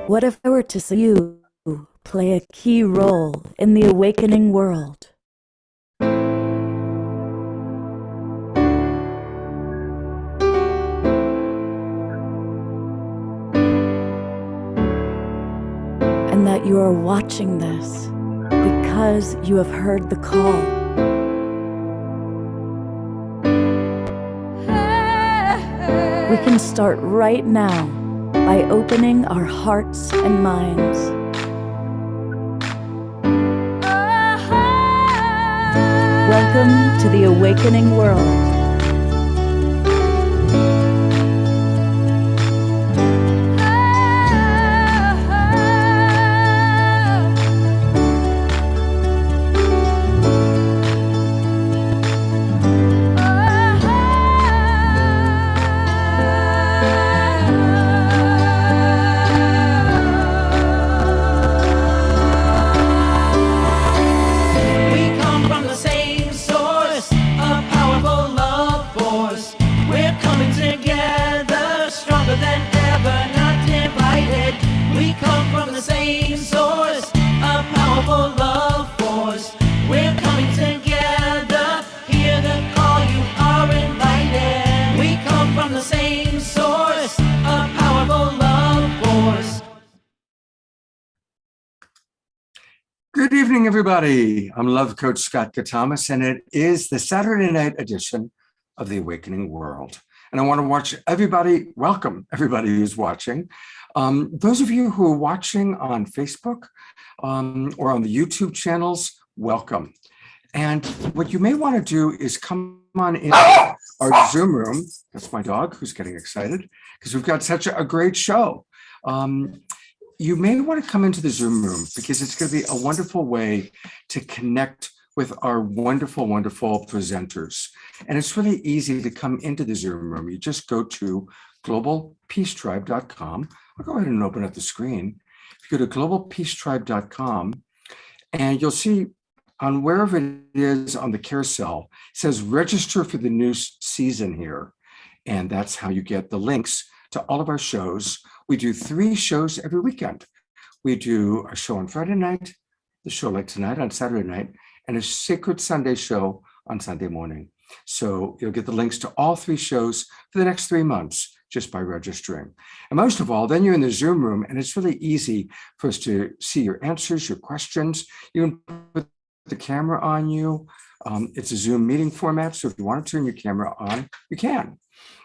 What if I were to see you play a key role in the awakening world? And that you are watching this because you have heard the call. We can start right now by opening our hearts and minds. Welcome to the awakening world. Good evening, everybody. I'm Love Coach Scott Catamas, and it is the Saturday night edition of the Awakening World. And I want to welcome everybody who's watching. Those of you who are watching on Facebook or on the YouTube channels, welcome. And what you may want to do is come on in our Zoom room. That's my dog who's getting excited because we've got such a great show. You may want to come into the Zoom room because it's going to be a wonderful way to connect with our wonderful, wonderful presenters. And it's really easy to come into the Zoom room. You just go to globalpeacetribe.com. I'll go ahead and open up the screen. If you go to globalpeacetribe.com, and you'll see on wherever it is on the carousel, it says register for the new season here. And that's how you get the links to all of our shows. We do 3 shows every weekend. We do a show on Friday night, the show like tonight on Saturday night, and a Sacred Sunday show on Sunday morning. So you'll get the links to all 3 shows for the next 3 months just by registering. And most of all, then you're in the Zoom room, and it's really easy for us to see your answers, your questions. You can put the camera on you. It's a Zoom meeting format, so if you want to turn your camera on, you can.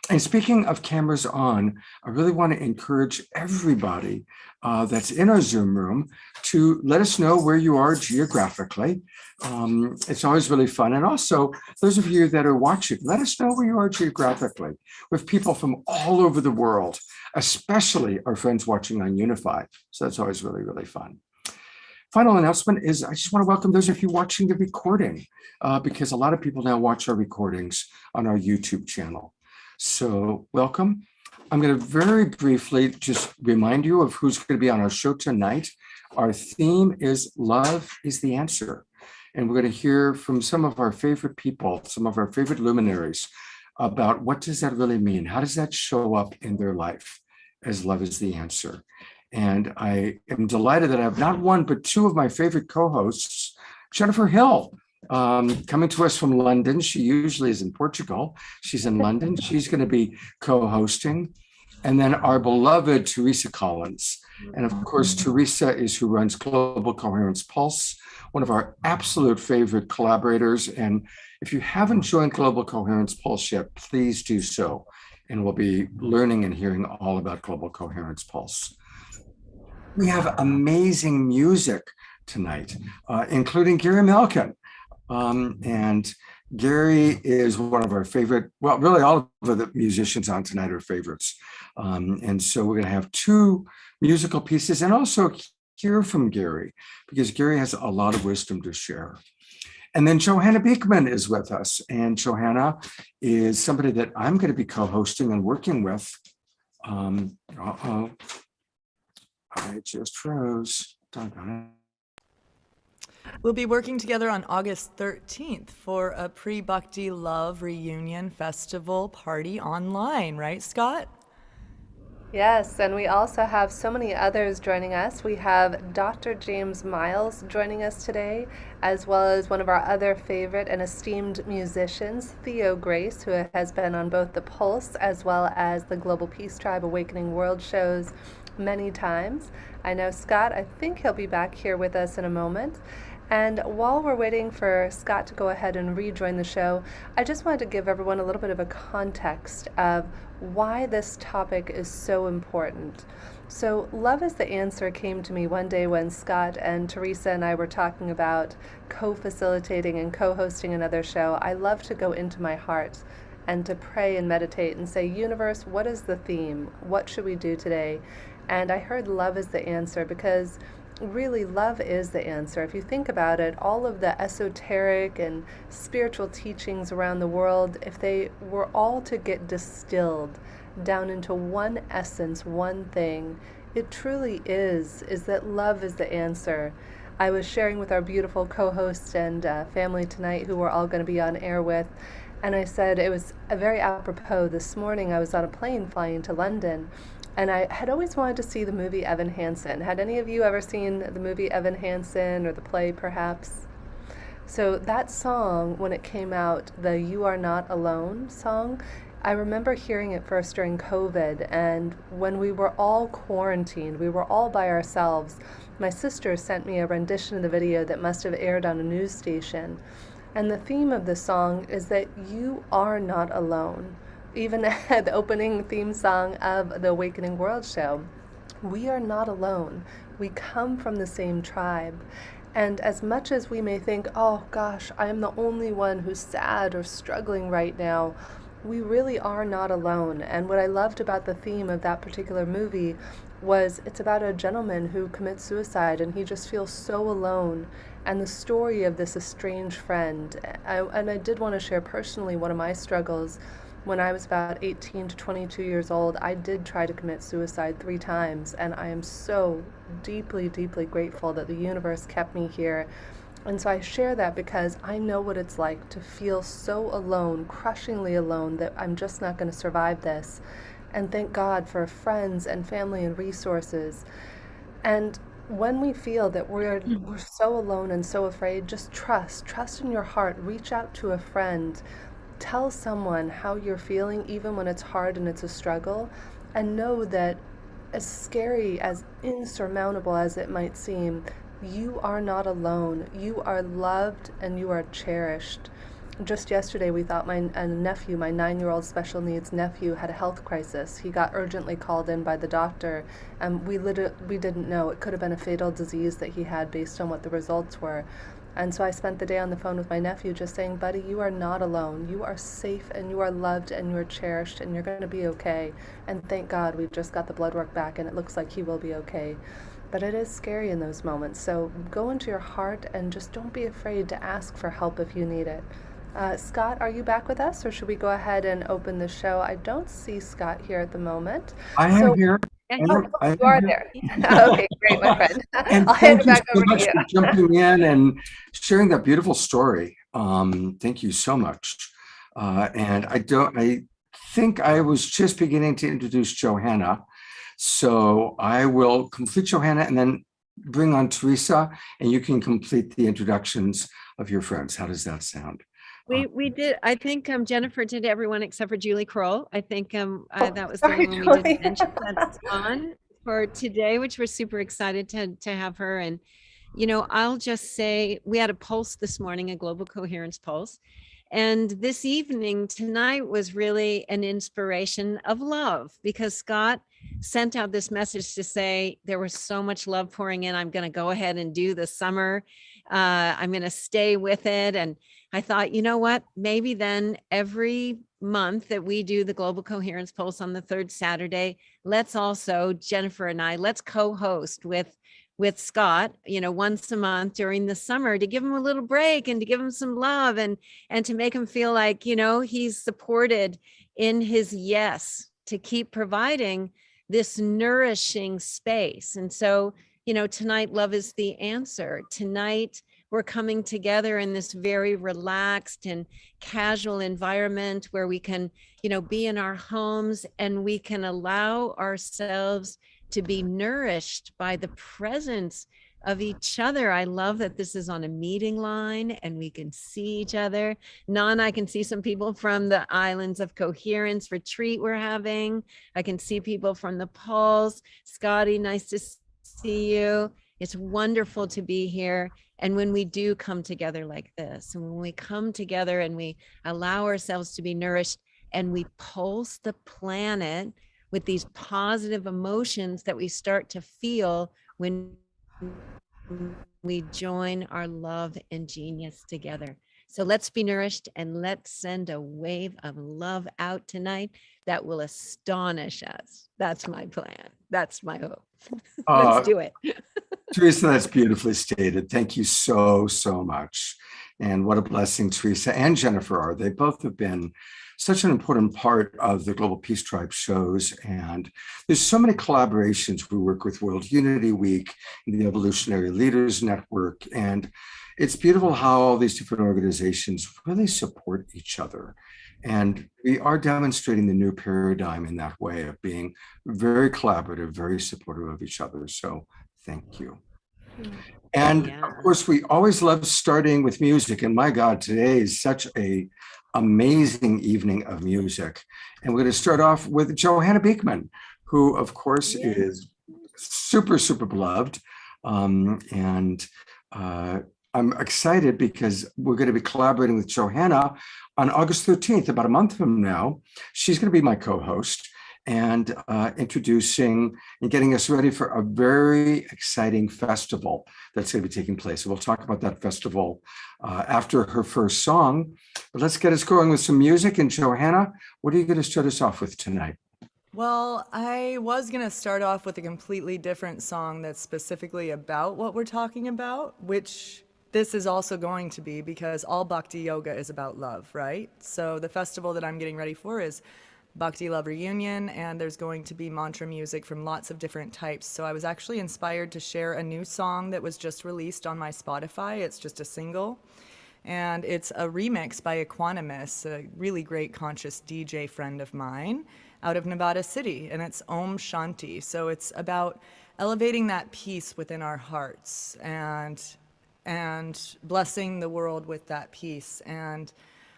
And speaking of cameras on, I really want to encourage everybody that's in our Zoom room to let us know where you are geographically. It's always really fun. And also, those of you that are watching, let us know where you are geographically. We have people from all over the world, especially our friends watching on Unify. So that's always really, really fun. Final announcement is I just want to welcome those of you watching the recording because a lot of people now watch our recordings on our YouTube channel. So welcome. I'm going to very briefly just remind you of who's going to be on our show tonight. Our theme is Love is the Answer. And we're going to hear from some of our favorite people, some of our favorite luminaries about what does that really mean? How does that show up in their life as love is the answer? And I am delighted that I have not one, but 2 of my favorite co-hosts, Jennifer Hill, coming to us from London. She usually is in Portugal. She's in London. She's going to be co-hosting. And then our beloved Teresa Collins. And of course, Teresa is who runs Global Coherence Pulse, one of our absolute favorite collaborators. And if you haven't joined Global Coherence Pulse yet, please do so. And we'll be learning and hearing all about Global Coherence Pulse. We have amazing music tonight, including Gary Malkin. And Gary is one of our favorite, well, really all of the musicians on tonight are favorites. And so we're going to have 2 musical pieces and also hear from Gary because Gary has a lot of wisdom to share. And then Johanna Beekman is with us. And Johanna is somebody that I'm going to be co-hosting and working with. I just froze. Doggone it. We'll be working together on August 13th for a pre-Bhakti Love Reunion Festival party online, right, Scott? Yes, and we also have so many others joining us. We have Dr. James Miles joining us today, as well as one of our other favorite and esteemed musicians, Theo Grace, who has been on both the Pulse as well as the Global Peace Tribe Awakening World shows many times. I know Scott, I think he'll be back here with us in a moment. And while we're waiting for Scott to go ahead and rejoin the show, I just wanted to give everyone a little bit of a context of why this topic is so important. So, Love is the Answer came to me one day when Scott and Teresa and I were talking about co-facilitating and co-hosting another show. I love to go into my heart and to pray and meditate and say, Universe, what is the theme? What should we do today? And I heard love is the answer because really love is the answer. If you think about it, all of the esoteric and spiritual teachings around the world, if they were all to get distilled down into one essence, one thing, it truly is that love is the answer. I was sharing with our beautiful co-host and family tonight, who we're all going to be on air with, and I said it was a very apropos. This morning I was on a plane flying to London, and I had always wanted to see the movie Evan Hansen. Had any of you ever seen the movie Evan Hansen, or the play perhaps? So that song, when it came out, the You Are Not Alone song, I remember hearing it first during COVID, and when we were all quarantined, we were all by ourselves, my sister sent me a rendition of the video that must have aired on a news station. And the theme of the song is that you are not alone. Even at the opening theme song of the Awakening World show, we are not alone. We come from the same tribe. And as much as we may think, oh gosh, I am the only one who's sad or struggling right now, we really are not alone. And what I loved about the theme of that particular movie was it's about a gentleman who commits suicide, and he just feels so alone. And the story of this estranged friend. And I did want to share personally one of my struggles. When I was about 18 to 22 years old, I did try to commit suicide 3 times, and I am so deeply, deeply grateful that the universe kept me here. And so I share that because I know what it's like to feel so alone, crushingly alone, that I'm just not going to survive this. And thank God for friends and family and resources. And when we feel that we're so alone and so afraid, just trust in your heart, reach out to a friend. Tell someone how you're feeling, even when it's hard and it's a struggle, and know that as scary, as insurmountable as it might seem, you are not alone. You are loved and you are cherished. Just yesterday, we thought my nephew, my 9-year-old special needs nephew, had a health crisis. He got urgently called in by the doctor, and we didn't know. It could have been a fatal disease that he had based on what the results were. And so I spent the day on the phone with my nephew just saying, buddy, you are not alone. You are safe and you are loved and you are cherished and you're going to be okay. And thank God we've just got the blood work back and it looks like he will be okay. But it is scary in those moments. So go into your heart and just don't be afraid to ask for help if you need it. Scott, are you back with us, or should we go ahead and open the show? I don't see Scott here at the moment. I am here. You are there. Okay, great, my friend. And I'll hand it back over to much you. for jumping in and sharing that beautiful story. Thank you so much. And I think I was just beginning to introduce Johanna. So I will complete Johanna and then bring on Teresa, and you can complete the introductions of your friends. How does that sound? We did. I think Jennifer did everyone except for Julie Krull. I think that was sorry, the one we Julie. didn't mention. That's on for today, which we're super excited to have her. And I'll just say we had a pulse this morning, a Global Coherence Pulse, and this evening tonight was really an inspiration of love, because Scott sent out this message to say there was so much love pouring in. I'm going to go ahead and do the summer. I'm going to stay with it. And I thought, you know what, maybe then every month that we do the Global Coherence Pulse on the 3rd Saturday, let's also, Jennifer and I, let's co-host with Scott, once a month during the summer, to give him a little break and to give him some love and to make him feel like, he's supported in his yes, to keep providing this nourishing space. And so, tonight, love is the answer. Tonight, we're coming together in this very relaxed and casual environment where we can, be in our homes and we can allow ourselves to be nourished by the presence of each other. I love that this is on a meeting line and we can see each other. Nan, I can see some people from the Islands of Coherence retreat we're having. I can see people from the Pulse. Scotty, nice to see you. It's wonderful to be here. And when we do come together like this, and when we come together and we allow ourselves to be nourished and we pulse the planet with these positive emotions that we start to feel when we join our love and genius together. So let's be nourished and let's send a wave of love out tonight that will astonish us. That's my plan. That's my hope. Let's do it. Teresa, that's beautifully stated. Thank you so, so much. And what a blessing Teresa and Jennifer are. They both have been such an important part of the Global Peace Tribe shows. And there's so many collaborations. We work with World Unity Week, the Evolutionary Leaders Network. And it's beautiful how all these different organizations really support each other. And we are demonstrating the new paradigm in that way of being very collaborative, very supportive of each other. So thank you. And of course, we always love starting with music. And my God, today is such a amazing evening of music. And we're going to start off with Johanna Beekman, who, of course, is super, super beloved. And I'm excited because we're going to be collaborating with Johanna on August 13th, about a month from now. She's going to be my co-host and introducing and getting us ready for a very exciting festival that's going to be taking place. So we'll talk about that festival after her first song. But let's get us going with some music. And Johanna, what are you going to start us off with tonight? Well, I was going to start off with a completely different song that's specifically about what we're talking about, which this is also going to be because all Bhakti Yoga is about love, right? So the festival that I'm getting ready for is Bhakti Love Reunion, and there's going to be mantra music from lots of different types. So I was actually inspired to share a new song that was just released on my Spotify. It's just a single, and it's a remix by Equanimous, a really great conscious DJ friend of mine out of Nevada City, and it's Om Shanti. So it's about elevating that peace within our hearts and blessing the world with that peace. And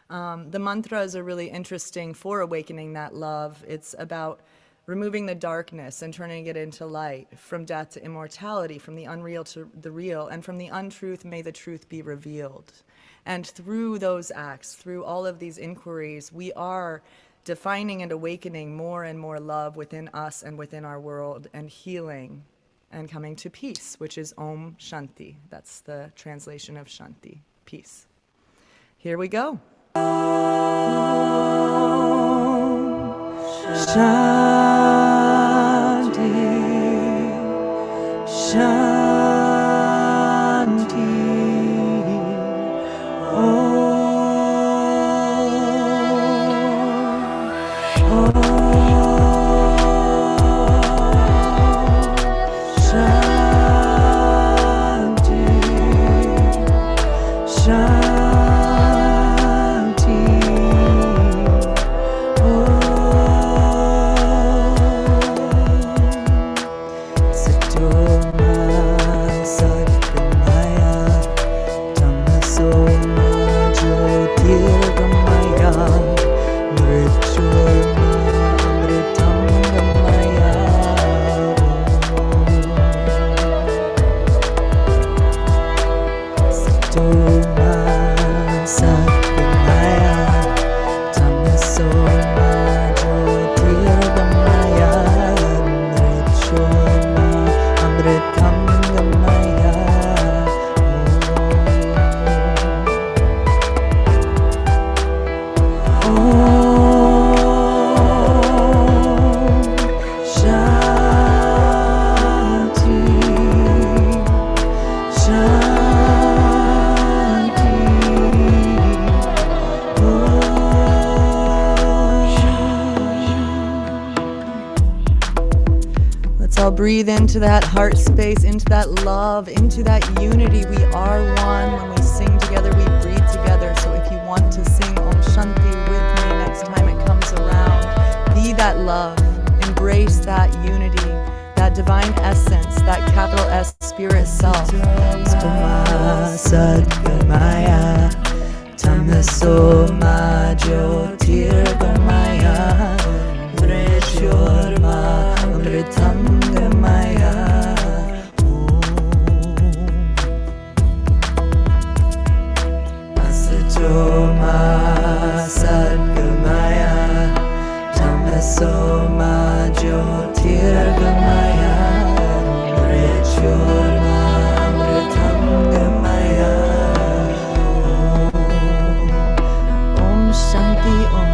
the mantras are really interesting for awakening that love. It's about removing the darkness and turning it into light, from death to immortality, from the unreal to the real, and from the untruth, may the truth be revealed. And through those acts, through all of these inquiries, we are defining and awakening more and more love within us and within our world, and healing and coming to peace, which is Om Shanti. That's the translation of Shanti, peace. Here we go. Shanti, Shanti, Inhale, breathe into that heart space, into that love, into that unity. We are one. When we sing together, we breathe together. So if you want to sing Om Shanti with me next time it comes around, be that love, embrace that unity, that divine essence, that capital S spirit self. Sadgamaya, Tamaso Jyotirgamaya, Vreshyorma Amritangamaya. Asatoma Sadgamaya, Tamaso Jyotirgamaya, Vreshyorma Amritangamaya. Om Shanti Om.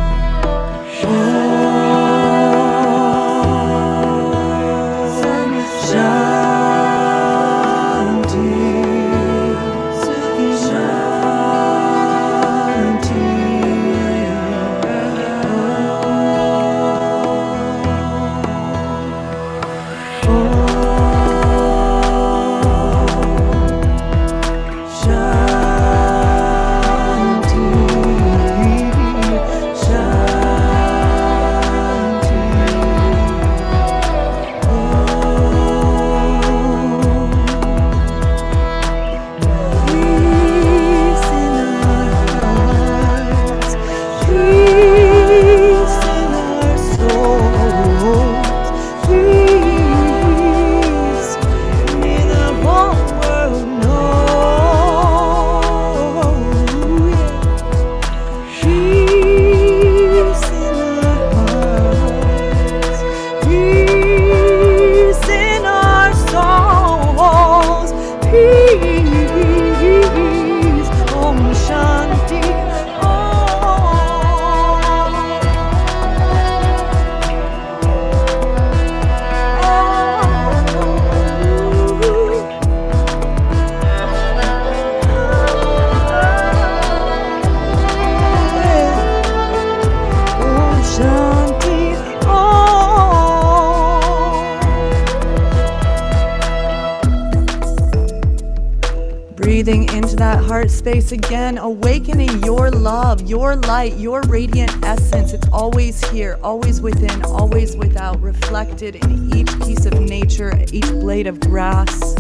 Breathing into that heart space again, awakening your love, your light, your radiant essence. It's always here, always within, always without, reflected in each piece of nature, each blade of grass.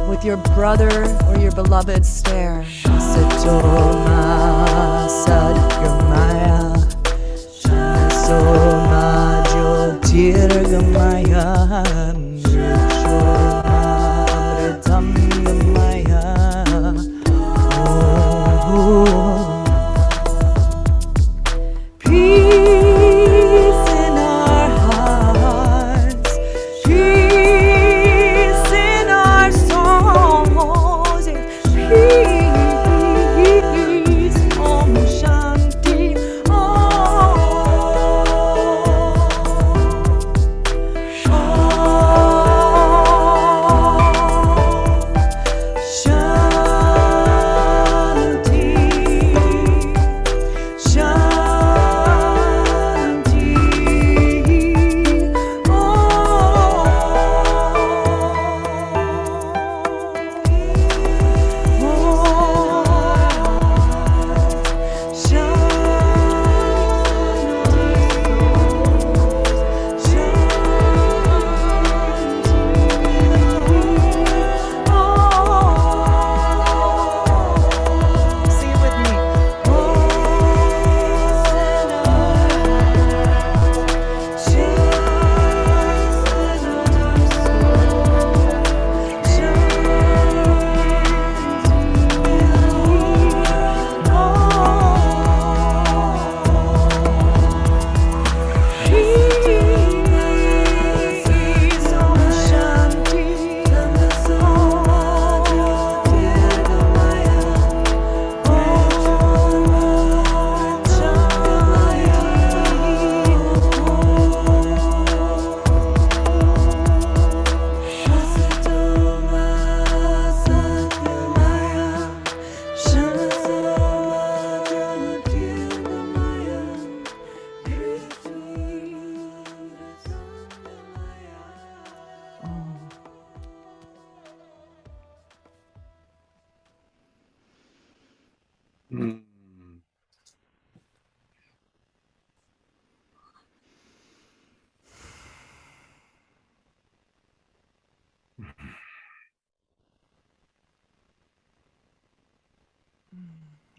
With your brother or your beloved stare. Satoma Sadgamaya, Soma Jyotirgamaya, Oh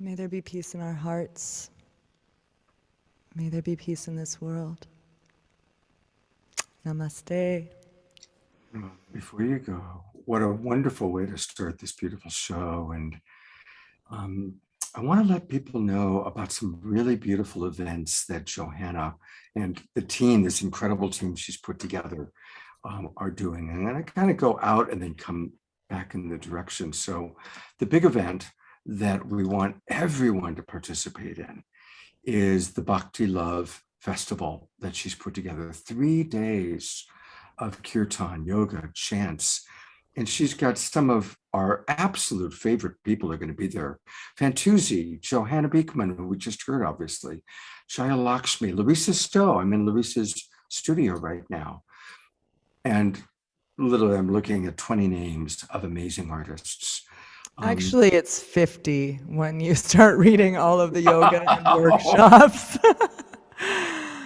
May there be peace in our hearts. May there be peace in this world. Namaste. Before you go, what a wonderful way to start this beautiful show. And I want to let people know about some really beautiful events that Johanna and the team, this incredible team she's put together, are doing. And then I kind of go out and then come back in the direction. So the big event that we want everyone to participate in is the Bhakti Love Festival that she's put together. 3 days of kirtan, yoga, chants. And she's got some of our absolute favorite people are going to be there. Fantuzzi, Johanna Beekman, who we just heard, obviously, Jaya Lakshmi, Larisa Stow. I'm in Larisa's studio right now. And literally, I'm looking at 20 names of amazing artists. Actually, it's 50 when you start reading all of the yoga and workshops.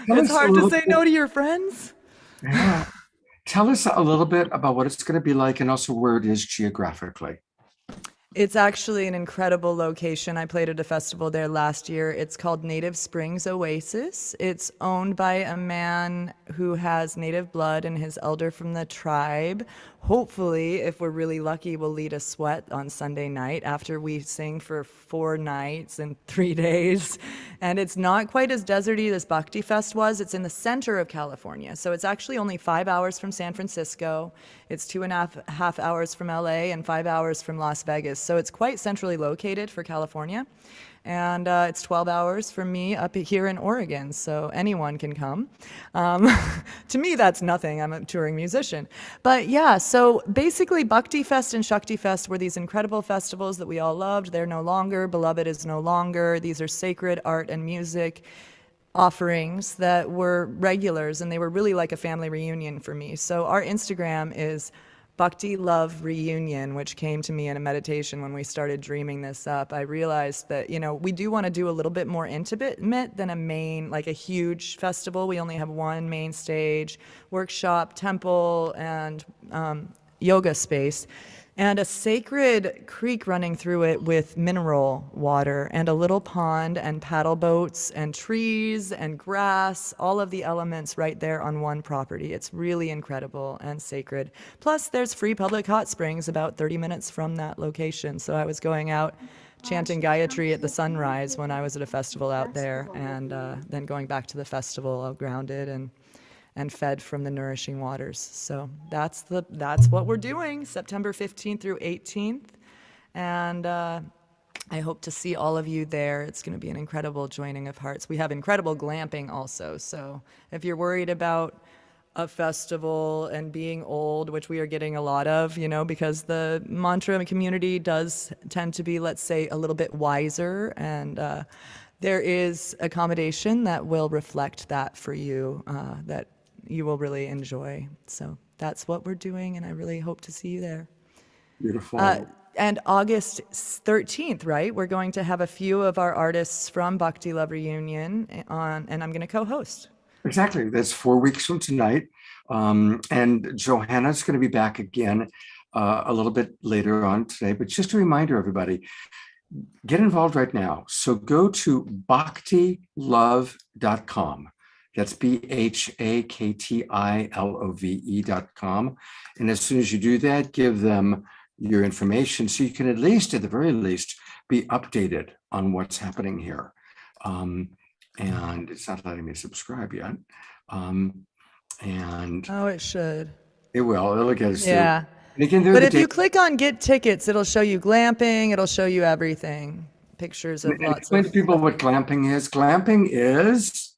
It's hard to say no to your friends. Yeah. Tell us a little bit about what it's going to be like and also where it is geographically. It's actually an incredible location. I played at a festival there last year. It's called Native Springs Oasis. It's owned by a man who has native blood and his elder from the tribe. Hopefully, if we're really lucky, we'll lead a sweat on Sunday night after we sing for 4 nights and 3 days. And it's not quite as deserty as Bhakti Fest was. It's in the center of California. So it's actually only 5 hours from San Francisco. It's 2.5 hours from LA and 5 hours from Las Vegas. So it's quite centrally located for California. And it's 12 hours from me up here in Oregon, so anyone can come. To me, that's nothing. I'm a touring musician. But yeah, so basically Bhakti Fest and Shakti Fest were these incredible festivals that we all loved. They're no longer. Beloved is no longer. These are sacred art and music offerings that were regulars, and they were really like a family reunion for me. So our Instagram is Bhakti Love Reunion, which came to me in a meditation when we started dreaming this up. I realized that, we do want to do a little bit more intimate than a huge festival. We only have one main stage, workshop, temple, and yoga space, and a sacred creek running through it with mineral water and a little pond and paddle boats and trees and grass, all of the elements right there on one property. It's really incredible and sacred. Plus, there's free public hot springs about 30 minutes from that location. So I was going out chanting Gayatri at the sunrise when I was at a festival out there, and then going back to the festival all grounded and fed from the nourishing waters. So that's what we're doing, September 15th through 18th. And I hope to see all of you there. It's going to be an incredible joining of hearts. We have incredible glamping also. So if you're worried about a festival and being old, which we are getting a lot of, because the mantra community does tend to be, let's say, a little bit wiser, and there is accommodation that will reflect that for you, that you will really enjoy. So that's what we're doing, and I really hope to see you there. Beautiful. And August 13th, right? We're going to have a few of our artists from Bhakti Love Reunion on, and I'm going to co-host. Exactly. That's 4 weeks from tonight. And Johanna's going to be back again a little bit later on today. But just a reminder, everybody, get involved right now. So go to bhaktilove.com. That's BHAKTILOVE.com. And as soon as you do that, give them your information so you can at least, at the very least, be updated on what's happening here. And it's not letting me subscribe yet. And it should. It will. It'll get us Yeah. through. And again, But if you click on Get Tickets, it'll show you glamping. It'll show you everything. Pictures of lots explain to people what glamping is. Glamping is?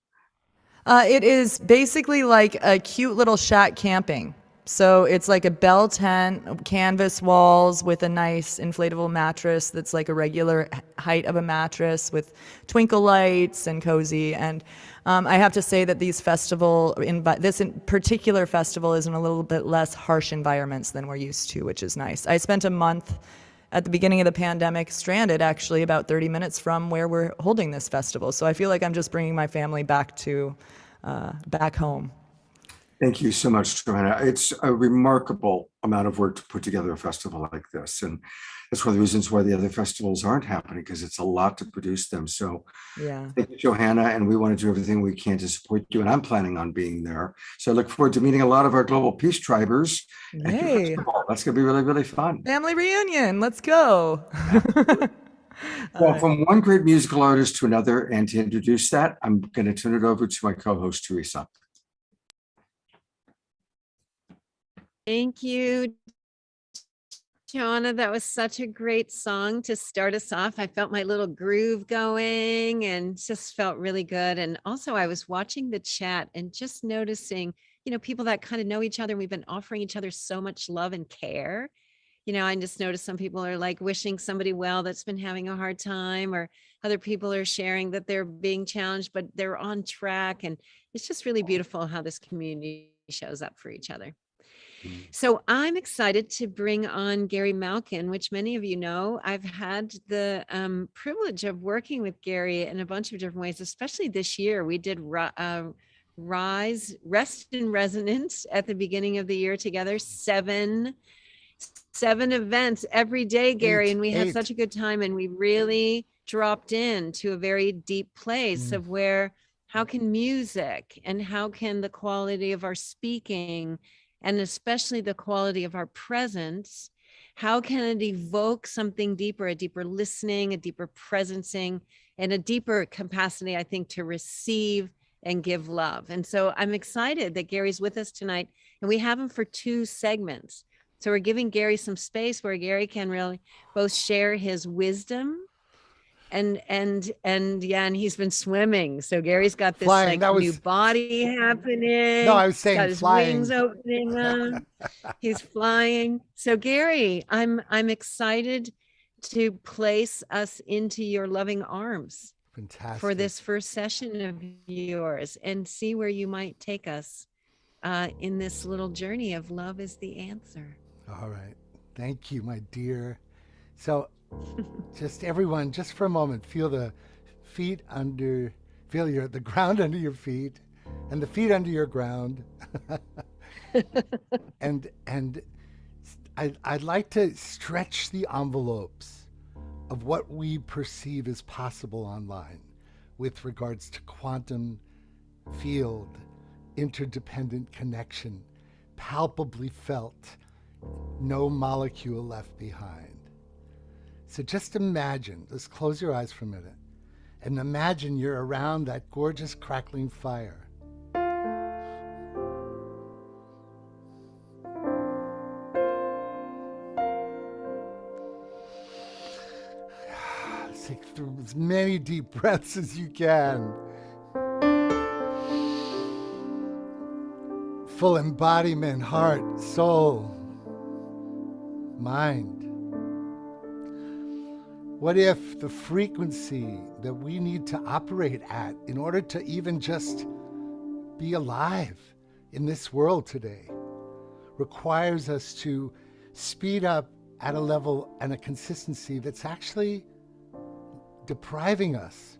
It is basically like a cute little shack camping. So it's like a bell tent, canvas walls with a nice inflatable mattress that's like a regular height of a mattress with twinkle lights and cozy. And I have to say that this particular festival is in a little bit less harsh environments than we're used to, which is nice. I spent a month at the beginning of the pandemic stranded, actually, about 30 minutes from where we're holding this festival. So I feel like I'm just bringing my family back home. Thank you so much, Johanna. It's a remarkable amount of work to put together a festival like this. And that's one of the reasons why the other festivals aren't happening, because it's a lot to produce them. So Yeah. thank you, Johanna. And we want to do everything we can to support you. And I'm planning on being there. So I look forward to meeting a lot of our Global Peace Tribers at your Yay. festival. That's going to be really, really fun. Family reunion. Let's go. Well, from one great musical artist to another, and to introduce that, I'm going to turn it over to my co-host, Teresa. Thank you, Johanna. That was such a great song to start us off. I felt my little groove going and just felt really good. And also I was watching the chat and just noticing, people that kind of know each other. We've been offering each other so much love and care. I just noticed some people are like wishing somebody well that's been having a hard time, or other people are sharing that they're being challenged, but they're on track. And it's just really beautiful how this community shows up for each other. So I'm excited to bring on Gary Malkin, which many of you know. I've had the privilege of working with Gary in a bunch of different ways, especially this year. We did Rise, Rest in Resonance at the beginning of the year together, seven events every day, Gary, and we had such a good time, and we really dropped into a very deep place of where, how can music and how can the quality of our speaking, and especially the quality of our presence, how can it evoke something deeper, a deeper listening, a deeper presencing, and a deeper capacity, I think, to receive and give love. And so I'm excited that Gary's with us tonight, and we have him for 2 segments. So we're giving Gary some space where Gary can really both share his wisdom and he's been swimming. So Gary's got this flying. New body happening. No, I was saying got his flying. wings opening up. He's flying. So Gary, I'm excited to place us into your loving arms. Fantastic. For this first session of yours, and see where you might take us in this little journey of love is the answer. All right. Thank you, my dear. So just everyone, just for a moment, feel the feet under, the ground under your feet and the feet under your ground. and I'd like to stretch the envelopes of what we perceive as possible online with regards to quantum field, interdependent connection, palpably felt, no molecule left behind. So just imagine, just close your eyes for a minute, and imagine you're around that gorgeous crackling fire. Take through as many deep breaths as you can. Full embodiment, heart, soul, mind. What if the frequency that we need to operate at in order to even just be alive in this world today requires us to speed up at a level and a consistency that's actually depriving us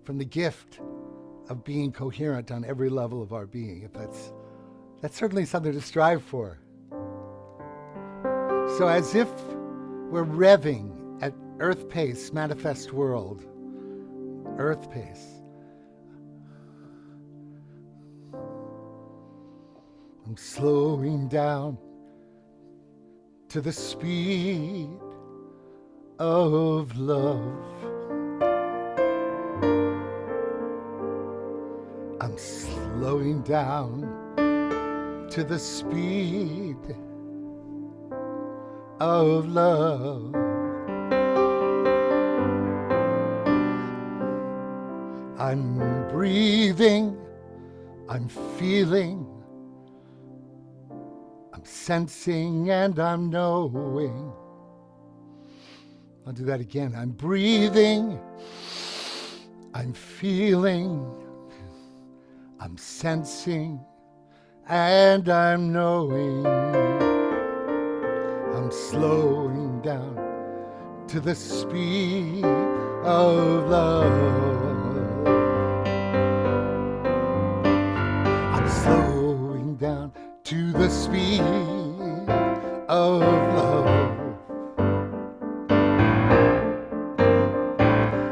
from the gift of being coherent on every level of our being? If that's certainly something to strive for. So as if we're revving at earth pace, manifest world, earth pace. I'm slowing down to the speed of love. I'm slowing down to the speed of love. I'm breathing, I'm feeling, I'm sensing, and I'm knowing. I'll do that again. I'm breathing, I'm feeling, I'm sensing, and I'm knowing. I'm slowing down to the speed of love. I'm slowing down to the speed of love.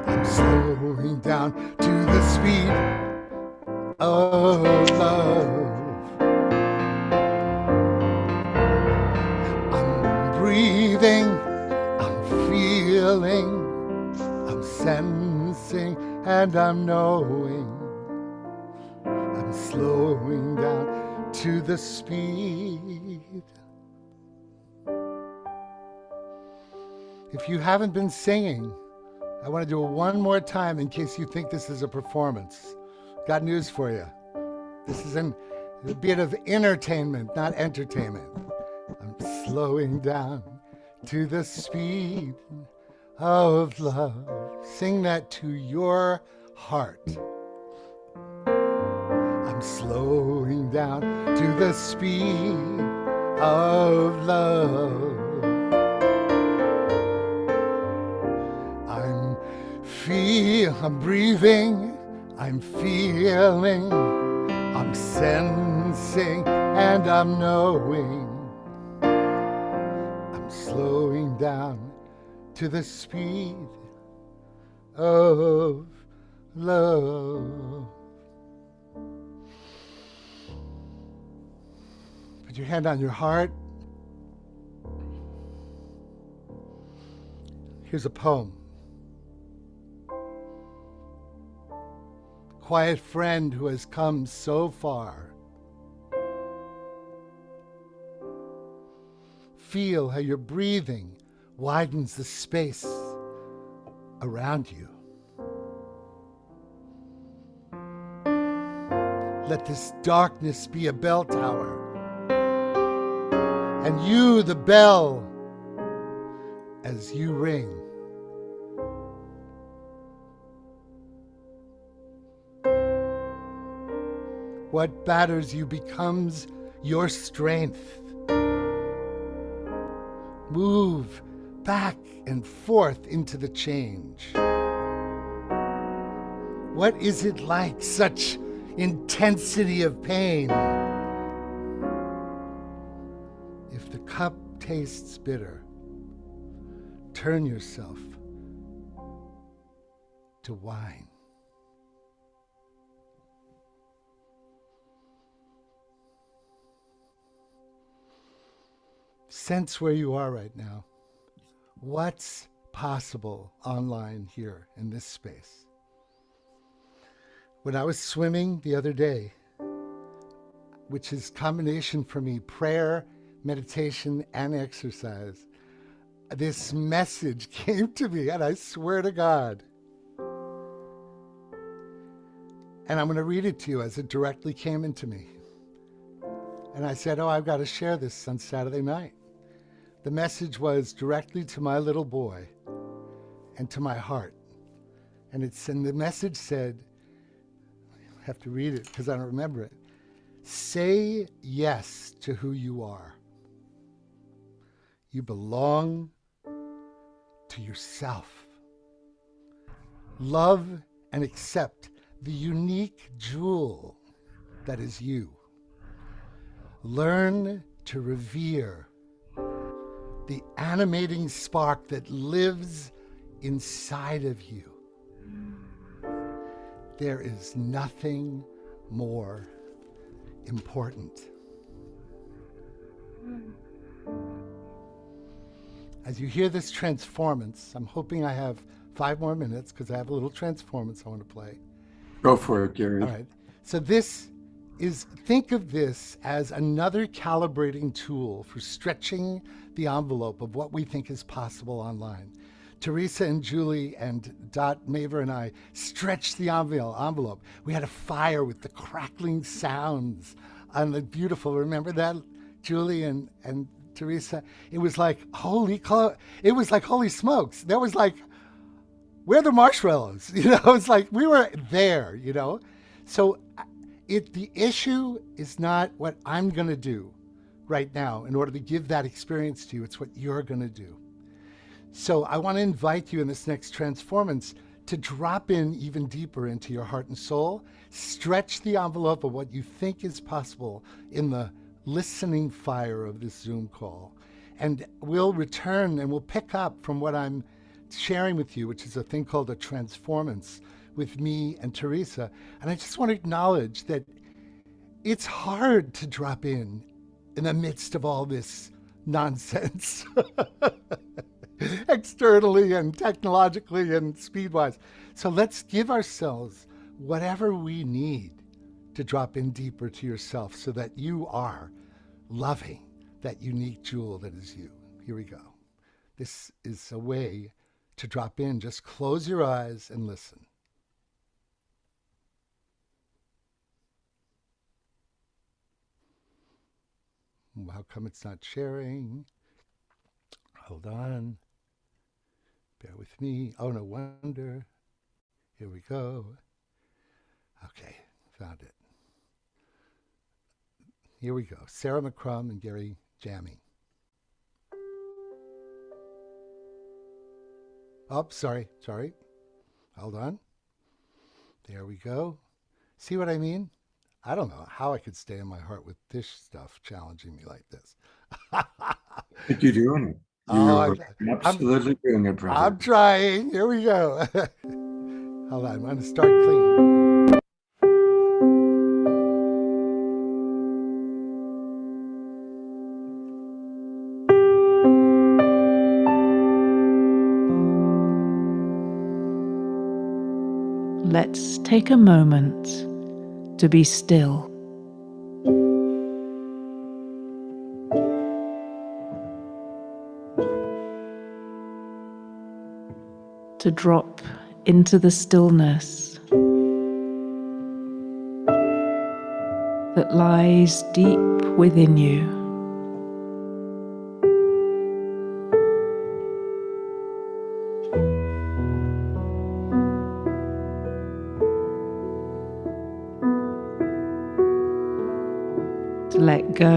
I'm slowing down to the speed of love. I'm breathing, I'm feeling, I'm sensing, and I'm knowing. I'm slowing down to the speed. If you haven't been singing, I want to do it one more time in case you think this is a performance. Got news for you. This is a bit of entertainment, not entertainment. I'm slowing down to the speed of love. Sing that to your heart. I'm slowing down to the speed of love. I'm breathing, I'm feeling, I'm sensing, and I'm knowing. I'm slowing down to the speed of love. Put your hand on your heart. Here's a poem. Quiet friend who has come so far. Feel how your breathing widens the space around you. Let this darkness be a bell tower, and you the bell as you ring. What batters you becomes your strength. Move back and forth into the change. What is it like, such intensity of pain? If the cup tastes bitter, turn yourself to wine. Sense where you are right now. What's possible online here in this space? When I was swimming the other day, which is combination for me, prayer, meditation, and exercise, this message came to me, and I swear to God. And I'm going to read it to you as it directly came into me. And I said, I've got to share this on Saturday night. The message was directly to my little boy and to my heart. And the message said, I have to read it because I don't remember it. Say yes to who you are. You belong to yourself. Love and accept the unique jewel that is you. Learn to revere the animating spark that lives inside of you. There is nothing more important. As you hear this transformance, I'm hoping I have 5 more minutes because I have a little transformance I want to play. Go for it, Gary. All right. So think of this as another calibrating tool for stretching the envelope of what we think is possible online. Teresa and Julie and Dot Maver and I stretched the envelope. We had a fire with the crackling sounds on the beautiful, remember that, Julie and Teresa? It was like, holy smokes. There was like, where are the marshmallows? It's like we were there, So the issue is not what I'm going to do right now in order to give that experience to you. It's what you're going to do. So I want to invite you in this next transformance to drop in even deeper into your heart and soul, stretch the envelope of what you think is possible in the listening fire of this Zoom call. And we'll return and we'll pick up from what I'm sharing with you, which is a thing called a transformance with me and Teresa. And I just want to acknowledge that it's hard to drop in the midst of all this nonsense, externally and technologically and speed-wise. So let's give ourselves whatever we need to drop in deeper to yourself so that you are loving that unique jewel that is you. Here we go. This is a way to drop in. Just close your eyes and listen. How come it's not sharing? Hold on. Bear with me. Oh, no wonder. Here we go. Okay, found it. Here we go. Sarah McCrum and Gary jamming. Oh, sorry. Hold on. There we go. See what I mean? I don't know how I could stay in my heart with this stuff challenging me like this. I think you're doing it. You're absolutely doing it, brother. I'm trying. Here we go. Hold on. I'm going to start clean. Let's take a moment to be still. To drop into the stillness that lies deep within you. To let go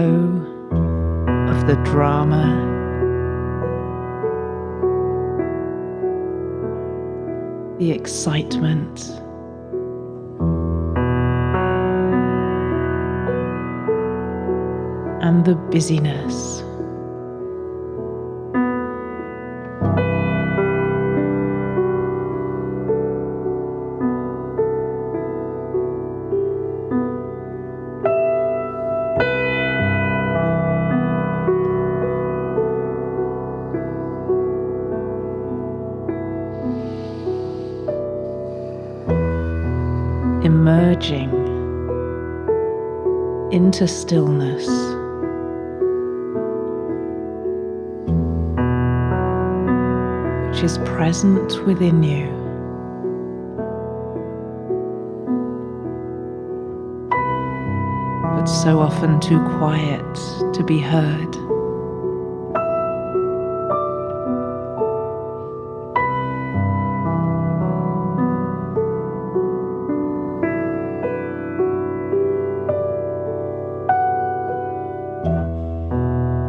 of the drama, the excitement, and the busyness. Emerging into stillness, which is present within you. But so often too quiet to be heard.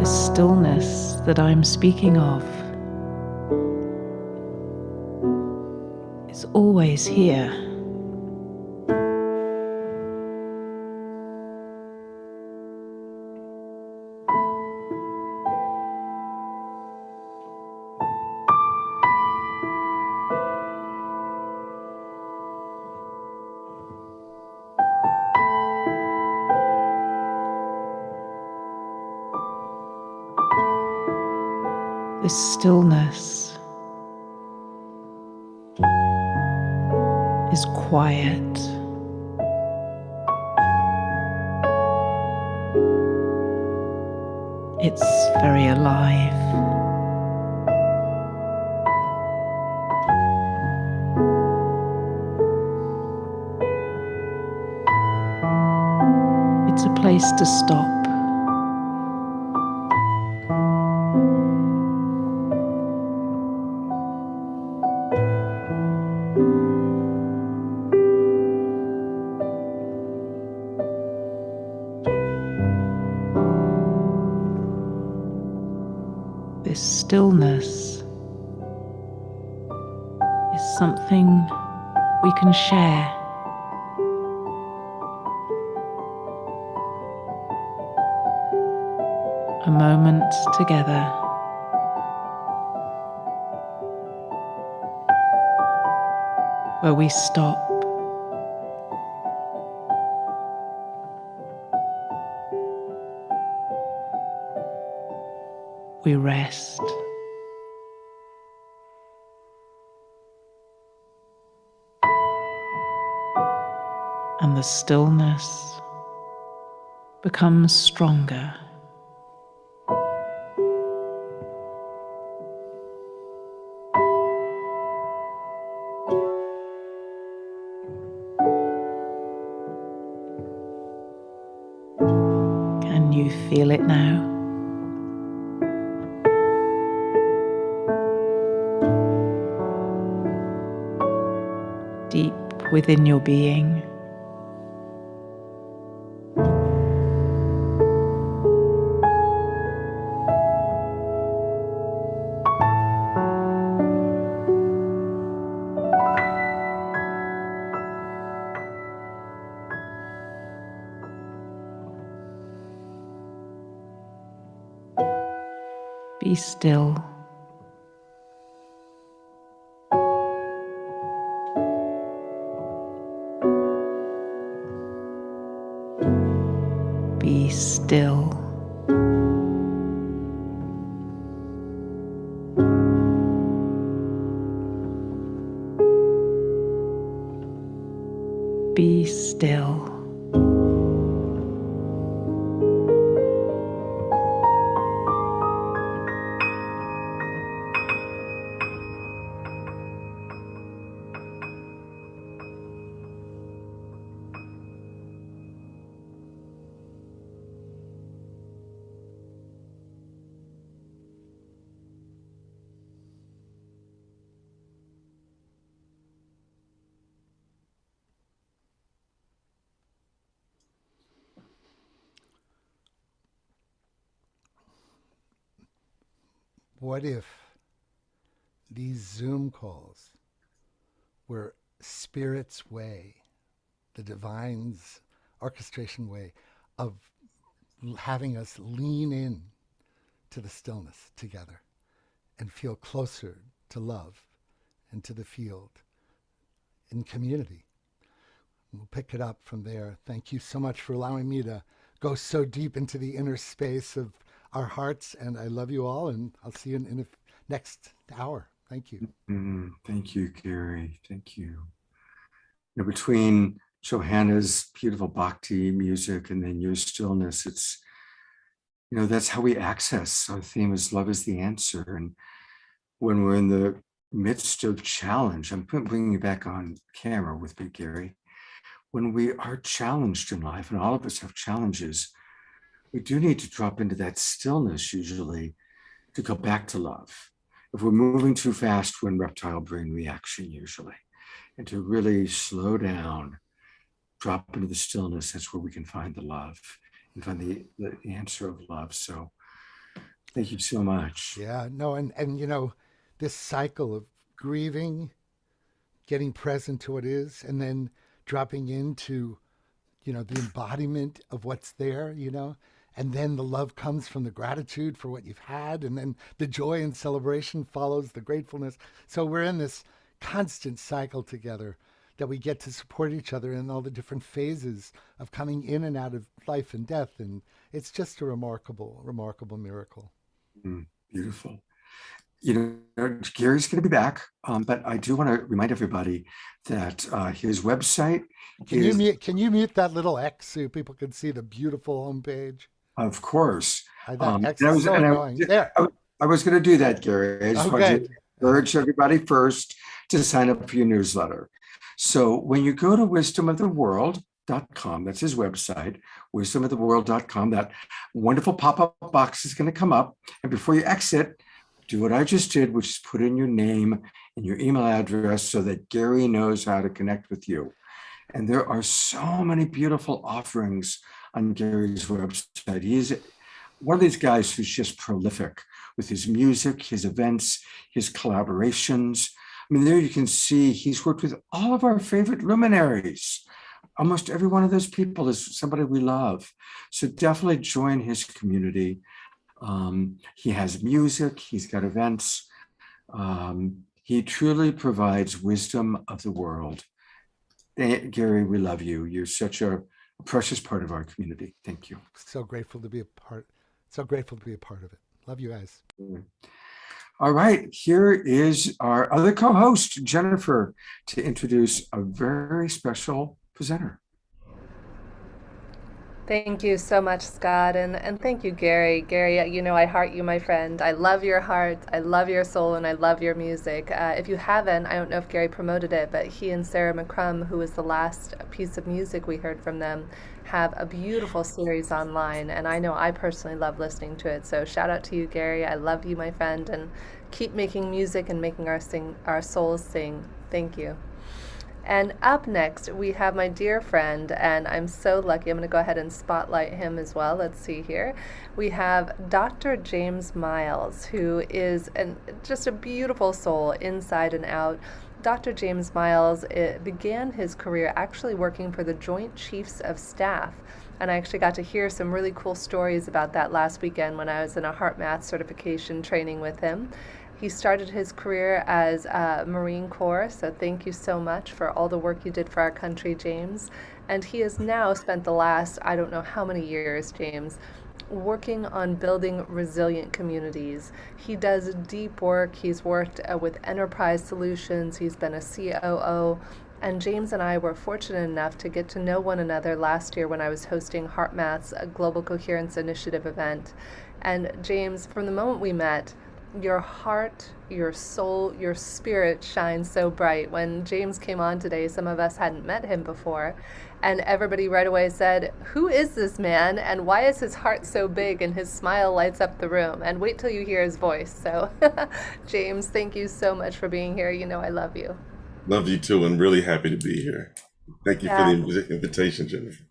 Stillness that I'm speaking of is always here. This stillness is quiet. It's very alive. It's a place to stop. This stillness is something we can share. A moment together. Where we stop. We rest. And the stillness becomes stronger. Can you feel it now? Deep within your being. Be still. Be still. Be still. What if these Zoom calls were Spirit's way, the divine's orchestration way of having us lean in to the stillness together and feel closer to love and to the field in community? We'll pick it up from there. Thank you so much for allowing me to go so deep into the inner space of our hearts, and I love you all, and I'll see you in the next hour. Thank you. Thank you, Gary. Thank you. Between Johanna's beautiful bhakti music and then your stillness, it's, that's how we access. Our theme is love is the answer. And when we're in the midst of challenge, I'm bringing you back on camera with me, Gary. When we are challenged in life, and all of us have challenges, we do need to drop into that stillness usually to go back to love. If we're moving too fast, we're in reptile brain reaction usually. And to really slow down, drop into the stillness, that's where we can find the love and find the answer of love. So thank you so much. Yeah, no, and this cycle of grieving, getting present to what is, and then dropping into, the embodiment of what's there, and then the love comes from the gratitude for what you've had, and then the joy and celebration follows the gratefulness. So we're in this constant cycle together that we get to support each other in all the different phases of coming in and out of life and death. And it's just a remarkable, remarkable miracle. Beautiful. Gary's going to be back, but I do want to remind everybody that his website Can you mute that little X so people can see the beautiful homepage? Of course. That X is so annoying. I was going to do that, Gary. I just wanted to urge everybody first to sign up for your newsletter. So when you go to wisdomoftheworld.com, that's his website, wisdomoftheworld.com, that wonderful pop-up box is going to come up. And before you exit, do what I just did, which is put in your name and your email address so that Gary knows how to connect with you. And there are so many beautiful offerings on Gary's website. He's one of these guys who's just prolific with his music, his events, his collaborations. I mean, there you can see he's worked with all of our favorite luminaries. Almost every one of those people is somebody we love. So definitely join his community. He has music, he's got events. He truly provides wisdom of the world. Gary, we love you. You're such a precious part of our community. Thank you. So grateful to be a part. So grateful to be a part of it. Love you guys. All right, here is our other co-host, Jennifer, to introduce a very special presenter. Thank you so much, Scott, and thank you, Gary. Gary, you know I heart you, my friend. I love your heart, I love your soul, and I love your music. If you haven't, I don't know if Gary promoted it, but he and Sarah McCrum, who was the last piece of music we heard from them, have a beautiful series online, and I know I personally love listening to it. So shout out to you, Gary. I love you, my friend, and keep making music and making our souls sing. Thank you. And up next, we have my dear friend, and I'm so lucky. I'm going to go ahead and spotlight him as well. Let's see here. We have Dr. James Miles, who is just a beautiful soul inside and out. Dr. James Miles began his career actually working for the Joint Chiefs of Staff. And I actually got to hear some really cool stories about that last weekend when I was in a heart math certification training with him. He started his career as a Marine Corps, so thank you so much for all the work you did for our country, James. And he has now spent the last, I don't know how many years, James, working on building resilient communities. He does deep work. He's worked with Enterprise Solutions. He's been a COO. And James and I were fortunate enough to get to know one another last year when I was hosting HeartMath's Global Coherence Initiative event. And James, from the moment we met, your heart, your soul, your spirit shines so bright. When James came on today, some of us hadn't met him before, and everybody right away said, "Who is this man, and why is his heart so big and his smile lights up the room?" And wait till you hear his voice. So James, thank you so much for being here. You know I love you. Love you too, and really happy to be here. Thank you for the invitation, Jennifer.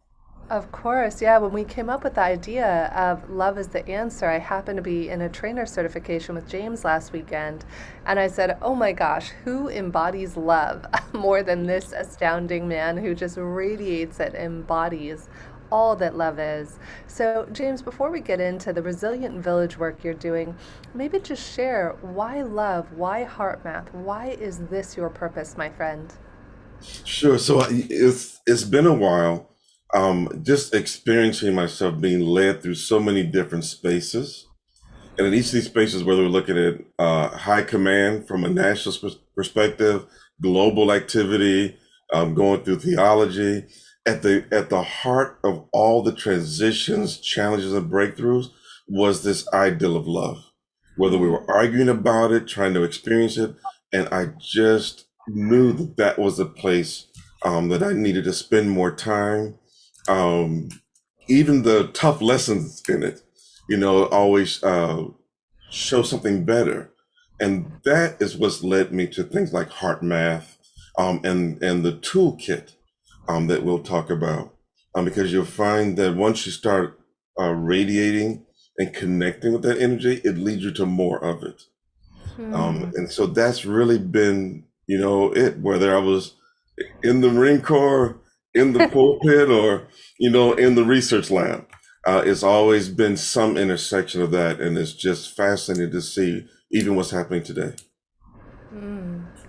Of course, yeah. When we came up with the idea of love is the answer, I happened to be in a trainer certification with James last weekend, and I said, oh my gosh, who embodies love more than this astounding man who just radiates it, embodies all that love is. So James, before we get into the resilient village work you're doing, maybe just share why love, why HeartMath, why is this your purpose, my friend? Sure. So it's been a while. Just experiencing myself being led through so many different spaces. And in each of these spaces, whether we're looking at high command from a national perspective, global activity, going through theology, at the heart of all the transitions, challenges, and breakthroughs was this ideal of love. Whether we were arguing about it, trying to experience it, and I just knew that was a place that I needed to spend more time. Even the tough lessons in it, always show something better. And that is what's led me to things like HeartMath, and the toolkit that we'll talk about. Because you'll find that once you start radiating and connecting with that energy, it leads you to more of it. And so that's really been, whether I was in the Marine Corps, in the pulpit, or, in the research lab. It's always been some intersection of that. And it's just fascinating to see even what's happening today.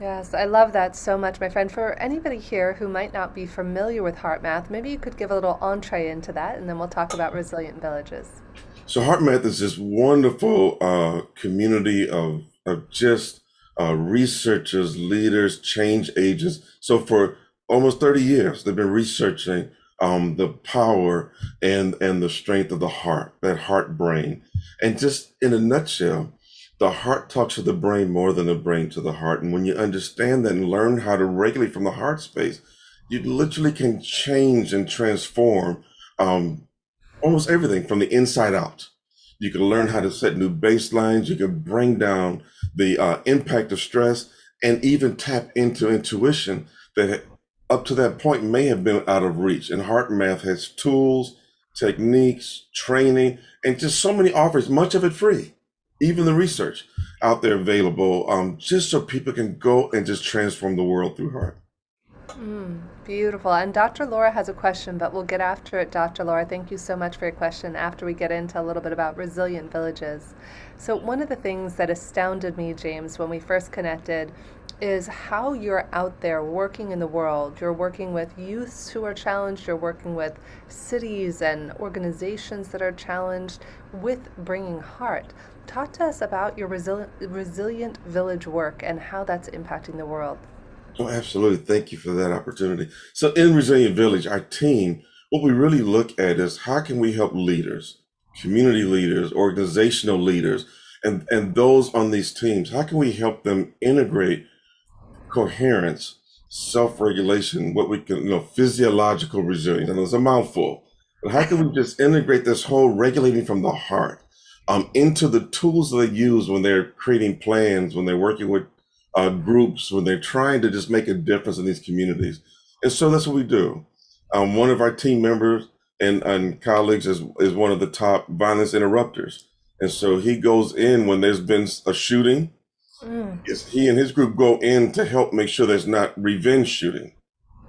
Yes, I love that so much, my friend. For anybody here who might not be familiar with HeartMath, maybe you could give a little entree into that, and then we'll talk about resilient villages. So HeartMath is this wonderful community of just researchers, leaders, change agents. So for almost 30 years, they've been researching the power and the strength of the heart, that heart brain. And just in a nutshell, the heart talks to the brain more than the brain to the heart. And when you understand that and learn how to regulate from the heart space, you literally can change and transform almost everything from the inside out. You can learn how to set new baselines. You can bring down the impact of stress and even tap into intuition that up to that point may have been out of reach. And HeartMath has tools, techniques, training, and just so many offers, much of it free. Even the research out there available, just so people can go and just transform the world through heart. Beautiful. And Dr. Laura has a question, but we'll get after it, Dr. Laura. Thank you so much for your question after we get into a little bit about resilient villages. So, one of the things that astounded me, James, when we first connected is how you're out there working in the world. You're working with youths who are challenged, you're working with cities and organizations that are challenged with bringing heart. Talk to us about your resilient village work and how that's impacting the world. Oh, absolutely. Thank you for that opportunity. So in Resilient Village, our team, what we really look at is how can we help leaders, community leaders, organizational leaders, and those on these teams, how can we help them integrate coherence, self-regulation, what we can, physiological resilience. I know it's a mouthful, but how can we just integrate this whole regulating from the heart into the tools that they use when they're creating plans, when they're working with groups, when they're trying to just make a difference in these communities. And so that's what we do. One of our team members and colleagues is one of the top violence interrupters. And so he goes in when there's been a shooting. Yes, he and his group go in to help make sure there's not revenge shooting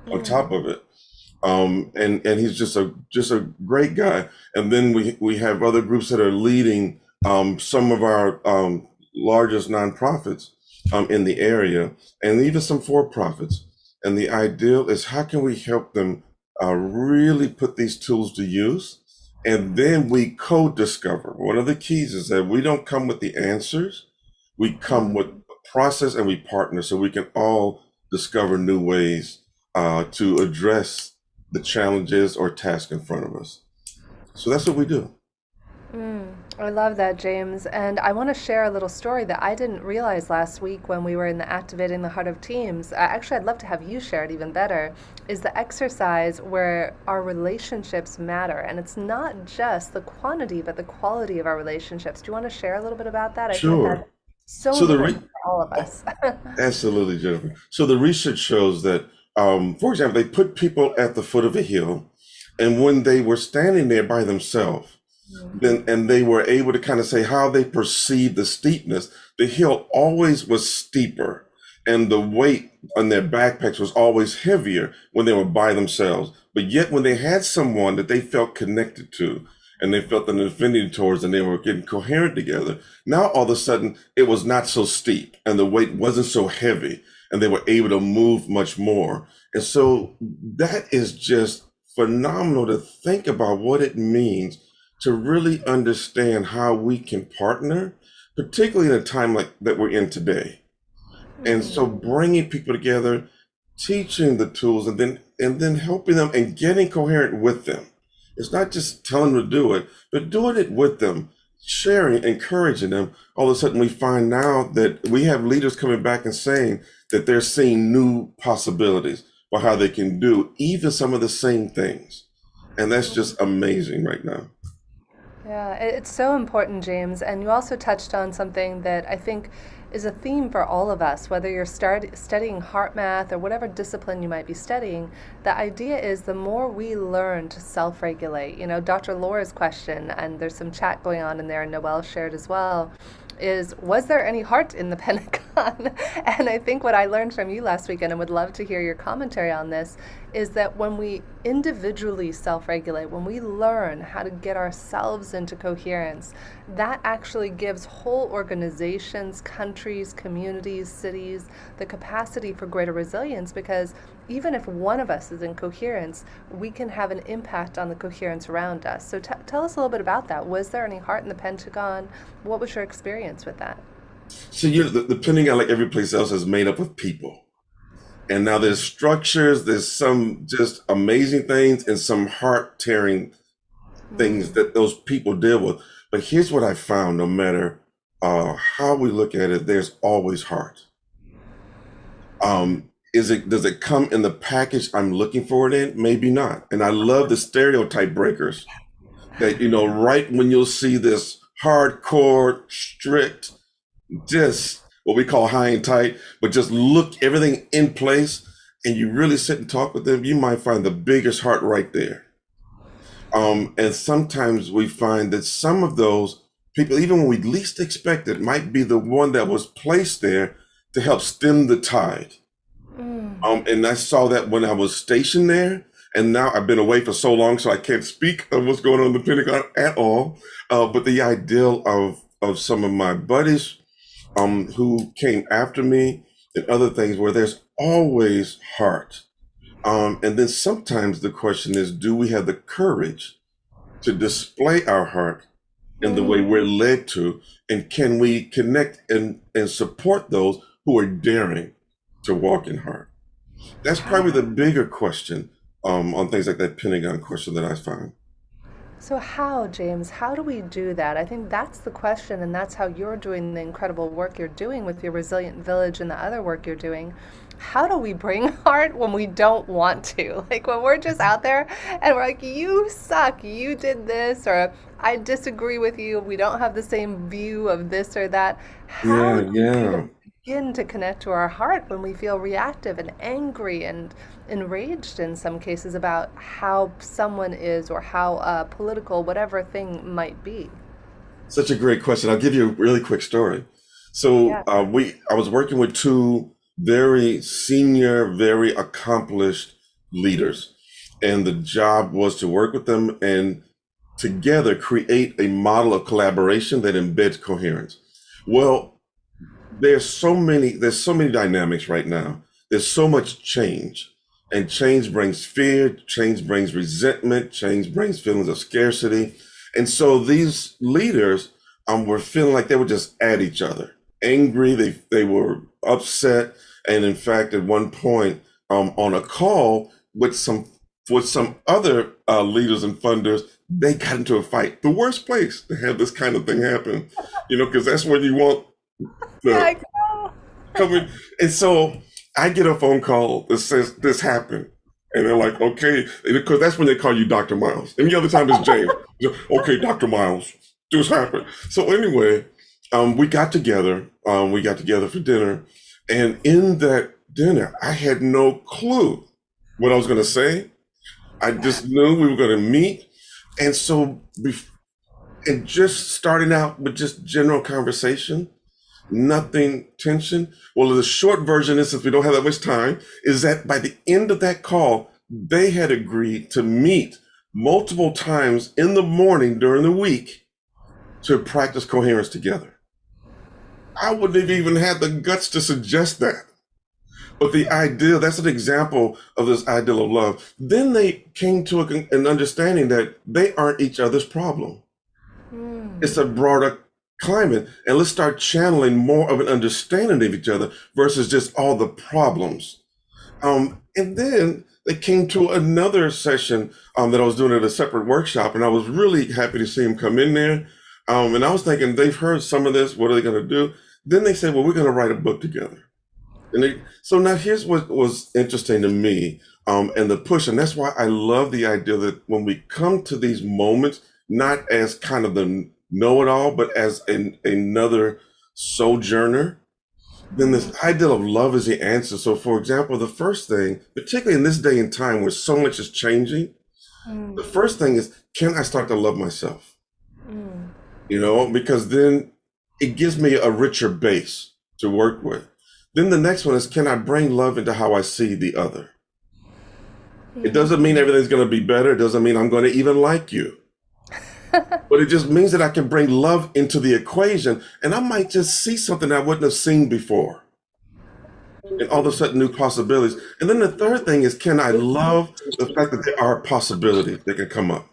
on top of it. And he's just a great guy. And then we have other groups that are leading some of our largest nonprofits in the area, and even some for-profits. And the ideal is how can we help them really put these tools to use? And then we co-discover. One of the keys is that we don't come with the answers. We come with a process and we partner so we can all discover new ways to address the challenges or tasks in front of us. So that's what we do. I love that, James. And I want to share a little story that I didn't realize last week when we were in the Activating the Heart of Teams. Actually, I'd love to have you share it even better, is the exercise where our relationships matter. And it's not just the quantity, but the quality of our relationships. Do you want to share a little bit about that? I think Sure. that's so So important for all of us. Absolutely, Jennifer. So the research shows that, for example, they put people at the foot of a hill, and when they were standing there by themselves, and they were able to kind of say how they perceived the steepness, the hill always was steeper, and the weight on their backpacks was always heavier when they were by themselves. But yet, when they had someone that they felt connected to, and they felt an affinity towards, and they were getting coherent together, now all of a sudden it was not so steep, and the weight wasn't so heavy, and they were able to move much more. And so that is just phenomenal to think about what it means to really understand how we can partner, particularly in a time like that we're in today. And so bringing people together, teaching the tools, and then helping them and getting coherent with them. It's not just telling them to do it, but doing it with them, sharing, encouraging them. All of a sudden we find now that we have leaders coming back and saying that they're seeing new possibilities for how they can do even some of the same things. And that's just amazing right now. Yeah, it's so important, James. And you also touched on something that I think is a theme for all of us, whether you're studying heart math or whatever discipline you might be studying. The idea is the more we learn to self-regulate, Dr. Laura's question, and there's some chat going on in there, and Noelle shared as well, is was there any heart in the Pentagon? And I think what I learned from you last weekend, and would love to hear your commentary on this, is that when we individually self-regulate, when we learn how to get ourselves into coherence, that actually gives whole organizations, countries, communities, cities, the capacity for greater resilience, because even if one of us is in coherence, we can have an impact on the coherence around us. So tell us a little bit about that. Was there any heart in the Pentagon? What was your experience with that? So the Pentagon, like every place else, is made up of people. And now there's structures, there's some just amazing things and some heart-tearing things that those people deal with. But here's what I found, no matter how we look at it, there's always heart. Does it come in the package I'm looking for it in? Maybe not. And I love the stereotype breakers that, right when you'll see this hardcore, strict, just what we call high and tight, but just look everything in place, and you really sit and talk with them, you might find the biggest heart right there. And sometimes we find that some of those people, even when we least expect it, might be the one that was placed there to help stem the tide. And I saw that when I was stationed there, and now I've been away for so long, so I can't speak of what's going on in the Pentagon at all. But the ideal of some of my buddies who came after me and other things where there's always heart. And then sometimes the question is, do we have the courage to display our heart in the way we're led to? And can we connect and support those who are daring to walk in heart? That's probably the bigger question on things like that Pentagon question that I found. So how, James, how do we do that? I think that's the question, and that's how you're doing the incredible work you're doing with your Resilient Village and the other work you're doing. How do we bring heart when we don't want to? Like when we're just out there and we're like, you suck, you did this, or I disagree with you, we don't have the same view of this or that. How do we even begin to connect to our heart when we feel reactive and angry and enraged in some cases about how someone is or how a political whatever thing might be? Such a great question. I'll give you a really quick story. So I was working with two very senior, very accomplished leaders, and the job was to work with them and together create a model of collaboration that embeds coherence. Well, there's so many dynamics right now. There's so much change, and change brings fear, change brings resentment, change brings feelings of scarcity. And so these leaders were feeling like they were just at each other, angry, they were upset. And in fact, at one point on a call with some other leaders and funders, they got into a fight. The worst place to have this kind of thing happen, because that's when you want the coming. And so I get a phone call that says this happened. And they're like, okay, because that's when they call you Dr. Miles. And the other time it's James. Okay, Dr. Miles, this happened. So anyway, we got together. We got together for dinner. And in that dinner, I had no clue what I was going to say. I just knew we were going to meet. And so, and just starting out with just general conversation, nothing tension. Well, the short version is, since we don't have that much time, is that by the end of that call, they had agreed to meet multiple times in the morning during the week to practice coherence together. I wouldn't have even had the guts to suggest that. But the ideal, that's an example of this ideal of love. Then they came to an understanding that they aren't each other's problem. It's a broader climate, and let's start channeling more of an understanding of each other versus just all the problems. And then they came to another session that I was doing at a separate workshop, and I was really happy to see him come in there. And I was thinking, they've heard some of this, what are they going to do? Then they said, well, we're going to write a book together. And so now here's what was interesting to me, and the push, and that's why I love the idea that when we come to these moments, not as kind of the know-it-all, but as another sojourner, then this ideal of love is the answer. So for example, the first thing, particularly in this day and time where so much is changing, the first thing is, can I start to love myself? Because then it gives me a richer base to work with. Then the next one is, can I bring love into how I see the other? It doesn't mean everything's going to be better. It doesn't mean I'm going to even like you. But it just means that I can bring love into the equation, and I might just see something I wouldn't have seen before. And all of a sudden, new possibilities. And then the third thing is, can I love the fact that there are possibilities that can come up?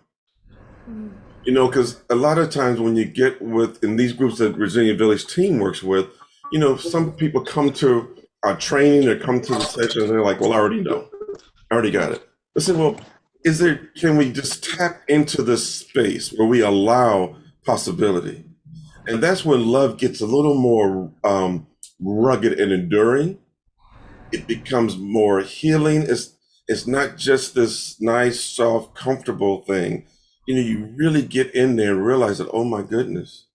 Because a lot of times when you get in these groups that Resilient Village team works with, some people come to our training or come to the session and they're like, well, I already know. I already got it. I said, well, can we just tap into this space where we allow possibility? And that's when love gets a little more rugged and enduring. It becomes more healing. It's not just this nice, soft, comfortable thing. You really get in there and realize that, oh my goodness,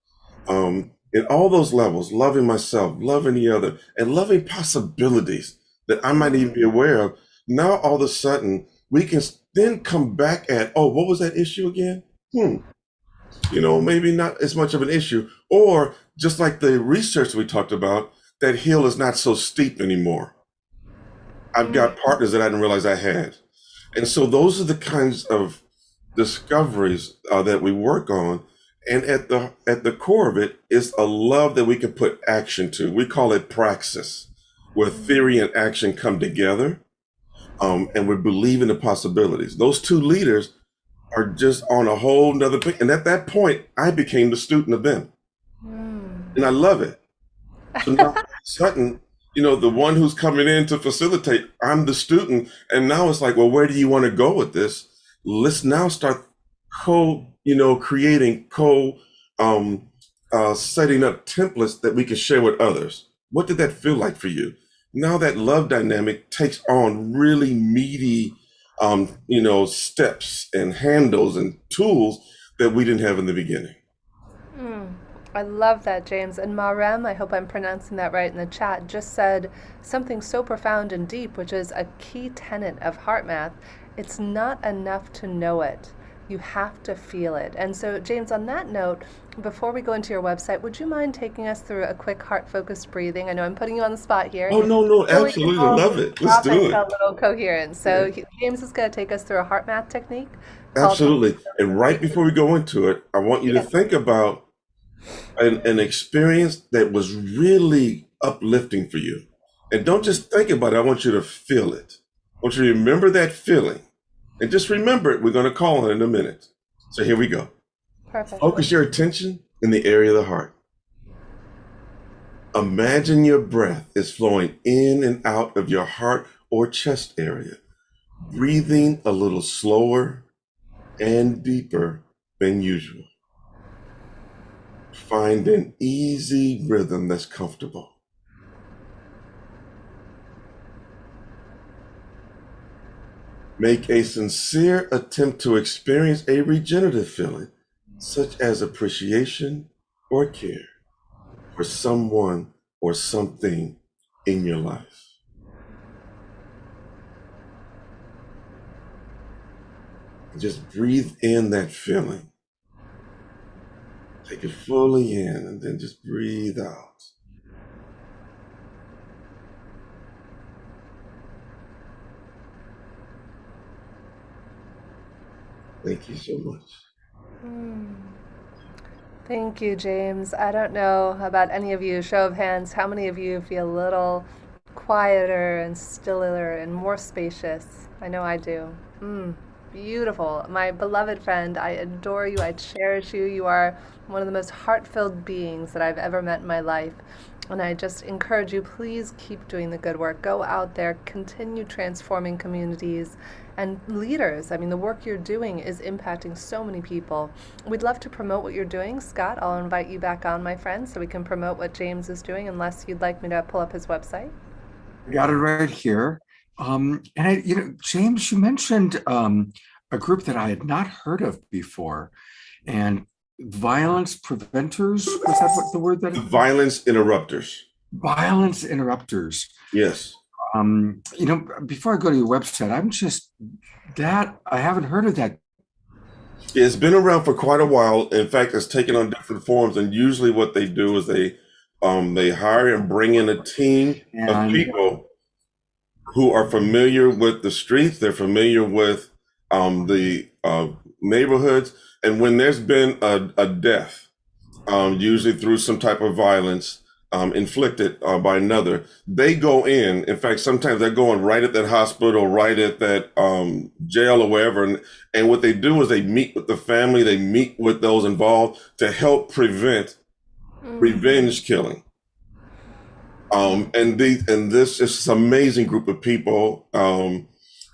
in all those levels, loving myself, loving the other, and loving possibilities that I might even be aware of. Now, all of a sudden, we can then come back at, oh, what was that issue again? Maybe not as much of an issue. Or just like the research we talked about, that hill is not so steep anymore. I've got partners that I didn't realize I had. And so those are the kinds of discoveries that we work on. And at the core of it is a love that we can put action to. We call it praxis, where theory and action come together, and we believe in the possibilities. Those two leaders are just on a whole nother thing. And at that point, I became the student of them. And I love it. So now, Sutton, the one who's coming in to facilitate, I'm the student. And now it's like, well, where do you want to go with this? Let's now start creating, setting up templates that we can share with others. What did that feel like for you? Now that love dynamic takes on really meaty, steps and handles and tools that we didn't have in the beginning. I love that, James. And Marem, I hope I'm pronouncing that right in the chat, just said something so profound and deep, which is a key tenet of heart math. It's not enough to know it. You have to feel it. And so, James, on that note, before we go into your website, would you mind taking us through a quick heart-focused breathing? I know I'm putting you on the spot here. Oh, no, absolutely. I love it. Let's do it. A little coherence. So James is going to take us through a heart math technique. Absolutely. And right before we go into it, I want you to think about an experience that was really uplifting for you. And don't just think about it. I want you to feel it. I want you to remember that feeling. And just remember it. We're going to call on it in a minute. So here we go. Perfect. Focus your attention in the area of the heart. Imagine your breath is flowing in and out of your heart or chest area, breathing a little slower and deeper than usual. Find an easy rhythm that's comfortable. Make a sincere attempt to experience a regenerative feeling, such as appreciation or care for someone or something in your life. Just breathe in that feeling. Take it fully in and then just breathe out. Thank you so much. Thank you, James. I don't know about any of you, show of hands, how many of you feel a little quieter and stiller and more spacious? I know I do. Beautiful. My beloved friend, I adore you. I cherish you. You are one of the most heart-filled beings that I've ever met in my life. And I just encourage you, please keep doing the good work. Go out there, continue transforming communities and leaders. I mean, the work you're doing is impacting so many people. We'd love to promote what you're doing. Scott, I'll invite you back on, my friend, so we can promote what James is doing, unless you'd like me to pull up his website. I got it right here. James, you mentioned a group that I had not heard of before, and violence preventers. Was that what the word that? Violence interrupters. Violence interrupters. Yes. Before I go to your website, I haven't heard of that. It's been around for quite a while. In fact, it's taken on different forms, and usually what they do is they hire and bring in a team of people who are familiar with the streets. They're familiar with the neighborhoods, and when there's been a death, usually through some type of violence inflicted by another, they go in. In fact, sometimes they're going right at that hospital, right at that jail or wherever. And what they do is they meet with the family, they meet with those involved to help prevent revenge killing. And this is this amazing group of people.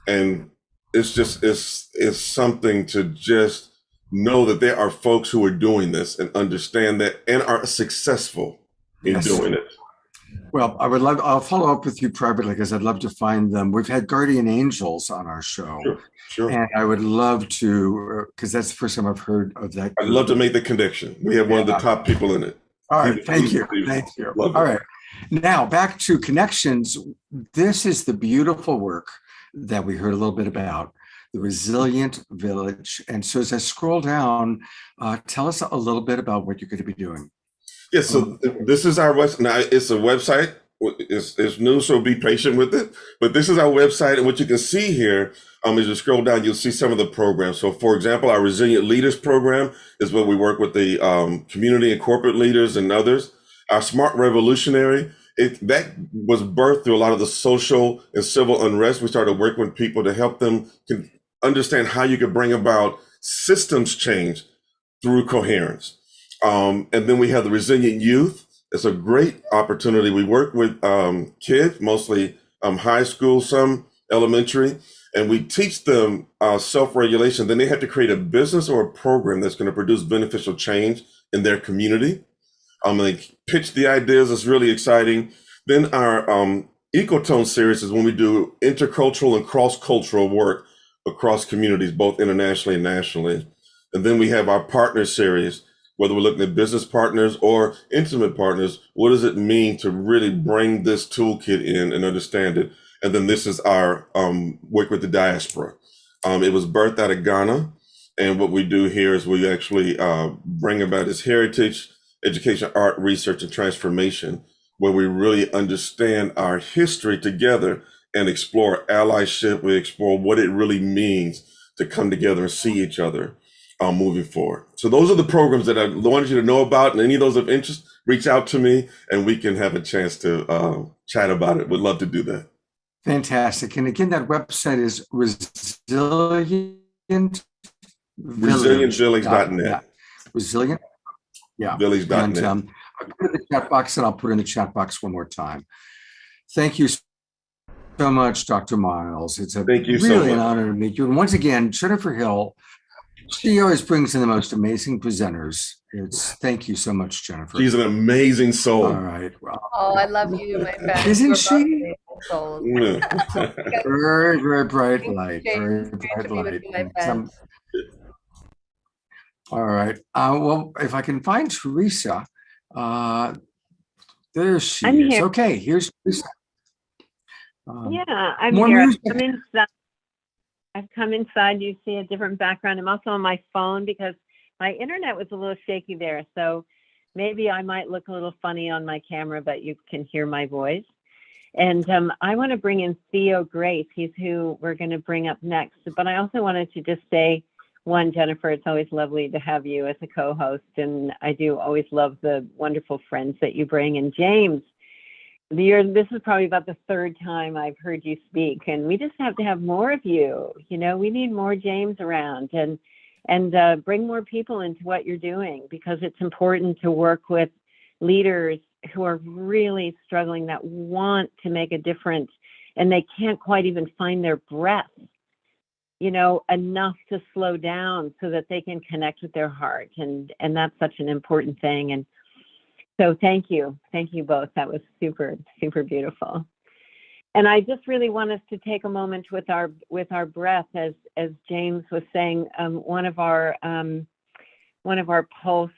And it's something to just know that there are folks who are doing this and understand that and are successful in doing it. Well, I'll follow up with you privately because I'd love to find them. We've had guardian angels on our show. Sure. And I would love to, because that's the first time I've heard of that. I'd love to make the connection. We have one of the top people in it. All right. Thank you. All right. Now back to connections. This is the beautiful work that we heard a little bit about, the Resilient Village. And so as I scroll down, tell us a little bit about what you're going to be doing. Yes, so this is our website. Now, it's a website it's new, so be patient with it. But this is our website, and what you can see here, as you scroll down, you'll see some of the programs. So, for example, our Resilient Leaders program is where we work with the community and corporate leaders and others. Our Smart Revolutionary, that was birthed through a lot of the social and civil unrest. We started working with people to help them understand how you could bring about systems change through coherence. And then we have the Resilient Youth. It's a great opportunity. We work with kids, mostly high school, some elementary, and we teach them self-regulation. Then they have to create a business or a program that's going to produce beneficial change in their community. They pitch the ideas. It's really exciting. Then our Ecotone series is when we do intercultural and cross-cultural work across communities, both internationally and nationally. And then we have our partner series, whether we're looking at business partners or intimate partners. What does it mean to really bring this toolkit in and understand it? And then this is our work with the diaspora. It was birthed out of Ghana. And what we do here is we actually bring about this heritage, education, art, research, and transformation, where we really understand our history together and explore allyship. We explore what it really means to come together and see each other moving forward. So those are the programs that I wanted you to know about, and any of those of interest, reach out to me and we can have a chance to chat about it. Would love to do that. Fantastic. And again, that website is ResilientVillage.net. Resilient. Yeah. Village.net. And I'll put it in the chat box, and I'll put it in the chat box one more time. Thank you so much, Dr. Miles. It's really an honor to meet you. And once again, Jennifer Hill, she always brings in the most amazing presenters. Thank you so much, Jennifer. She's an amazing soul. All right. Well, Oh, I love you, my friend. isn't she? Yeah. Very, very bright light. Very Great bright to be with light. you, my friend. All right. Well, if I can find Teresa, there she I'm is. here. Okay, here's Teresa. Yeah, I'm more here. music. I've come inside. You see a different background. I'm also on my phone because my internet was a little shaky there. So maybe I might look a little funny on my camera, but you can hear my voice. And I want to bring in Theo Grace. He's who we're going to bring up next. But I also wanted to just say, one, Jennifer, it's always lovely to have you as a co-host. And I do always love the wonderful friends that you bring. And James, this is probably about the third time I've heard you speak, and we just have to have more of you. You know, we need more James around, and bring more people into what you're doing, because it's important to work with leaders who are really struggling, that want to make a difference, and they can't quite even find their breath, you know, enough to slow down so that they can connect with their heart, and that's such an important thing. And so thank you both. That was super, super beautiful. And I just really want us to take a moment with our breath, as James was saying. One of our Pulse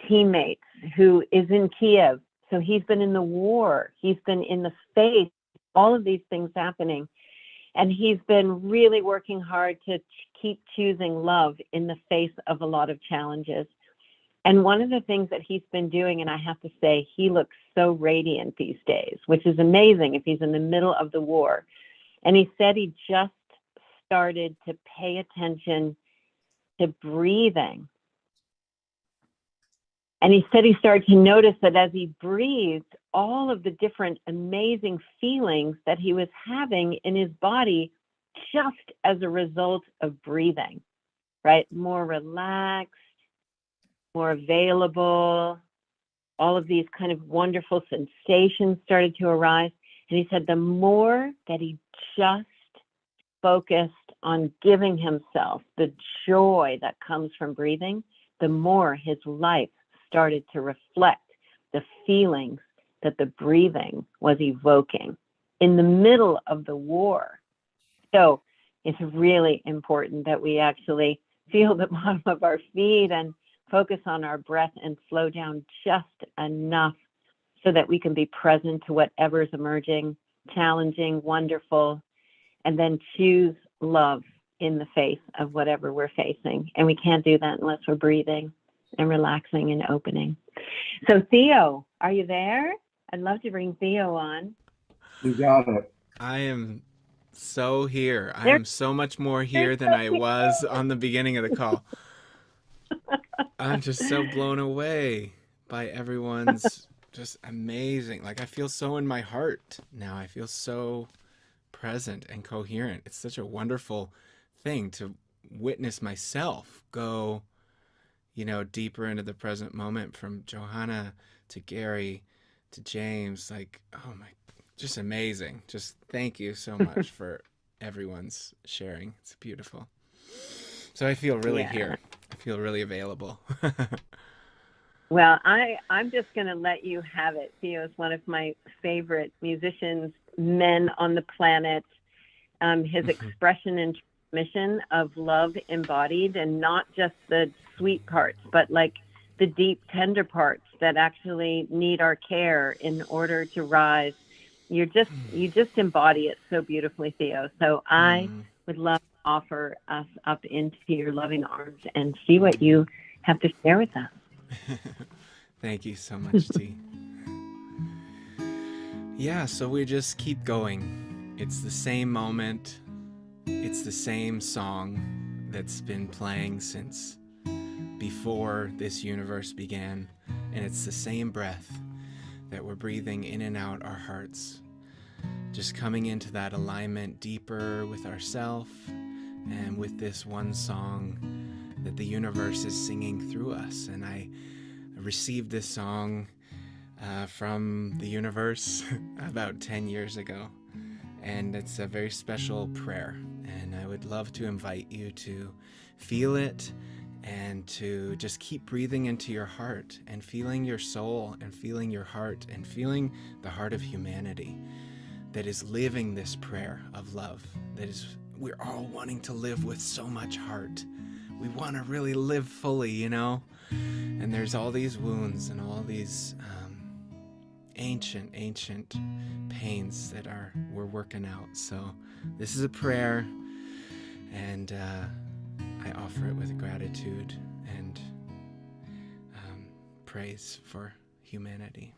teammates who is in Kiev, so he's been in the war, he's been in the face, all of these things happening, and he's been really working hard to keep choosing love in the face of a lot of challenges. And one of the things that he's been doing, and I have to say, he looks so radiant these days, which is amazing if he's in the middle of the war. And he said he just started to pay attention to breathing. And he said he started to notice that as he breathed, all of the different amazing feelings that he was having in his body just as a result of breathing, right? More relaxed, more available, all of these kind of wonderful sensations started to arise. And he said the more that he just focused on giving himself the joy that comes from breathing, the more his life started to reflect the feelings that the breathing was evoking in the middle of the war. So it's really important that we actually feel the bottom of our feet and focus on our breath and slow down just enough so that we can be present to whatever's emerging, challenging, wonderful, and then choose love in the face of whatever we're facing. And we can't do that unless we're breathing and relaxing and opening. So Theo, are you there? I'd love to bring Theo on. You got it. I am so here. I There- am so much more here than I was on the beginning of the call. I'm just so blown away by everyone's just amazing. Like, I feel so in my heart now. I feel so present and coherent. It's such a wonderful thing to witness myself go, you know, deeper into the present moment, from Johanna to Gary to James. Like, oh my, just amazing. Just thank you so much for everyone's sharing. It's beautiful. So I feel really here. I feel really available. Well, I'm just going to let you have it. Theo is one of my favorite musicians, men on the planet. His expression and transmission of love embodied, and not just the sweet parts, but like the deep, tender parts that actually need our care in order to rise. You just embody it so beautifully, Theo. So I would love to offer us up into your loving arms and see what you have to share with us. Thank you so much, T. Yeah, so we just keep going. It's the same moment. It's the same song that's been playing since before this universe began. And it's the same breath that we're breathing in and out our hearts. Just coming into that alignment deeper with ourself and with this one song that the universe is singing through us. And I received this song from the universe about 10 years ago. And it's a very special prayer. And I would love to invite you to feel it and to just keep breathing into your heart and feeling your soul and feeling your heart and feeling the heart of humanity that is living this prayer of love. That is, we're all wanting to live with so much heart. We want to really live fully, you know? And there's all these wounds and all these ancient pains that we're working out. So this is a prayer, and I offer it with gratitude and praise for humanity.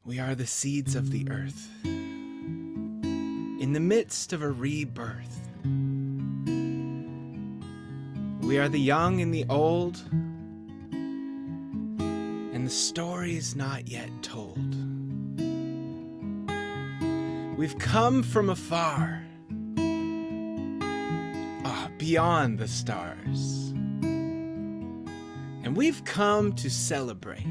We are the seeds of the earth, in the midst of a rebirth. We are the young and the old, and the story's not yet told. We've come from afar, beyond the stars, and we've come to celebrate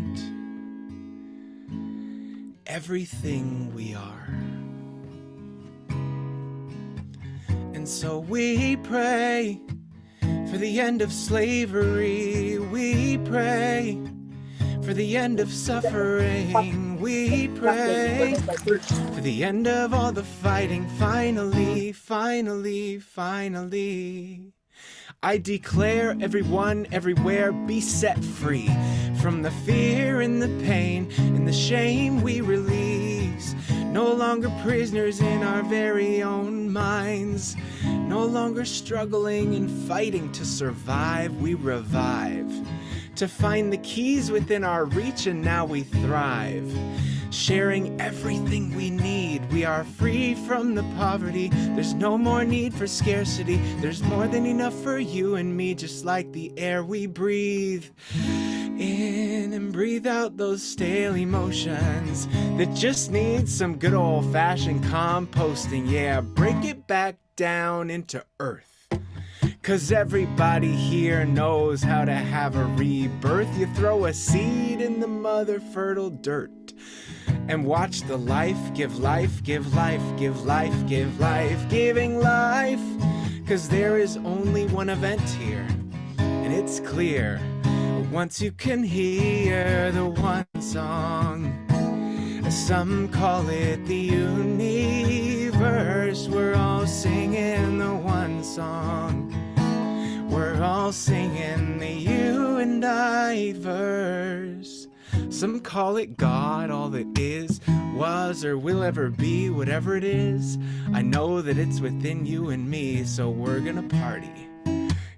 everything we are. And so we pray for the end of slavery. We pray for the end of suffering. We pray for the end of all the fighting. Finally, finally, finally, I declare everyone, everywhere, be set free from the fear and the pain and the shame we release. No longer prisoners in our very own minds. No longer struggling and fighting to survive. We revive to find the keys within our reach, and now we thrive. Sharing everything we need. We are free from the poverty. There's no more need for scarcity. There's more than enough for you and me, just like the air we breathe in and breathe out those stale emotions that just need some good old-fashioned composting. Yeah, break it back down into earth, 'cause everybody here knows how to have a rebirth. You throw a seed in the mother fertile dirt and watch the life give life, give life, give life, give life, giving life. 'Cause there is only one event here, and it's clear once you can hear the one song. Some call it the universe. We're all singing the one song. We're all singing the you and I verse. Some call it God, all that is, was, or will ever be. Whatever it is, I know that it's within you and me. So we're gonna party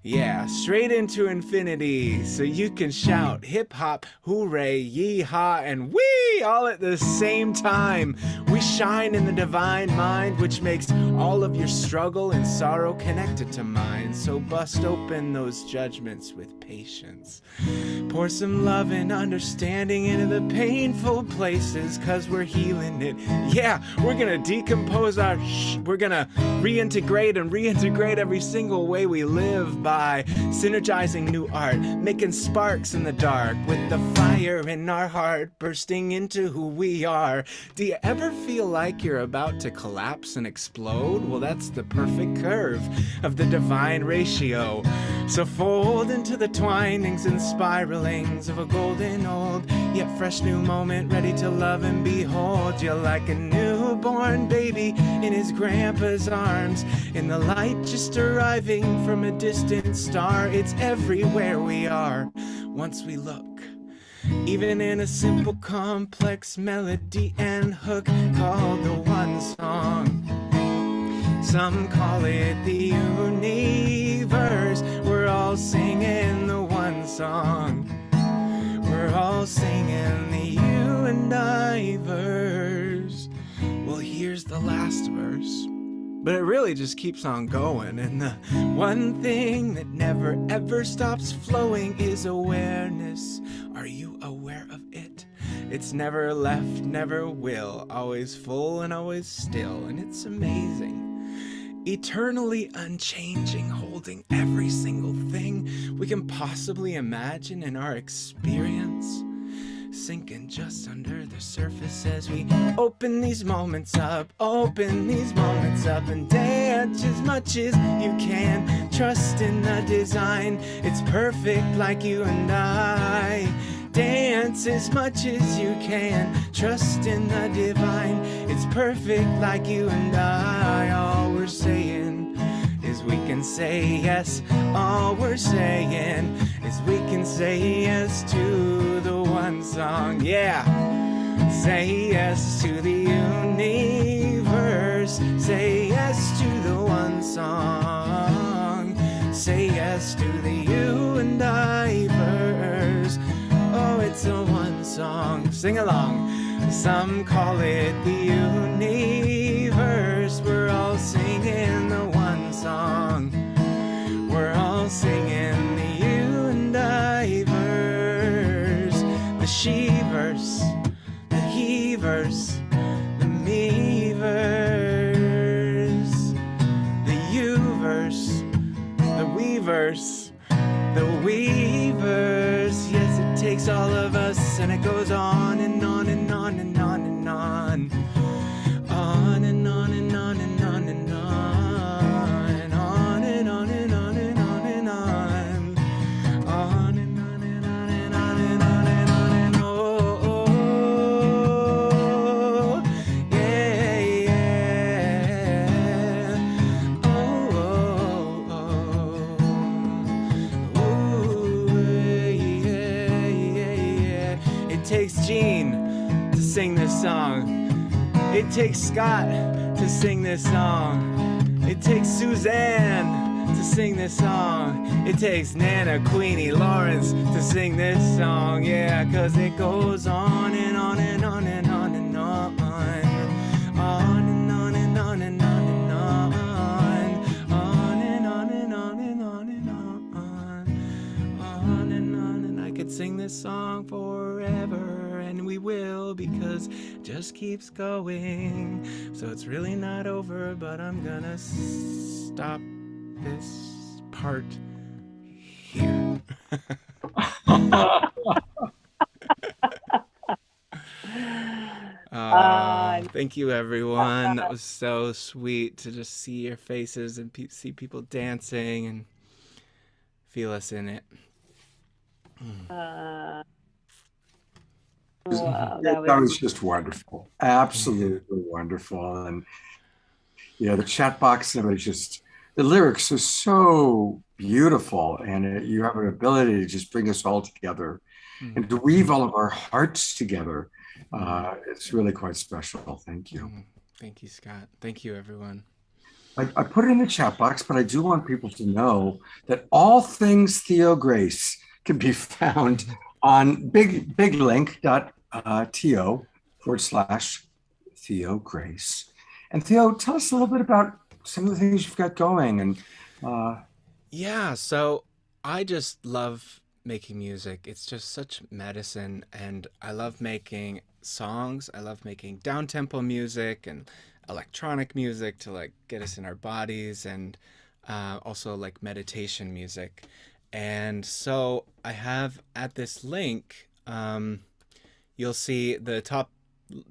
Yeah, straight into infinity, so you can shout hip hop, hooray, yee-haw, and wee all at the same time. We shine in the divine mind, which makes all of your struggle and sorrow connected to mine. So bust open those judgments with patience. Pour some love and understanding into the painful places, cause we're healing it. Yeah, we're gonna decompose our we're gonna reintegrate and reintegrate every single way we live by synergizing new art, making sparks in the dark with the fire in our heart bursting into who we are. Do you ever feel like you're about to collapse and explode? Well, that's the perfect curve of the divine ratio. So fold into the twinings and spiralings of a golden old yet fresh new moment, ready to love and behold. You're like a newborn baby in his grandpa's arms, in the light just arriving from a distant star. It's everywhere we are once we look, even in a simple complex melody and hook called the one song. Some call it the universe. We're all singing the one song. We're all singing the you and I verse. Well, here's the last verse, but it really just keeps on going. And the one thing that never ever stops flowing is awareness. Are you aware of it? It's never left, never will, always full and always still. And it's amazing, eternally unchanging, holding every single thing we can possibly imagine in our experience, sinking just under the surface as we open these moments up, and dance as much as you can. Trust in the design, it's perfect like you and I. Dance as much as you can. Trust in the divine, it's perfect like you and I. All we're saying is we can say yes. All we're saying is we can say yes to the one song. Yeah. Say yes to the universe. Say yes to the one song. Say yes to the you and I verse. Oh, it's a one song. Sing along. Some call it the universe. We're all singing the one song. We're all singing the you and I verse. The she verse, the he verse, the me verse, the you verse, the we verse, the we verse. Yes, it takes all of us, and it goes on and on and on and on and on. On and on and on and on and on. On and on and on and on and on. On and on and on and on and on and on and oh, oh, yeah, yeah. Oh, oh, oh. Ooh, yeah, yeah, yeah. It takes Gene to sing this song. It takes Scott to sing this song. It takes Suzanne to sing this song. It takes Nana, Queenie, Lawrence to sing this song. Yeah, cause it goes on and on and on and on and on. On and on and on and on and on. On and on and on and on and on. On and on. And I could sing this song forever, and we will, because it just keeps going. So it's really not over, but I'm gonna stop this part here. Thank you, everyone. That was so sweet to just see your faces and see people dancing and feel us in it. Wow, that was just wonderful. Absolutely wonderful. And the chat box and everybody, just the lyrics are so beautiful, and you have an ability to just bring us all together and to weave all of our hearts together. It's really quite special. Thank you. Thank you, Scott. Thank you, everyone. I put it in the chat box, but I do want people to know that all things Theo Grace can be found on biglink.to/Theo Grace. And Theo, tell us a little bit about some of the things you've got going. And Yeah, so I just love making music. It's just such medicine, and I love making songs. I love making down-tempo music and electronic music to like get us in our bodies, and also like meditation music. And so I have at this link, you'll see the top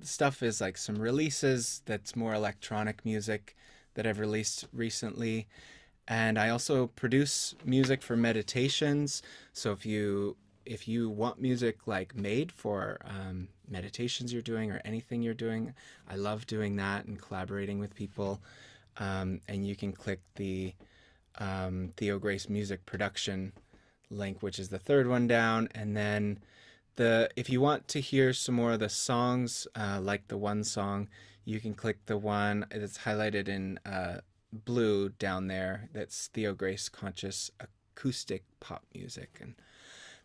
stuff is like some releases that's more electronic music that I've released recently. And I also produce music for meditations. So if you want music like made for meditations you're doing or anything you're doing, I love doing that and collaborating with people. And you can click the Theo Grace music production link, which is the third one down. And then if you want to hear some more of the songs, like the one song, you can click the one that's highlighted in blue down there. That's Theo Grace Conscious Acoustic Pop Music. And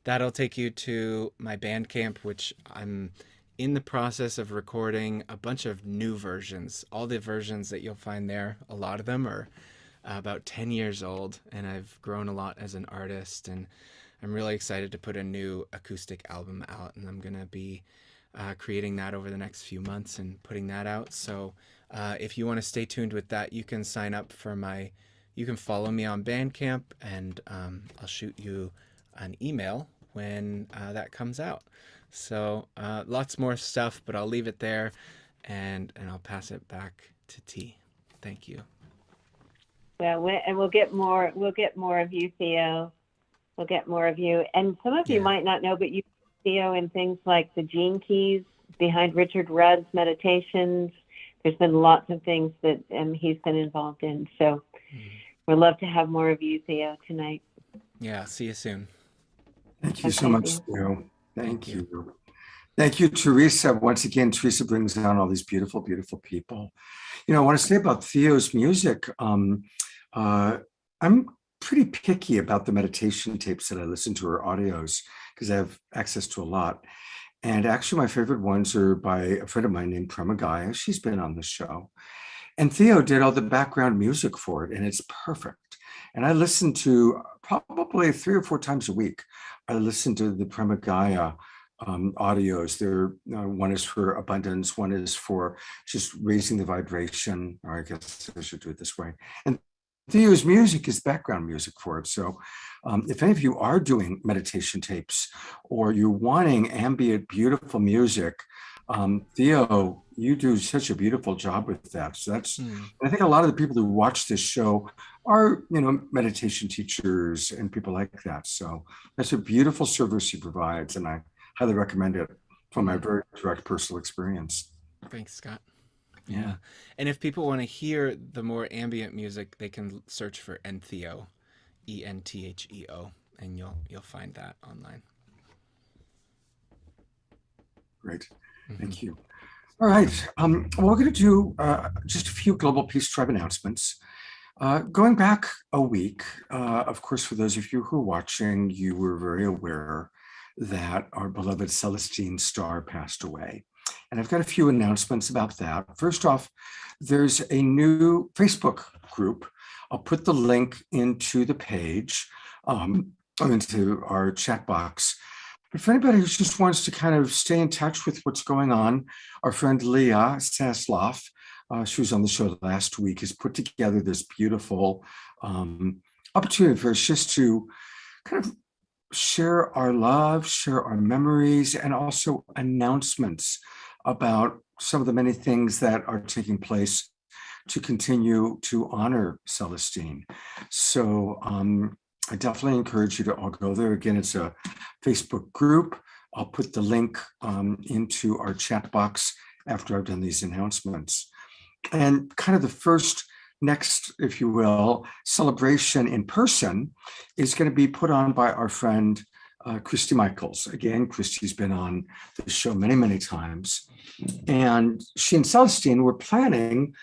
that'll take you to my Bandcamp, which I'm in the process of recording a bunch of new versions. All the versions that you'll find there, a lot of them are about 10 years old, and I've grown a lot as an artist, and I'm really excited to put a new acoustic album out, and I'm going to be creating that over the next few months and putting that out. So if you want to stay tuned with that, you can sign up for you can follow me on Bandcamp, and I'll shoot you an email when that comes out. So lots more stuff, but I'll leave it there, and I'll pass it back to T. Thank you. Well, and we'll get more of you, Theo. We'll get more of you. And some of you might not know, but you, Theo, in things like the Gene Keys behind Richard Rudd's meditations. There's been lots of things that he's been involved in. So we'd love to have more of you, Theo, tonight. Yeah, see you soon. Thank you so much, Theo. Thank you. Thank you, Teresa. Once again, Teresa brings down all these beautiful, beautiful people. You know, I want to say about Theo's music, I'm pretty picky about the meditation tapes that I listen to, or audios, because I have access to a lot. And actually, my favorite ones are by a friend of mine named Prema Gaia. She's been on the show. And Theo did all the background music for it, and it's perfect. And I listen to probably 3 or 4 times a week. I listen to the Prema Gaia audios. One is for abundance, one is for just raising the vibration, or I guess I should do it this way. And Theo's music is background music for it. So if any of you are doing meditation tapes, or you're wanting ambient, beautiful music, Theo, you do such a beautiful job with that. So that's, I think a lot of the people who watch this show are, meditation teachers and people like that. So that's a beautiful service he provides, and I highly recommend it from my very direct personal experience. Thanks, Scott. Yeah. And if people want to hear the more ambient music, they can search for Entheo, Entheo, and you'll find that online. Great. Thank you. All right. Well, we're going to do just a few Global Peace Tribe announcements. Going back a week, of course, for those of you who are watching, you were very aware that our beloved Celestine Star passed away. And I've got a few announcements about that. First off, there's a new Facebook group. I'll put the link into the page, into our chat box. But for anybody who just wants to kind of stay in touch with what's going on, our friend Leah Saslav, she was on the show last week, has put together this beautiful opportunity for us just to kind of share our love, share our memories, and also announcements about some of the many things that are taking place to continue to honor Celestine. So I definitely encourage you to all go there. Again, it's a Facebook group. I'll put the link into our chat box after I've done these announcements. And kind of the first next, if you will, celebration in person is going to be put on by our friend Christy Michaels. Again, Christy's been on the show many, many times. And she and Celestine were planning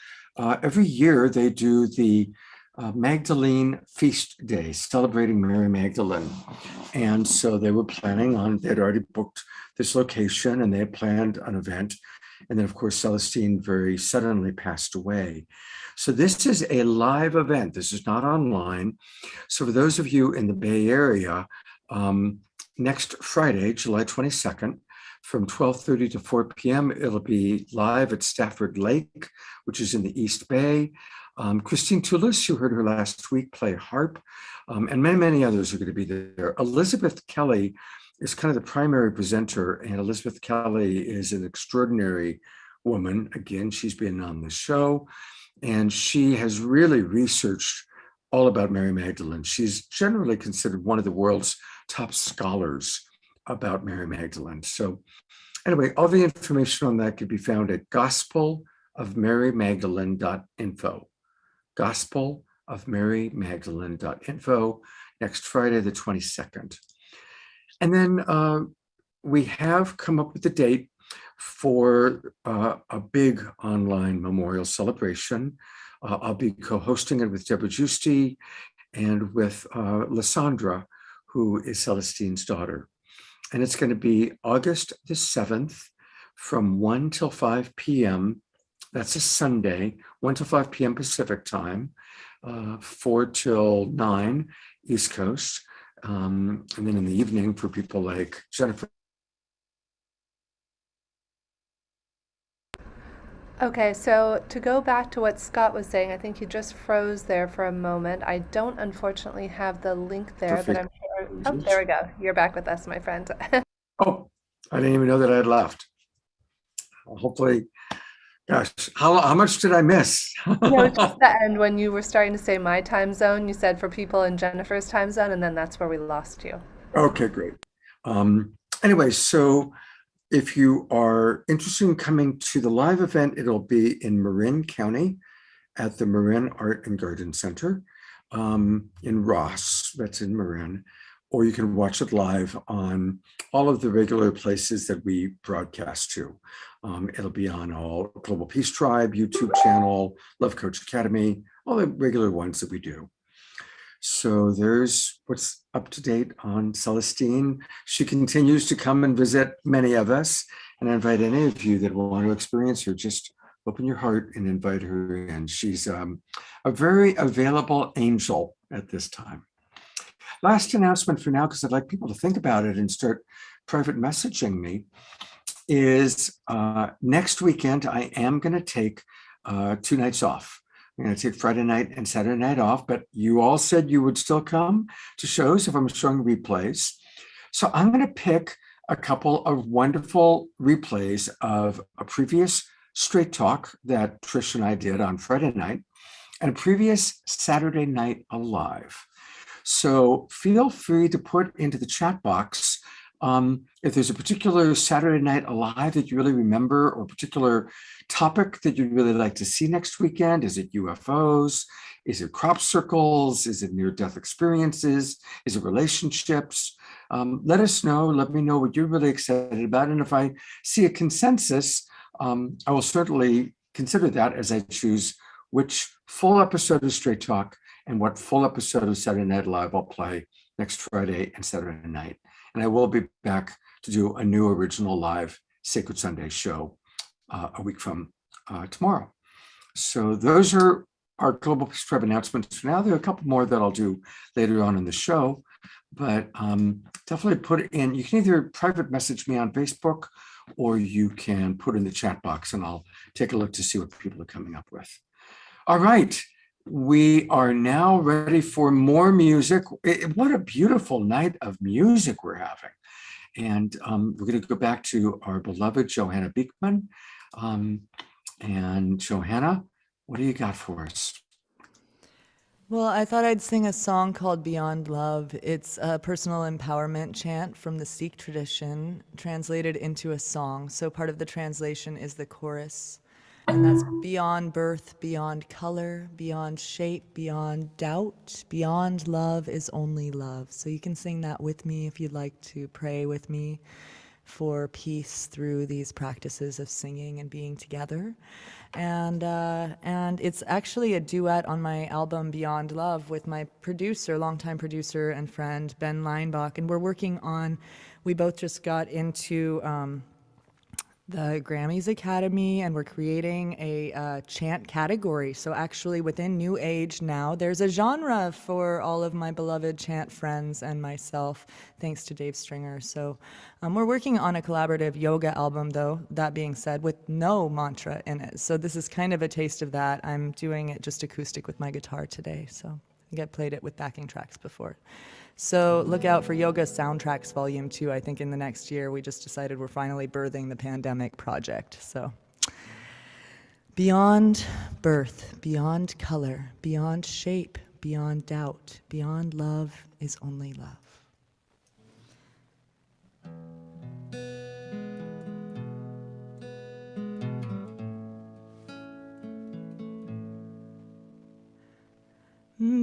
every year they do the Magdalene Feast Day, celebrating Mary Magdalene. And so they were planning on, they'd already booked this location and they had planned an event. And then, of course, Celestine very suddenly passed away. So this is a live event. This is not online. So for those of you in the Bay Area, next Friday, July 22nd, from 12:30 to 4 p.m., it'll be live at Stafford Lake, which is in the East Bay. Christine Toulis, you heard her last week, play harp, and many, many others are going to be there. Elizabeth Kelly is kind of the primary presenter, and Elizabeth Kelly is an extraordinary woman. Again, she's been on the show, and she has really researched all about Mary Magdalene. She's generally considered one of the world's top scholars about Mary Magdalene. So anyway, all the information on that can be found at gospelofmarymagdalene.info. gospelofmarymagdalene.info, next Friday, the 22nd. And then we have come up with a date for a big online memorial celebration. I'll be co-hosting it with Deborah Giusti and with Lysandra, who is Celestine's daughter. And it's going to be August the 7th from 1 till 5 p.m. That's a Sunday, 1 till 5 p.m. Pacific time, 4 till 9 East Coast. And then in the evening for people like Jennifer. Okay, so to go back to what Scott was saying, I think you just froze there for a moment. I don't unfortunately have the link there, but I'm sure. Oh, there we go. You're back with us, my friend. Oh, I didn't even know that I had left. Hopefully, gosh, how much did I miss? No, just the end when you were starting to say my time zone. You said for people in Jennifer's time zone, and then that's where we lost you. Okay, great. Anyway, so if you are interested in coming to the live event, it'll be in Marin County at the Marin Art and Garden Center in Ross, that's in Marin, or you can watch it live on all of the regular places that we broadcast to. It'll be on all Global Peace Tribe, YouTube channel, Love Coach Academy, all the regular ones that we do. So there's what's up to date on Celestine. She continues to come and visit many of us, and I invite any of you that want to experience her, just open your heart and invite her in. She's a very available angel at this time. Last announcement for now, because I'd like people to think about it and start private messaging me, is next weekend I am going to take 2 nights off. I'm going to take Friday night and Saturday night off, but you all said you would still come to shows if I'm showing replays. So I'm going to pick a couple of wonderful replays of a previous Straight Talk that Trish and I did on Friday night and a previous Saturday Night Alive. So feel free to put into the chat box if there's a particular Saturday Night Alive that you really remember, or a particular topic that you'd really like to see next weekend. Is it UFOs? Is it crop circles? Is it near-death experiences? Is it relationships? Let us know. Let me know what you're really excited about. And if I see a consensus, I will certainly consider that as I choose which full episode of Straight Talk and what full episode of Saturday Night Live I'll play next Friday and Saturday night. And I will be back to do a new original live Sacred Sunday show a week from tomorrow. So those are our Global Peace Tribe announcements for now. There are a couple more that I'll do later on in the show, but definitely put it in. You can either private message me on Facebook, or you can put in the chat box and I'll take a look to see what people are coming up with. All right. We are now ready for more music. What a beautiful night of music we're having. And we're going to go back to our beloved Johanna Beekman. And Johanna, what do you got for us? Well, I thought I'd sing a song called Beyond Love. It's a personal empowerment chant from the Sikh tradition translated into a song. So part of the translation is the chorus. And that's beyond birth, beyond color, beyond shape, beyond doubt, beyond love is only love. So you can sing that with me if you'd like to pray with me for peace through these practices of singing and being together. And it's actually a duet on my album Beyond Love with my producer, longtime producer and friend, Ben Leinbach. And we're working on, we both just got into the Grammys Academy, and we're creating a chant category. So actually within New Age now, there's a genre for all of my beloved chant friends and myself, thanks to Dave Stringer. So we're working on a collaborative yoga album, though, that being said, with no mantra in it. So this is kind of a taste of that. I'm doing it just acoustic with my guitar today. So I think I played it with backing tracks before. So look out for Yoga Soundtracks Volume 2. I think in the next year. We just decided we're finally birthing the pandemic project. So beyond birth, beyond color, beyond shape, beyond doubt, beyond love is only love.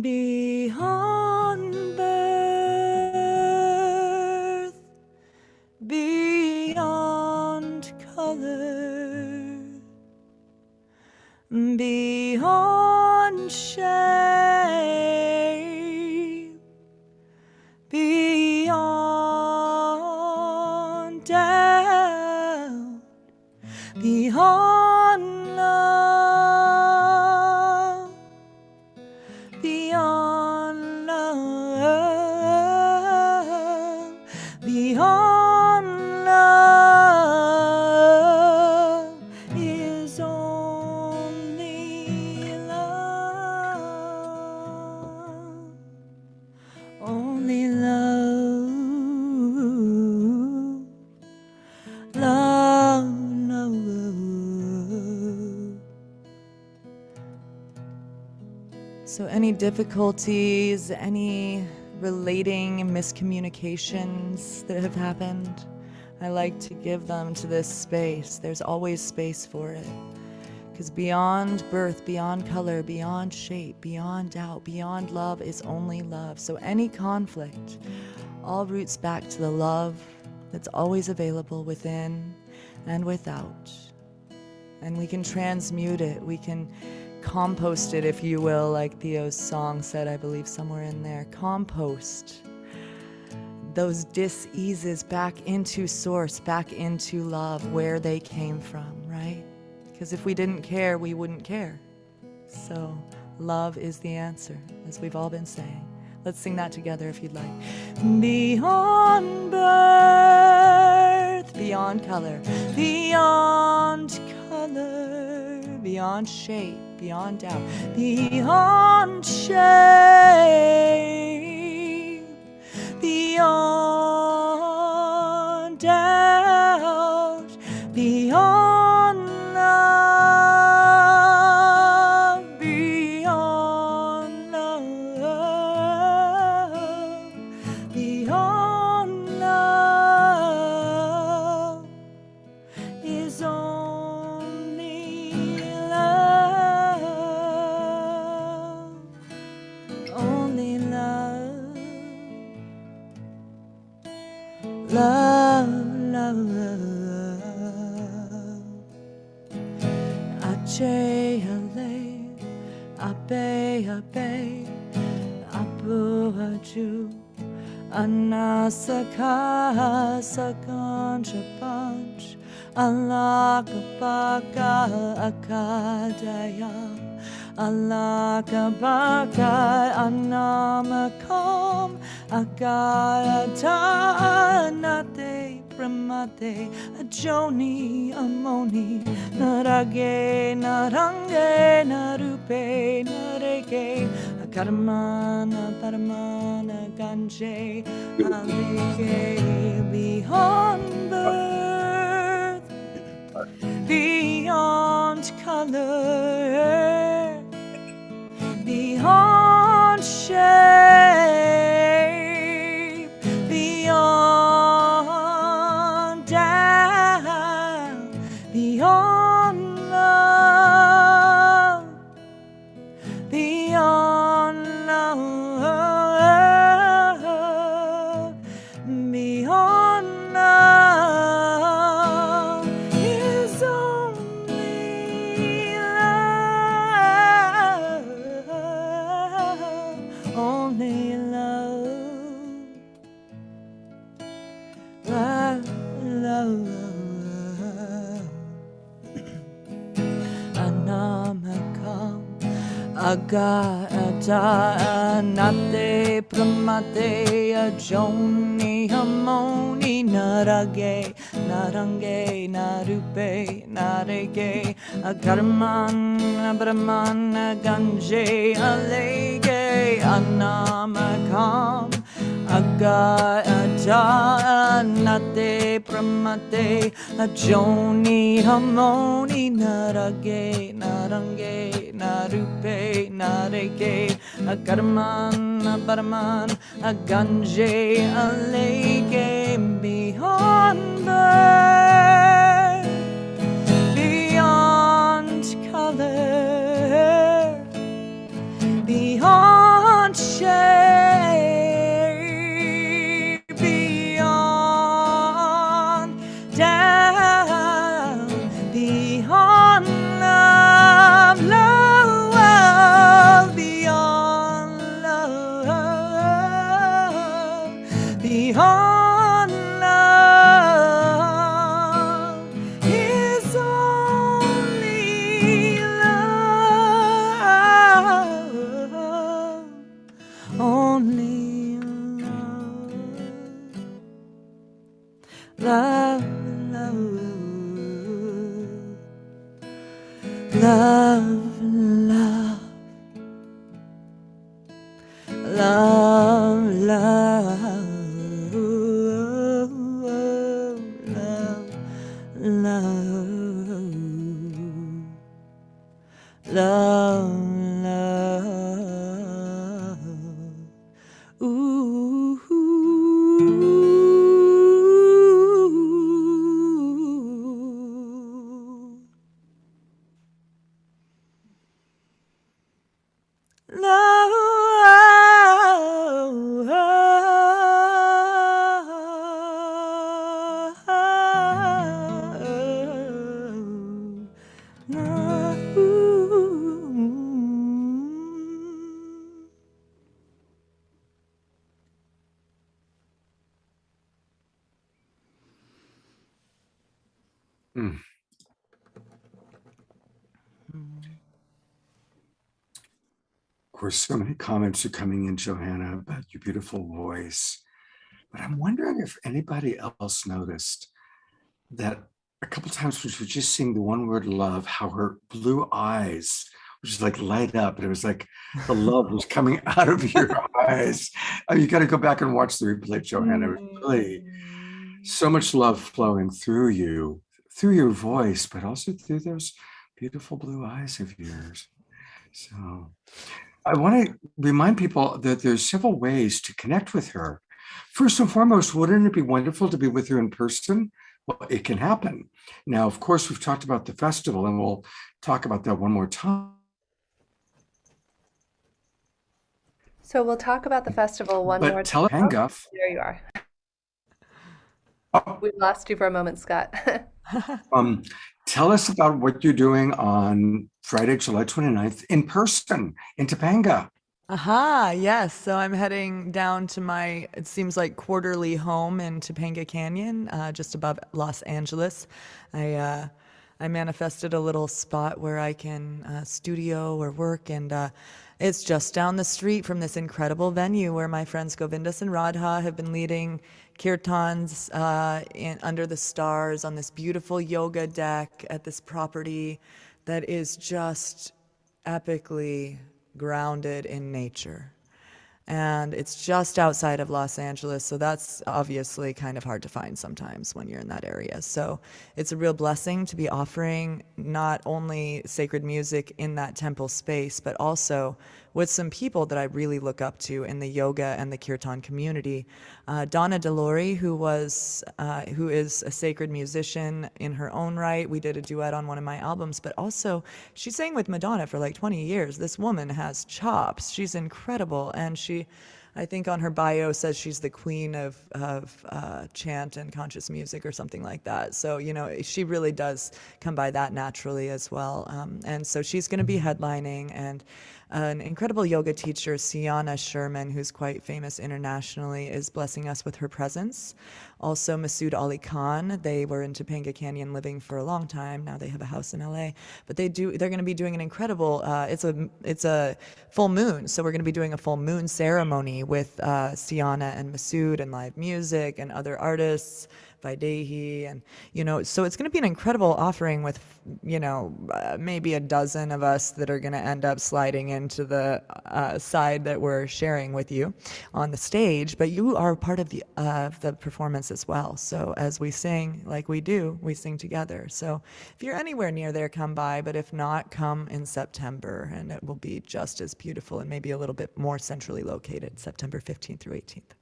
Beyond birth, beyond color, beyond shape, beyond doubt, beyond love, beyond love, beyond love is only love, only love, love, love. So any difficulties, any relating miscommunications that have happened, I like to give them to this space. There's always space for it. Because beyond birth, beyond color, beyond shape, beyond doubt, beyond love is only love. So any conflict all roots back to the love that's always available within and without. And we can transmute it. We can compost it, if you will, like Theo's song said, I believe somewhere in there. Compost those dis-eases back into source, back into love, where they came from, right? Because if we didn't care, we wouldn't care. So love is the answer, as we've all been saying. Let's sing that together if you'd like. Beyond birth, beyond color, beyond color, beyond shape, beyond doubt, beyond shape, beyond doubt, beyond love, beyond love, beyond love is only love, only love, love, love, love. Ache, ale, abe, abe, abu, aju, anasaka, sakancha, punch, alakabaka, akadaya, alakabaka, anamakam, akayata, nate, pramate, ajoni, amoni, narage, narange, narupe, nareke, akaramana, paramana, ganje, alike, beyond birth, beyond color, beyond shape, beyond doubt, beyond love, beyond love, beyond love love, love, Anamakam Agata Nate Pramate Ajoni Hamoni Narage Narange Narupe Narege Akarman Brahman Ganje Alege Anamakam Agata Nate Pramate Ajoni Hamoni Narage Narange Narupe Narege Akarman Barman Ganje Alege beyond birth, beyond color, beyond shade, beyond down, beyond love, love, beyond love, beyond love is only love, only love, love, love, love, love, love, love, love, ooh, Mm. Of course, so many comments are coming in, Johanna, about your beautiful voice. But I'm wondering if anybody else noticed that a couple times when she was just singing the one word love, how her blue eyes would just like light up. And it was like the love was coming out of your eyes. Oh, you got to go back and watch the replay, Johanna. It was really so much love flowing through you, through your voice, but also through those beautiful blue eyes of yours. So I want to remind people that there's several ways to connect with her. First and foremost, wouldn't it be wonderful to be with her in person? Well, it can happen. Now, of course, we've talked about the festival, and we'll talk about that one more time. So we'll talk about the festival one more But tell time. her, There you are. oh, We lost you for a moment, Scott. tell us about what you're doing on Friday, July 29th in person in Topanga. Aha, yes. So I'm heading down to my, it seems like quarterly home in Topanga Canyon, just above Los Angeles. I manifested a little spot where I can studio or work, and it's just down the street from this incredible venue where my friends Govindas and Radha have been leading kirtans under the stars on this beautiful yoga deck at this property that is just epically grounded in nature. And it's just outside of Los Angeles, so that's obviously kind of hard to find sometimes when you're in that area. So it's a real blessing to be offering not only sacred music in that temple space, but also with some people that I really look up to in the yoga and the kirtan community. Donna Delori, who is a sacred musician in her own right. We did a duet on one of my albums, but also she sang with Madonna for like 20 years. This woman has chops. She's incredible, and I think on her bio says she's the queen of chant and conscious music or something like that. So, she really does come by that naturally as well. And so she's going to be headlining, and an incredible yoga teacher, Sienna Sherman, who's quite famous internationally, is blessing us with her presence. Also, Masood Ali Khan. They were in Topanga Canyon living for a long time. Now they have a house in LA. But they're going to be doing an incredible. It's a full moon, so we're going to be doing a full moon ceremony with Sienna and Masood and live music and other artists. Vaidehi, and so it's going to be an incredible offering with maybe a dozen of us that are going to end up sliding into the side that we're sharing with you on the stage, but you are part of the performance as well. So as we sing, like we do, we sing together. So if you're anywhere near there, come by, but if not, come in September, and it will be just as beautiful and maybe a little bit more centrally located, September 15th through 18th.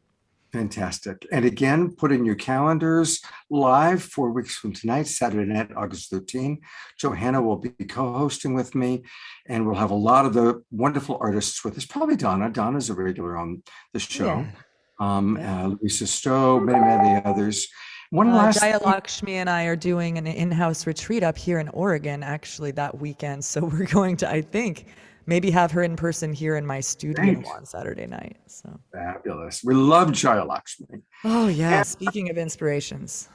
Fantastic. And again, put in your calendars, live 4 weeks from tonight, Saturday night, August 13. Johanna will be co-hosting with me, and we'll have a lot of the wonderful artists with us. Probably Donna. Donna's a regular on the show. Larisa, Stow, many others. One last Jaya Lakshmi and I are doing an in-house retreat up here in Oregon, actually, that weekend. So we're going to, I think, maybe have her in person here in my studio on Saturday night. So fabulous. We love Jaya Lakshmi. Oh yeah. Speaking of inspirations.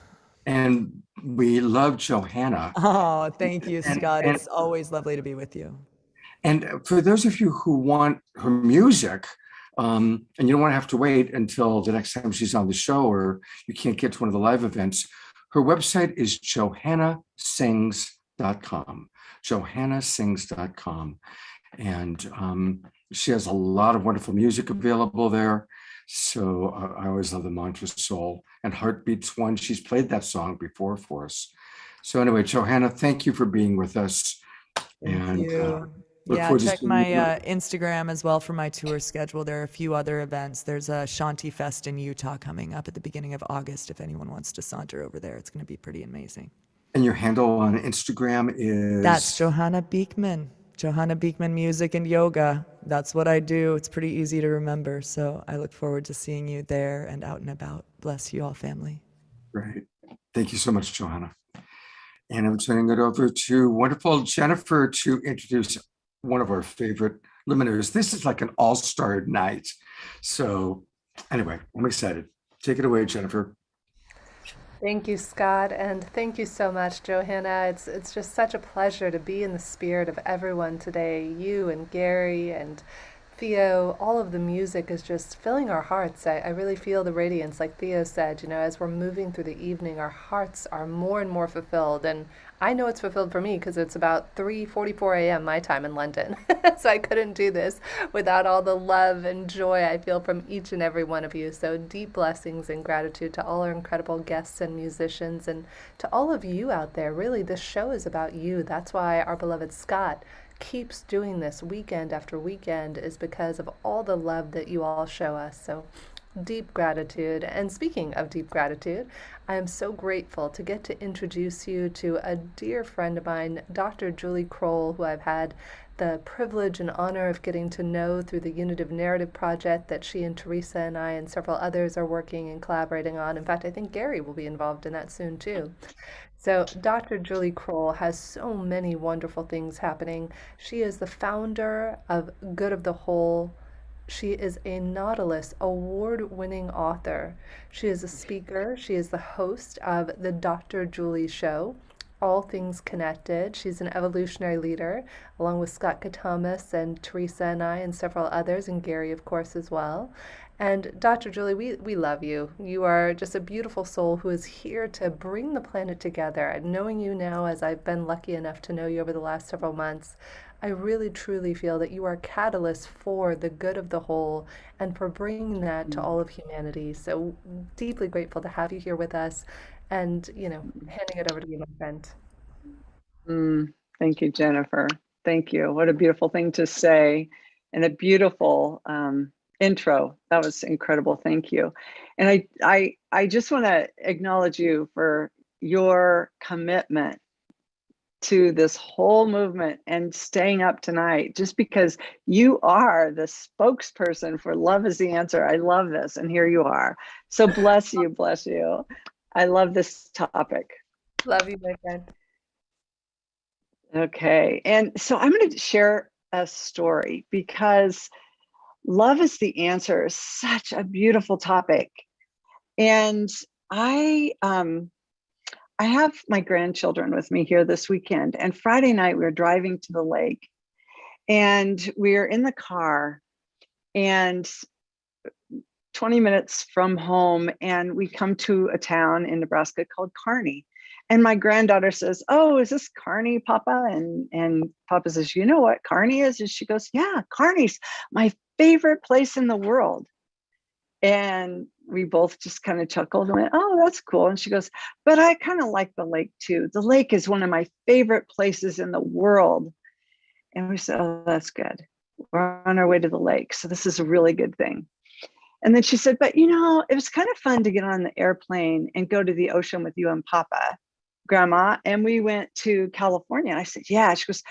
And we love Johanna. Oh, thank you, Scott. It's always lovely to be with you. And for those of you who want her music, and you don't want to have to wait until the next time she's on the show, or you can't get to one of the live events, her website is johannasings.com. johannasings.com. And she has a lot of wonderful music available there. So I always love the Mantra Soul and Heartbeats one. She's played that song before for us. So anyway, Johanna, thank you for being with us. Thank you. Check my Instagram as well for my tour schedule. There are a few other events. There's a Shanti Fest in Utah coming up at the beginning of August. If anyone wants to saunter over there, it's going to be pretty amazing. And your handle on Instagram is? That's Johanna Beekman. Johanna Beekman Music and Yoga. That's what I do. It's pretty easy to remember. So I look forward to seeing you there and out and about. Bless you all, family. Great. Thank you so much, Johanna. And I'm turning it over to wonderful Jennifer to introduce one of our favorite luminaries. This is like an all-star night. So anyway, I'm excited. Take it away, Jennifer. Thank you, Scott, and thank you so much, Johanna. It's just such a pleasure to be in the spirit of everyone today. You and Gary and Theo, all of the music is just filling our hearts. I really feel the radiance, like Theo said, as we're moving through the evening, our hearts are more and more fulfilled. And I know it's fulfilled for me because it's about 3:44 a.m. my time in London. So I couldn't do this without all the love and joy I feel from each and every one of you. So deep blessings and gratitude to all our incredible guests and musicians, and to all of you out there. Really, this show is about you. That's why our beloved Scott keeps doing this weekend after weekend, is because of all the love that you all show us. So deep gratitude. And speaking of deep gratitude, I am so grateful to get to introduce you to a dear friend of mine, Dr. Julie Krull, who I've had the privilege and honor of getting to know through the Unitive Narrative project that she and Teresa and I and several others are working and collaborating on. In fact, I think Gary will be involved in that soon too. So Dr. Julie Krull has so many wonderful things happening. She is the founder of Good of the Whole. She is a Nautilus award-winning author. She is a speaker. She is the host of the Dr. Julie Show, All Things Connected. She's an evolutionary leader, along with Scott Catamas and Teresa and I and several others, and Gary, of course, as well. And Dr. Julie, we love you. You are just a beautiful soul who is here to bring the planet together. And knowing you now, as I've been lucky enough to know you over the last several months, I really truly feel that you are a catalyst for the good of the whole and for bringing that to all of humanity. So deeply grateful to have you here with us, and, handing it over to you, my friend. Thank you, Jennifer. Thank you. What a beautiful thing to say, and a beautiful intro. That was incredible. Thank you. And I just want to acknowledge you for your commitment to this whole movement and staying up tonight, just because you are the spokesperson for Love is the Answer. I love this, and here you are. So bless you, bless you. I love this topic. Love you, my friend. Okay, and so I'm going to share a story, because love is the answer is such a beautiful topic. And I have my grandchildren with me here this weekend, and Friday night we were driving to the lake, and we were in the car, and 20 minutes from home, and we come to a town in Nebraska called Kearney. And my granddaughter says, "Oh, is this Kearney, Papa?" And Papa says, "You know what Kearney is?" And she goes, "Yeah, Kearney's my favorite place in the world." And we both just kind of chuckled and went, "Oh, that's cool." And she goes, "But I kind of like the lake too. The lake is one of my favorite places in the world." And we said, "Oh, that's good. We're on our way to the lake. So this is a really good thing." And then she said, "But you know, it was kind of fun to get on the airplane and go to the ocean with you and Papa, Grandma." And we went to California. And I said, "Yeah." She goes,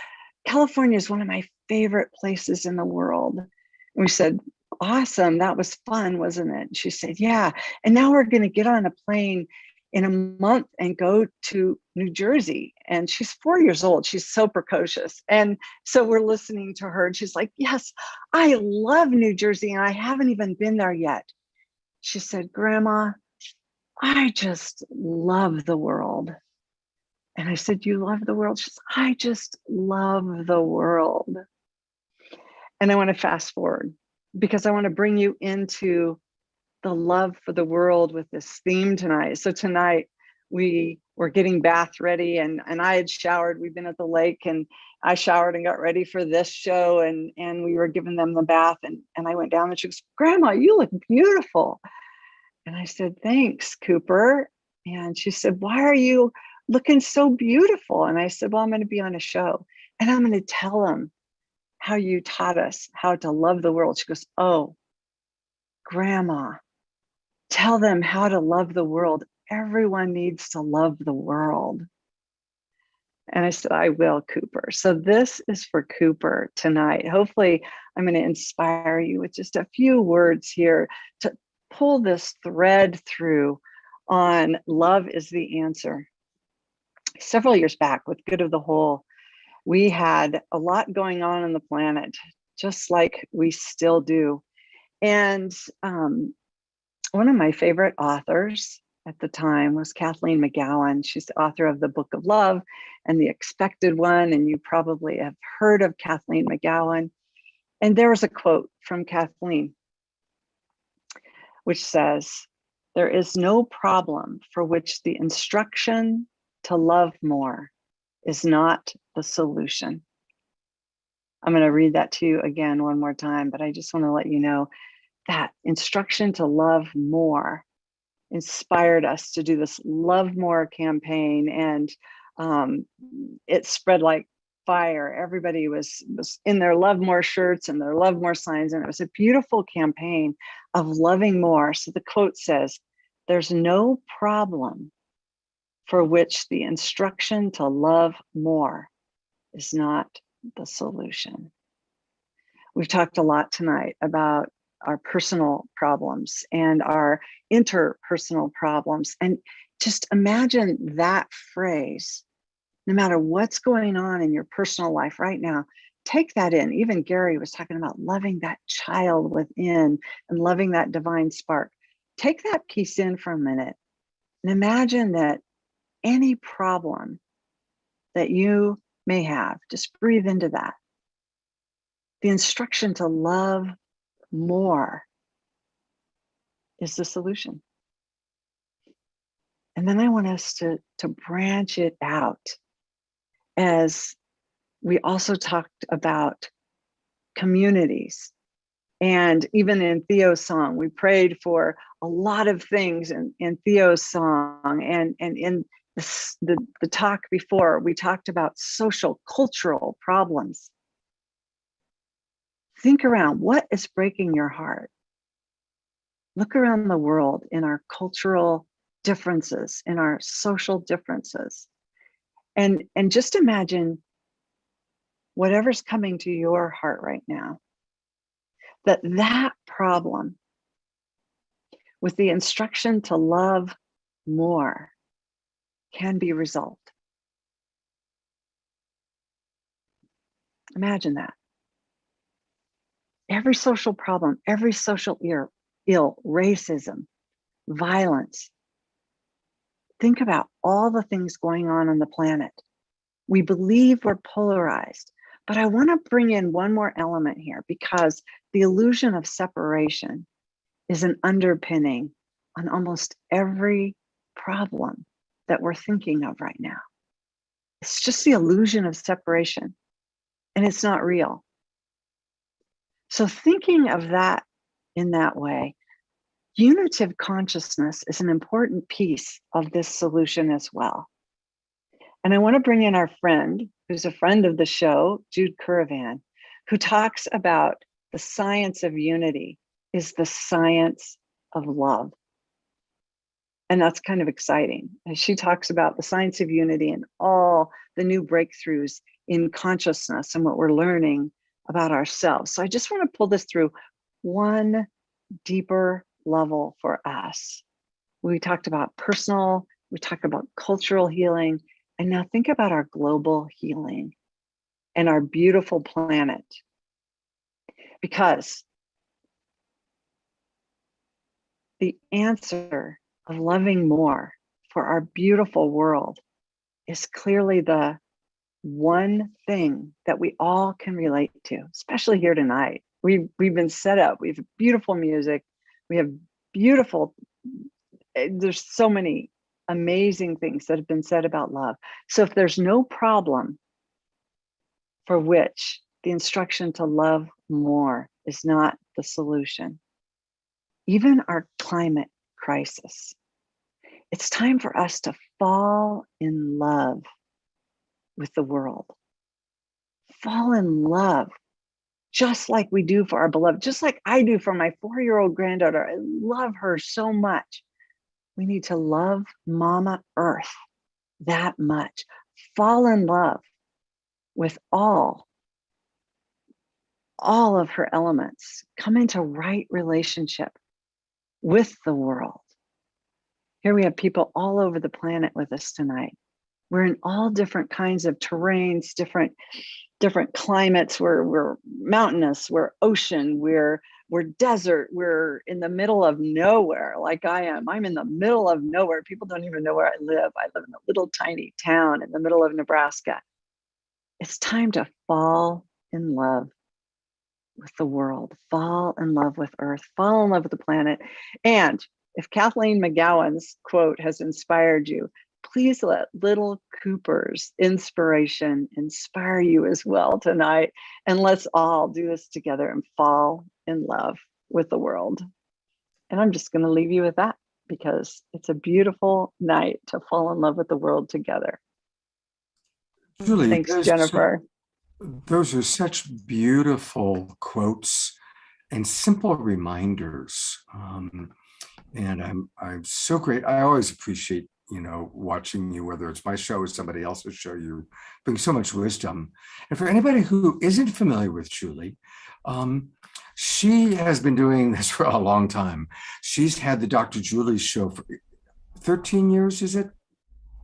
"California is one of my favorite places in the world." And we said, "Awesome. That was fun, wasn't it?" And she said, "Yeah. And now we're going to get on a plane in a month and go to New Jersey." And she's 4 years old. She's so precocious. And so we're listening to her, and she's like, "Yes, I love New Jersey, and I haven't even been there yet." She said, "Grandma, I just love the world." And I said, "You love the world?" She said, "I just love the world." And I want to fast forward, because I want to bring you into the love for the world with this theme tonight. So tonight we were getting bath ready, and I had showered. We've been at the lake, and I showered and got ready for this show, and we were giving them the bath, and I went down, and she goes, "Grandma, you look beautiful." And I said, "Thanks, Cooper." And she said, "Why are you looking so beautiful?" And I said, "Well, I'm going to be on a show, and I'm going to tell them how you taught us how to love the world." She goes, "Oh, Grandma, tell them how to love the world. Everyone needs to love the world." And I said, "I will, Cooper." So this is for Cooper tonight. Hopefully, I'm going to inspire you with just a few words here to pull this thread through on love is the answer. Several years back with Good of the Whole, we had a lot going on the planet, just like we still do. And one of my favorite authors at the time was Kathleen McGowan. She's the author of the Book of Love and The Expected One, and you probably have heard of Kathleen McGowan. And there was a quote from Kathleen, which says, "There is no problem for which the instruction to love more is not the solution." I'm going to read that to you again one more time, but I just want to let you know that instruction to love more inspired us to do this Love More campaign, and it spread like fire. Everybody was in their Love More shirts and their Love More signs, and it was a beautiful campaign of loving more. So the quote says, "There's no problem for which the instruction to love more is not the solution." We've talked a lot tonight about our personal problems and our interpersonal problems. And just imagine that phrase, no matter what's going on in your personal life right now, take that in. Even Gary was talking about loving that child within and loving that divine spark. Take that piece in for a minute and imagine that any problem that you may have, just breathe into that. The instruction to love more is the solution. And then I want us to branch it out, as we also talked about communities. And even in Theo's song, we prayed for a lot of things in Theo's song. And in the talk before, we talked about social, cultural problems. Think around, what is breaking your heart? Look around the world in our cultural differences, in our social differences, and just imagine whatever's coming to your heart right now, that problem with the instruction to love more can be resolved. Imagine that. every social problem, every social ill, racism, violence. Think about all the things going on the planet. We believe we're polarized, but I want to bring in one more element here, because the illusion of separation is an underpinning on almost every problem that we're thinking of right now. It's just the illusion of separation, and it's not real. So thinking of that in that way, unitive consciousness is an important piece of this solution as well. And I want to bring in our friend, who's a friend of the show, Jude Curavan, who talks about the science of unity is the science of love. And that's kind of exciting. And she talks about the science of unity and all the new breakthroughs in consciousness and what we're learning about ourselves. So I just want to pull this through one deeper level for us. We talked about personal, we talked about cultural healing, and now think about our global healing and our beautiful planet. Because the answer of loving more for our beautiful world is clearly the one thing that we all can relate to, especially here tonight. We've been set up, we have beautiful music, we have beautiful, there's so many amazing things that have been said about love. So if there's no problem for which the instruction to love more is not the solution, even our climate crisis, it's time for us to fall in love with the world. Fall in love, just like we do for our beloved, just like I do for my 4-year-old granddaughter. I love her so much. We need to love Mama Earth that much. Fall in love with all of her elements. Come into right relationship with the world. Here we have people all over the planet with us tonight. We're in all different kinds of terrains, different climates. We're mountainous, we're ocean, we're desert, we're in the middle of nowhere, like I am. I'm in the middle of nowhere. People don't even know where I live. I live in a little tiny town in the middle of Nebraska. It's time to fall in love with the world, fall in love with Earth, fall in love with the planet. And if Kathleen McGowan's quote has inspired you, please let little Cooper's inspiration inspire you as well tonight. And let's all do this together and fall in love with the world. And I'm just going to leave you with that, because it's a beautiful night to fall in love with the world together. Julie, Thanks, Jennifer. Those are such beautiful quotes and simple reminders. And I'm so great. I always appreciate, watching you, whether it's my show or somebody else's show. You bring so much wisdom. And for anybody who isn't familiar with Julie, she has been doing this for a long time. She's had the Dr. Julie show for 13 years, is it,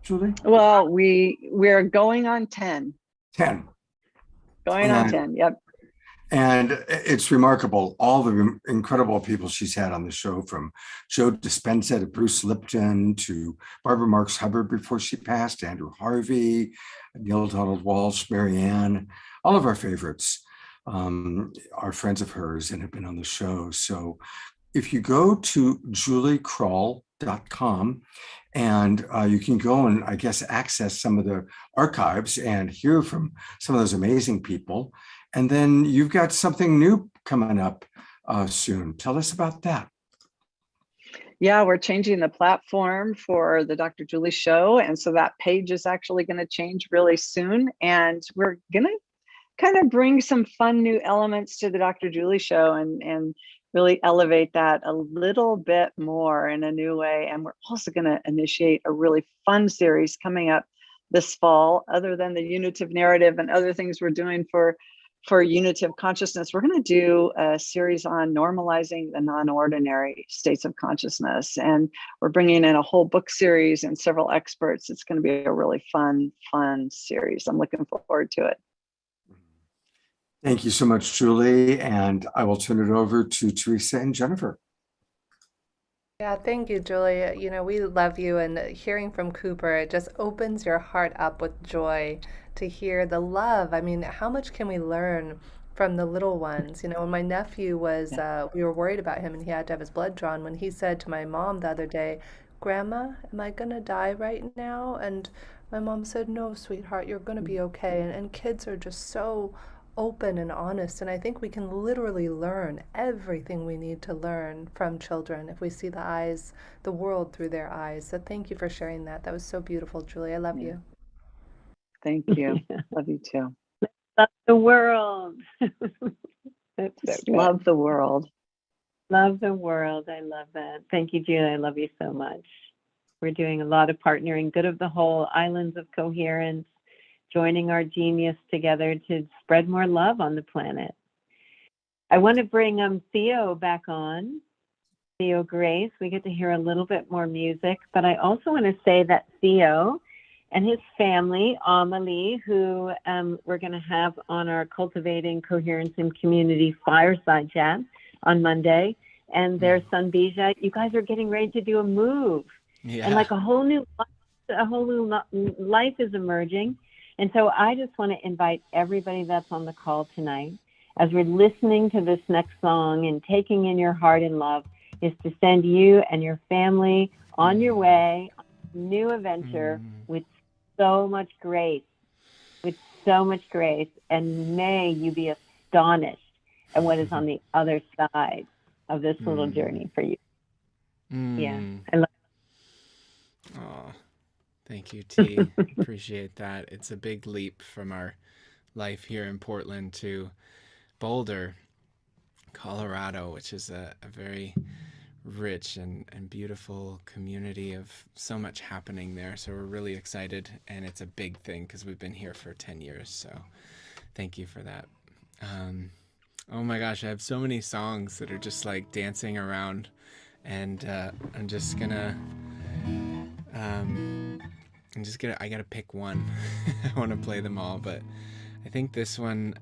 Julie? Well, we're going on 10. 10. Going on 10, yep. And it's remarkable, all the incredible people she's had on the show, from Joe Dispenza to Bruce Lipton to Barbara Marks Hubbard before she passed, Andrew Harvey, Neil Donald Walsh, Marianne, all of our favorites are friends of hers and have been on the show. So if you go to juliekrull.com, and you can go and, I guess, access some of the archives and hear from some of those amazing people. And then you've got something new coming up soon. Tell us about that. Yeah, we're changing the platform for the Dr. Julie show. And so that page is actually going to change really soon. And we're going to kind of bring some fun new elements to the Dr. Julie show and really elevate that a little bit more in a new way. And we're also going to initiate a really fun series coming up this fall. Other than the unitive narrative and other things we're doing for unitive consciousness, we're going to do a series on normalizing the non-ordinary states of consciousness. And we're bringing in a whole book series and several experts. It's going to be a really fun series. I'm looking forward to it. Thank you so much, Julie. And I will turn it over to Teresa and Jennifer. Yeah, thank you, Julie. You know, we love you, and hearing from Cooper, it just opens your heart up with joy to hear the love. I mean, how much can we learn from the little ones? You know, when my nephew was, we were worried about him and he had to have his blood drawn, when he said to my mom the other day, Grandma, am I gonna die right now? And my mom said, No, sweetheart, you're gonna be okay. And kids are just so open and honest, and I think we can literally learn everything we need to learn from children if we see the world through their eyes. So thank you for sharing that. That was so beautiful, Julie. I love you. Thank you. Love you too. Love the world. That's so Just good. love the world. Love the world. I love that. Thank you, Julie. I love you so much. We're doing a lot of partnering, Good of the Whole, Islands of Coherence, joining our genius together to spread more love on the planet. I want to bring Theo back on, Theo Grace. We get to hear a little bit more music, but I also want to say that Theo and his family, Amelie, who we're going to have on our Cultivating Coherence and Community Fireside Chat on Monday, and their son Bija, you guys are getting ready to do a move. Yeah. And like a whole new life is emerging. And so I just want to invite everybody that's on the call tonight, as we're listening to this next song and taking in your heart and love, is to send you and your family on your way, on a new adventure with so much grace, and may you be astonished at what is on the other side of this little journey for you. Yeah, I love it. Oh, thank you, T. Appreciate that. It's a big leap from our life here in Portland to Boulder, Colorado, which is a very rich and beautiful community of so much happening there. So we're really excited, and it's a big thing because we've been here for 10 years. So thank you for that. Oh my gosh, I have so many songs that are just like dancing around, and I'm just gonna I gotta pick one. I want to play them all, but I think this one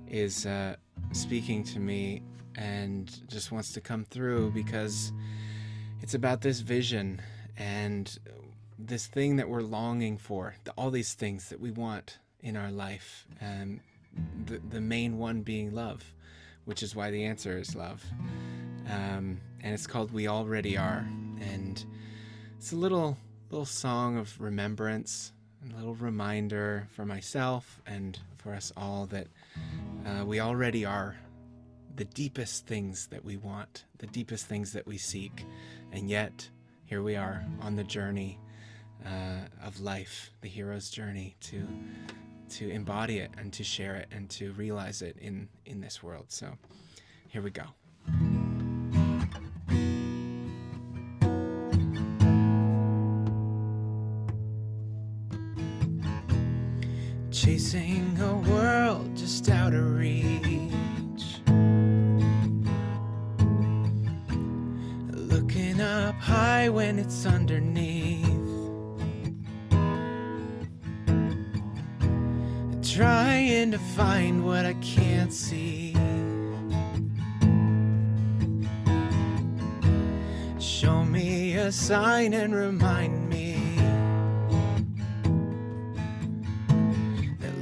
is speaking to me and just wants to come through because it's about this vision and this thing that we're longing for, all these things that we want in our life, and the main one being love, which is why the answer is love. And it's called We Already Are, and it's a little song of remembrance, a little reminder for myself and for us all that we already are the deepest things that we want, the deepest things that we seek, and yet here we are on the journey of life, the hero's journey to embody it and to share it and to realize it in this world. So here we go. Chasing a world just out of reach, looking up high when it's underneath, trying to find what I can't see. Show me a sign and remind me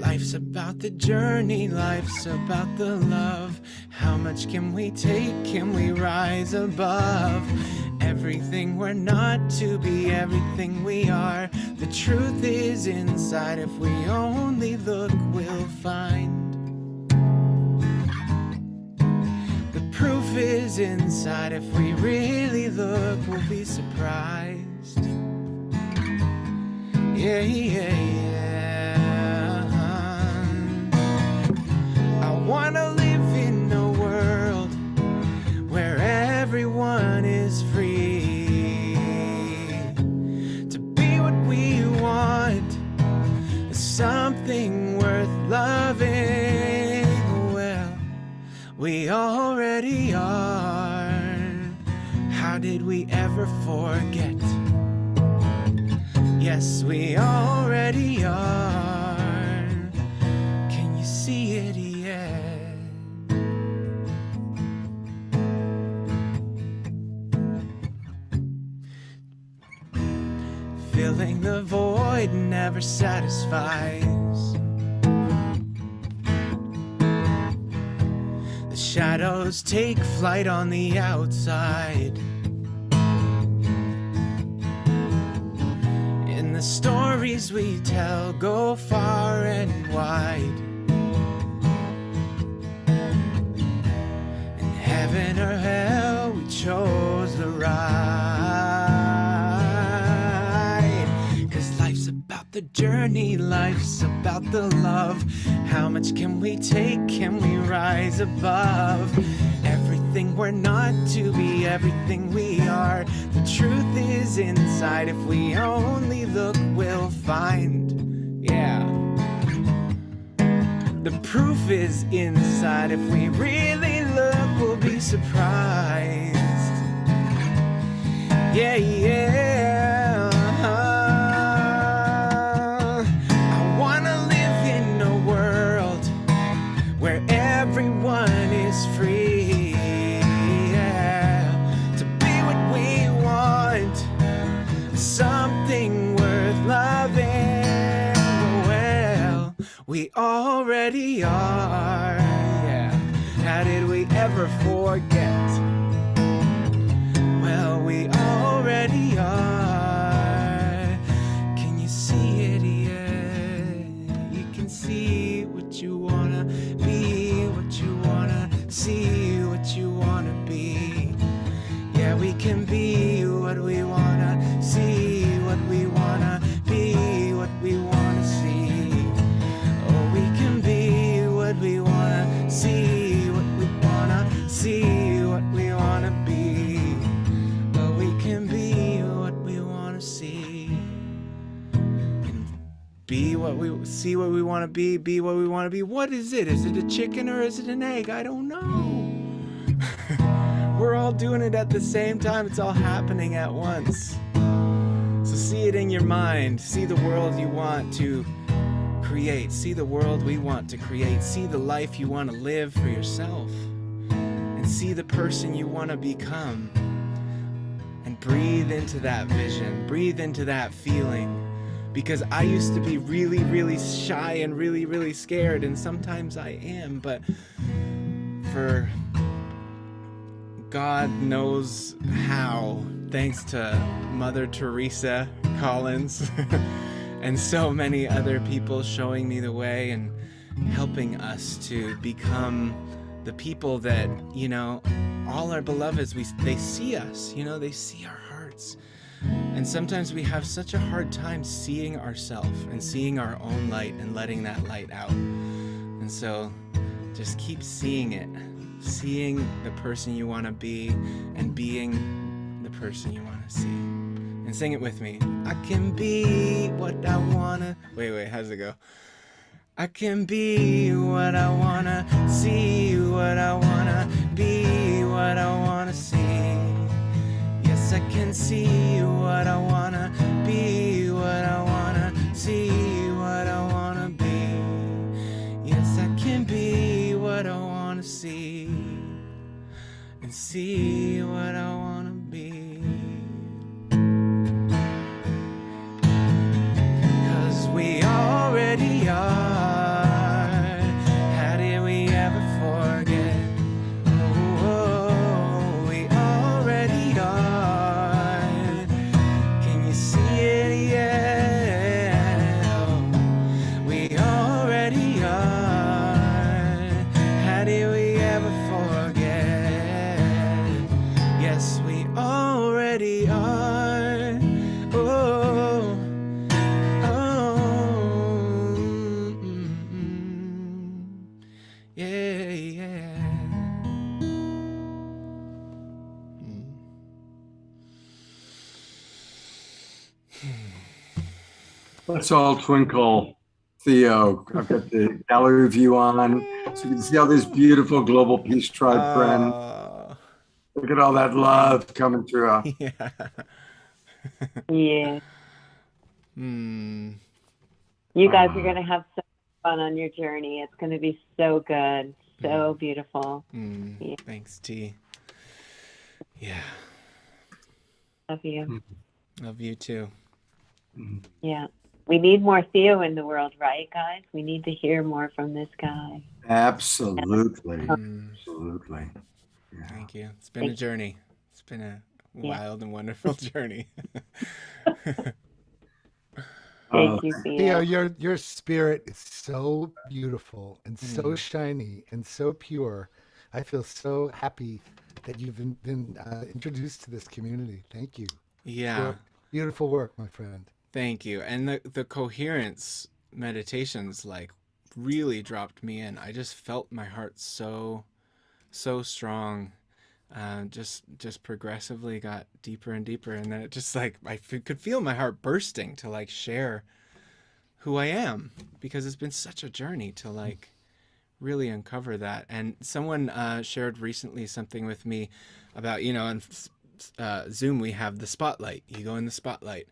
life's about the journey, life's about the love. How much can we take? Can we rise above everything we're not to be, everything we are? The truth is inside. If we only look, we'll find. The proof is inside. If we really look, we'll be surprised. Yeah, yeah, yeah. I wanna live in a world where everyone is free to be what we want, something worth loving. Well, we already are. How did we ever forget? Yes, we already are. Can you see filling the void never satisfies. The shadows take flight on the outside. And the stories we tell go far and wide. In heaven or hell, we chose the ride. 'Cause life's about the journey, life's about the love. How much can we take? Can we rise above? Everything we're not to be everything we are. The truth is inside. If we only look, we'll find. Yeah. The proof is inside. If we really look, we'll be surprised. Yeah, yeah. I wanna live in a world where everyone is free, yeah, to be what we want, something worth loving. Well, we already are, yeah. How did we ever forget? Well, we already are. Can you see it yet? You can see what you wanna be, what you wanna see, what you wanna be. Yeah, we can be what we wanna see, what we wanna be, what we wanna see. Oh, we can be what we wanna see, what we wanna see, what we wanna be. Oh, we can be what we wanna see. Be what we see, what we want to be what we want to be. What is it? Is it a chicken or is it an egg? I don't know. We're all doing it at the same time. It's all happening at once. So see it in your mind. See the world you want to create. See the world we want to create. See the life you want to live for yourself. And see the person you want to become. And breathe into that vision. Breathe into that feeling. Because I used to be really, really shy and really, really scared, and sometimes I am, but for God knows how, thanks to Mother Teresa Collins and so many other people showing me the way and helping us to become the people that, you know, all our beloveds, they see us, you know, they see our hearts. And sometimes we have such a hard time seeing ourselves and seeing our own light and letting that light out. And so just keep seeing it, seeing the person you want to be and being the person you want to see. And sing it with me. I can be what I want to... Wait, how's it go? I can be what I want to see, what I want to be, what I want to see. Yes, I can see what I wanna be, what I wanna see, what I wanna be. Yes, I can be what I wanna see, and see what I wanna be. 'Cause we already are. How did we ever forget? Let's all twinkle, Theo. I've got the gallery view on, so you can see all this beautiful Global Peace Tribe friend. Look at all that love coming through. Yeah. Yeah. Mm. You guys are going to have so much fun on your journey. It's going to be so good, so beautiful. Yeah. Thanks, T. Yeah. Love you. Love you too. Mm. Yeah. We need more Theo in the world, right, guys? We need to hear more from this guy. Absolutely. Mm, Absolutely. Yeah. thank you. It's been a journey. It's been a wild and wonderful journey. Thank you, Theo, Theo. your spirit is so beautiful and so shiny and so pure. I feel so happy that you've been introduced to this community. Thank you. Yeah. Beautiful work, my friend. Thank you. And the coherence meditations like really dropped me in. I just felt my heart so strong. Just progressively got deeper and deeper, and then it just like could feel my heart bursting to like share who I am, because it's been such a journey to like really uncover that. And someone shared recently something with me about, on Zoom we have the spotlight. You go in the spotlight,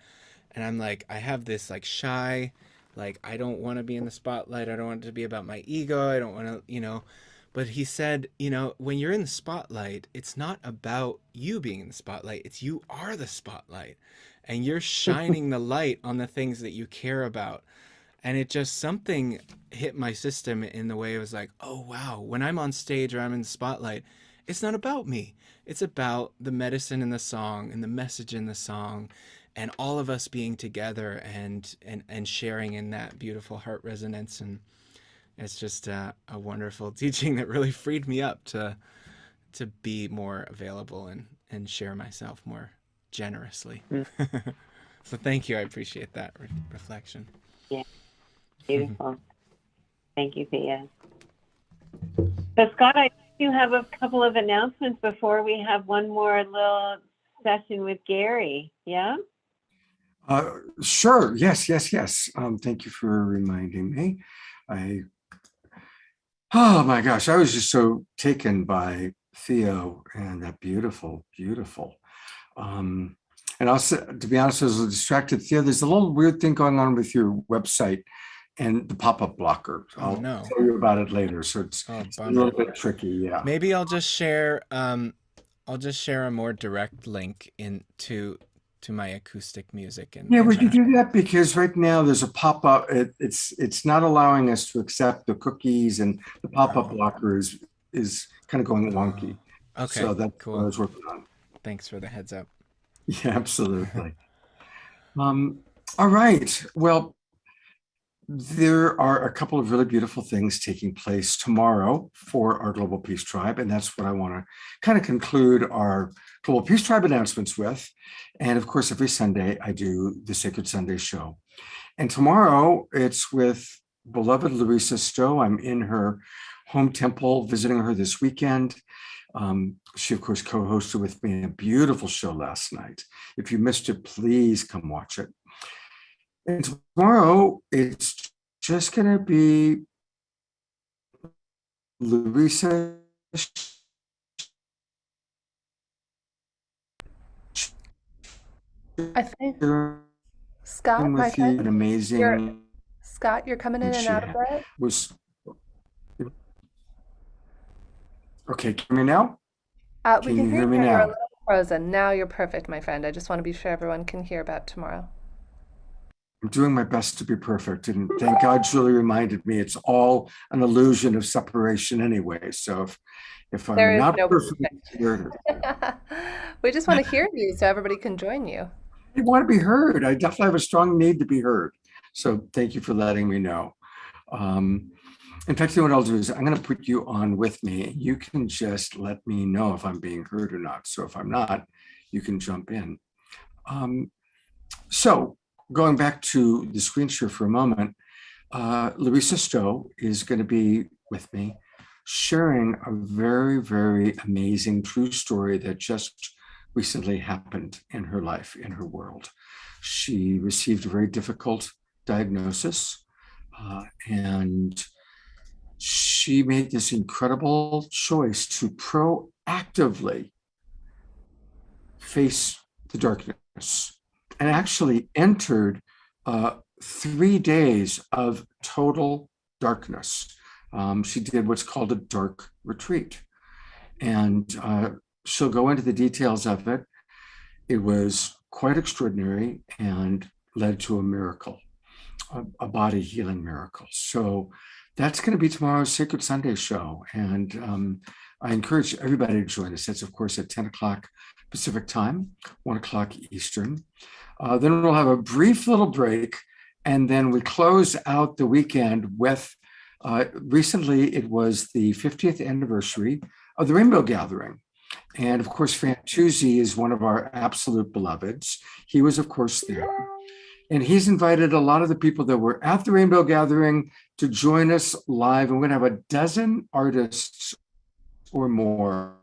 and I'm like, I have this like shy, like I don't want to be in the spotlight. I don't want it to be about my ego. I don't want to, But he said, when you're in the spotlight, it's not about you being in the spotlight. It's you are the spotlight, and you're shining the light on the things that you care about. And it just, something hit my system in the way it was like, oh, wow, when I'm on stage or I'm in the spotlight, it's not about me. It's about the medicine in the song and the message in the song and all of us being together and sharing in that beautiful heart resonance. And it's just a wonderful teaching that really freed me up to be more available and share myself more generously. So thank you. I appreciate that reflection. Yeah, beautiful. Thank you, Theo. So, Scott, I think you have a couple of announcements before we have one more little session with Gary. Yeah? Sure. Yes. Thank you for reminding me. Oh my gosh, I was just so taken by Theo and that beautiful. And also, to be honest, I was distracted. Theo, there's a little weird thing going on with your website and the pop-up blocker. I'll tell you about it later. So it's a little bit tricky. Yeah. Maybe I'll just share a more direct link to my acoustic music. And yeah, would you do that? Because right now there's a pop-up. It's not allowing us to accept the cookies, and the pop-up blocker is kind of going wonky. Okay, so that's cool. what I was working on. Thanks for the heads up. Yeah, absolutely. All right. Well, there are a couple of really beautiful things taking place tomorrow for our Global Peace Tribe, and that's what I want to kind of conclude our Global Peace Tribe announcements with. And of course, every Sunday I do the Sacred Sunday show. And tomorrow it's with beloved Larisa Stow. I'm in her home temple visiting her this weekend. She, of course, co-hosted with me a beautiful show last night. If you missed it, please come watch it. And tomorrow, it's just going to be Larisa. I think, Scott, my friend, an amazing. Scott, you're coming in and out of it. Okay, can you hear me now? We can hear you now. You're a little frozen. Now you're perfect, my friend. I just want to be sure everyone can hear about tomorrow. I'm doing my best to be perfect, and thank God Julie reminded me it's all an illusion of separation anyway. So if I'm not perfect, we just want to hear you so everybody can join you. I want to be heard. I definitely have a strong need to be heard. So thank you for letting me know. In fact, what I'll do is I'm going to put you on with me. You can just let me know if I'm being heard or not. So if I'm not, you can jump in. So going back to the screen share for a moment, Larisa Stow is going to be with me sharing a very, very amazing true story that just recently happened in her life, in her world. She received a very difficult diagnosis, and she made this incredible choice to proactively face the darkness and actually entered 3 days of total darkness. She did what's called a dark retreat. And she'll go into the details of it. It was quite extraordinary. And led to a miracle, a body healing miracle. So that's going to be tomorrow's Sacred Sunday show. And I encourage everybody to join us. That's, of course, at 10 o'clock Pacific time, 1 o'clock Eastern. Then we'll have a brief little break. And then we close out the weekend with, recently it was the 50th anniversary of the Rainbow Gathering. And of course, Fantuzzi is one of our absolute beloveds. He was, of course, there. And he's invited a lot of the people that were at the Rainbow Gathering to join us live. And we're going to have a dozen artists or more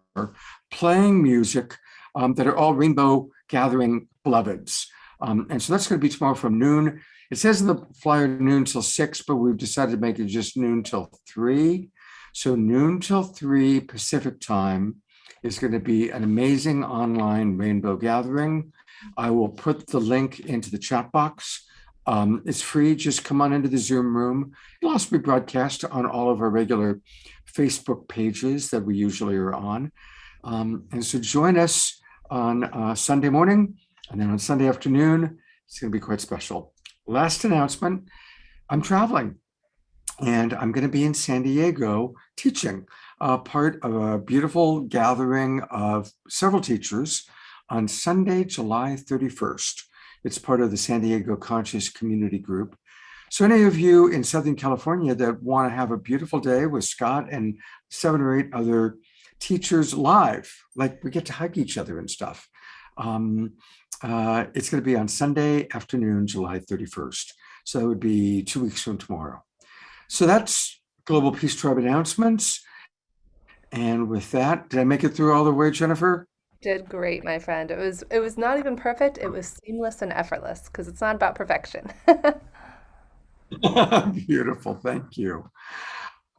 playing music that are all Rainbow Gathering beloveds. And so that's going to be tomorrow from noon. It says in the flyer noon till 6, but we've decided to make it just noon till 3. So noon till 3 Pacific time is going to be an amazing online Rainbow Gathering. I will put the link into the chat box. It's free. Just come on into the Zoom room. It'll also be broadcast on all of our regular Facebook pages that we usually are on. And so join us on Sunday morning, and then on Sunday afternoon. It's going to be quite special. Last announcement, I'm traveling, and I'm going to be in San Diego teaching, part of a beautiful gathering of several teachers on Sunday, July 31st. It's part of the San Diego Conscious Community Group. So any of you in Southern California that want to have a beautiful day with Scott and 7 or 8 other teachers live, like we get to hug each other and stuff. It's going to be on Sunday afternoon, July 31st. So that would be 2 weeks from tomorrow. So that's Global Peace Tribe announcements. And with that, did I make it through all the way, Jennifer? Did great, my friend. It was not even perfect. It was seamless and effortless because it's not about perfection. Beautiful. Thank you.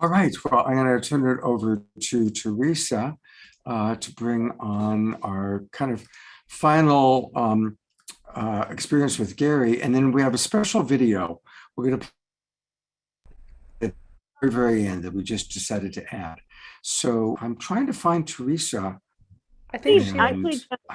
All right. Well, I'm going to turn it over to Teresa to bring on our kind of final experience with Gary. And then we have a special video we're going to play at the very end that we just decided to add. So I'm trying to find Teresa. I think I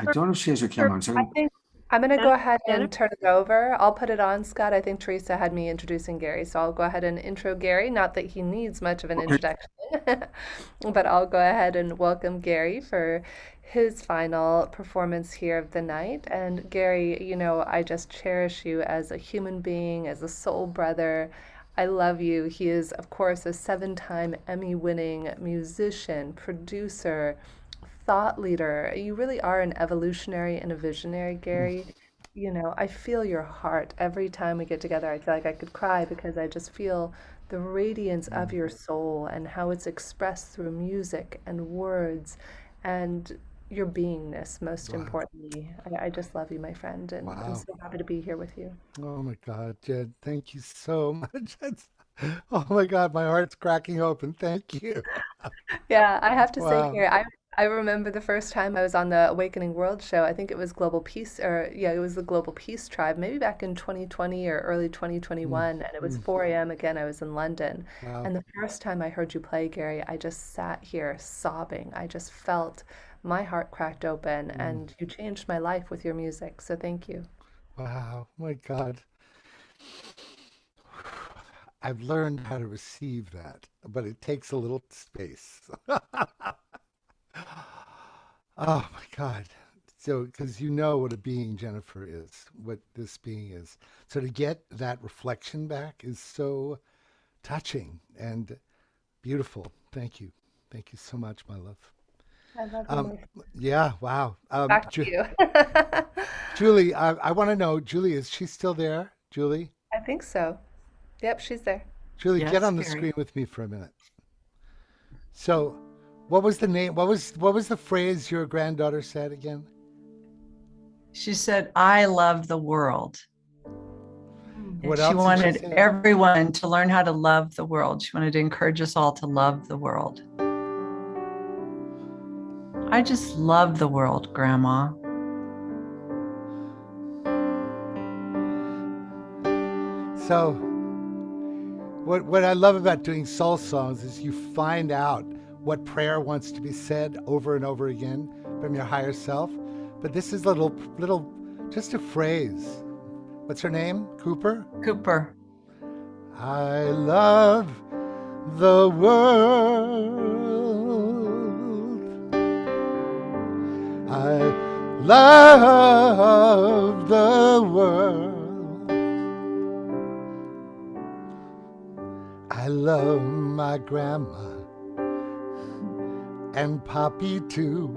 don't know if she has her camera on. So I think I'm going to go ahead and turn it over. I'll put it on, Scott. I think Teresa had me introducing Gary, so I'll go ahead and intro Gary. Not that he needs much of an introduction, but I'll go ahead and welcome Gary for his final performance here of the night. And Gary, you know, I just cherish you as a human being, as a soul brother. I love you. He is, of course, a 7-time Emmy-winning musician, producer, thought leader. You really are an evolutionary and a visionary, Gary. You know, I feel your heart every time we get together. I feel like I could cry because I just feel the radiance of your soul and how it's expressed through music and words and your beingness, most importantly. I just love you, my friend, and I'm so happy to be here with you. Oh my God, Jen, thank you so much. Oh my God, my heart's cracking open. Thank you. Yeah, I have to say, Gary, I remember the first time I was on the Awakening World show. I think it was Global Peace, it was the Global Peace Tribe, maybe back in 2020 or early 2021, and it was 4 a.m. again. I was in London. And the first time I heard you play, Gary, I just sat here sobbing. I just felt my heart cracked open, and you changed my life with your music. So thank you. Wow, my God. I've learned how to receive that, but it takes a little space. Oh my God. So, because you know what a being Jennifer is, what this being is. So to get that reflection back is so touching and beautiful. Thank you. Thank you so much, my love. I love you. Yeah, wow. Back to you. Julie, I want to know, Julie, is she still there? Julie? I think so. Yep, she's there. Julie, Yes, get on the Gary. screen with me for a minute. So, what was the name? What was the phrase your granddaughter said again? She said, I love the world. What She else did she wanted say? everyone to learn how to love the world. She wanted to encourage us all to love the world. I just love the world, Grandma. So, what I love about doing soul songs is you find out what prayer wants to be said over and over again from your higher self. But this is little, just a phrase. What's her name? Cooper? Cooper. I love the world. I love the world. I love my grandma and Poppy too.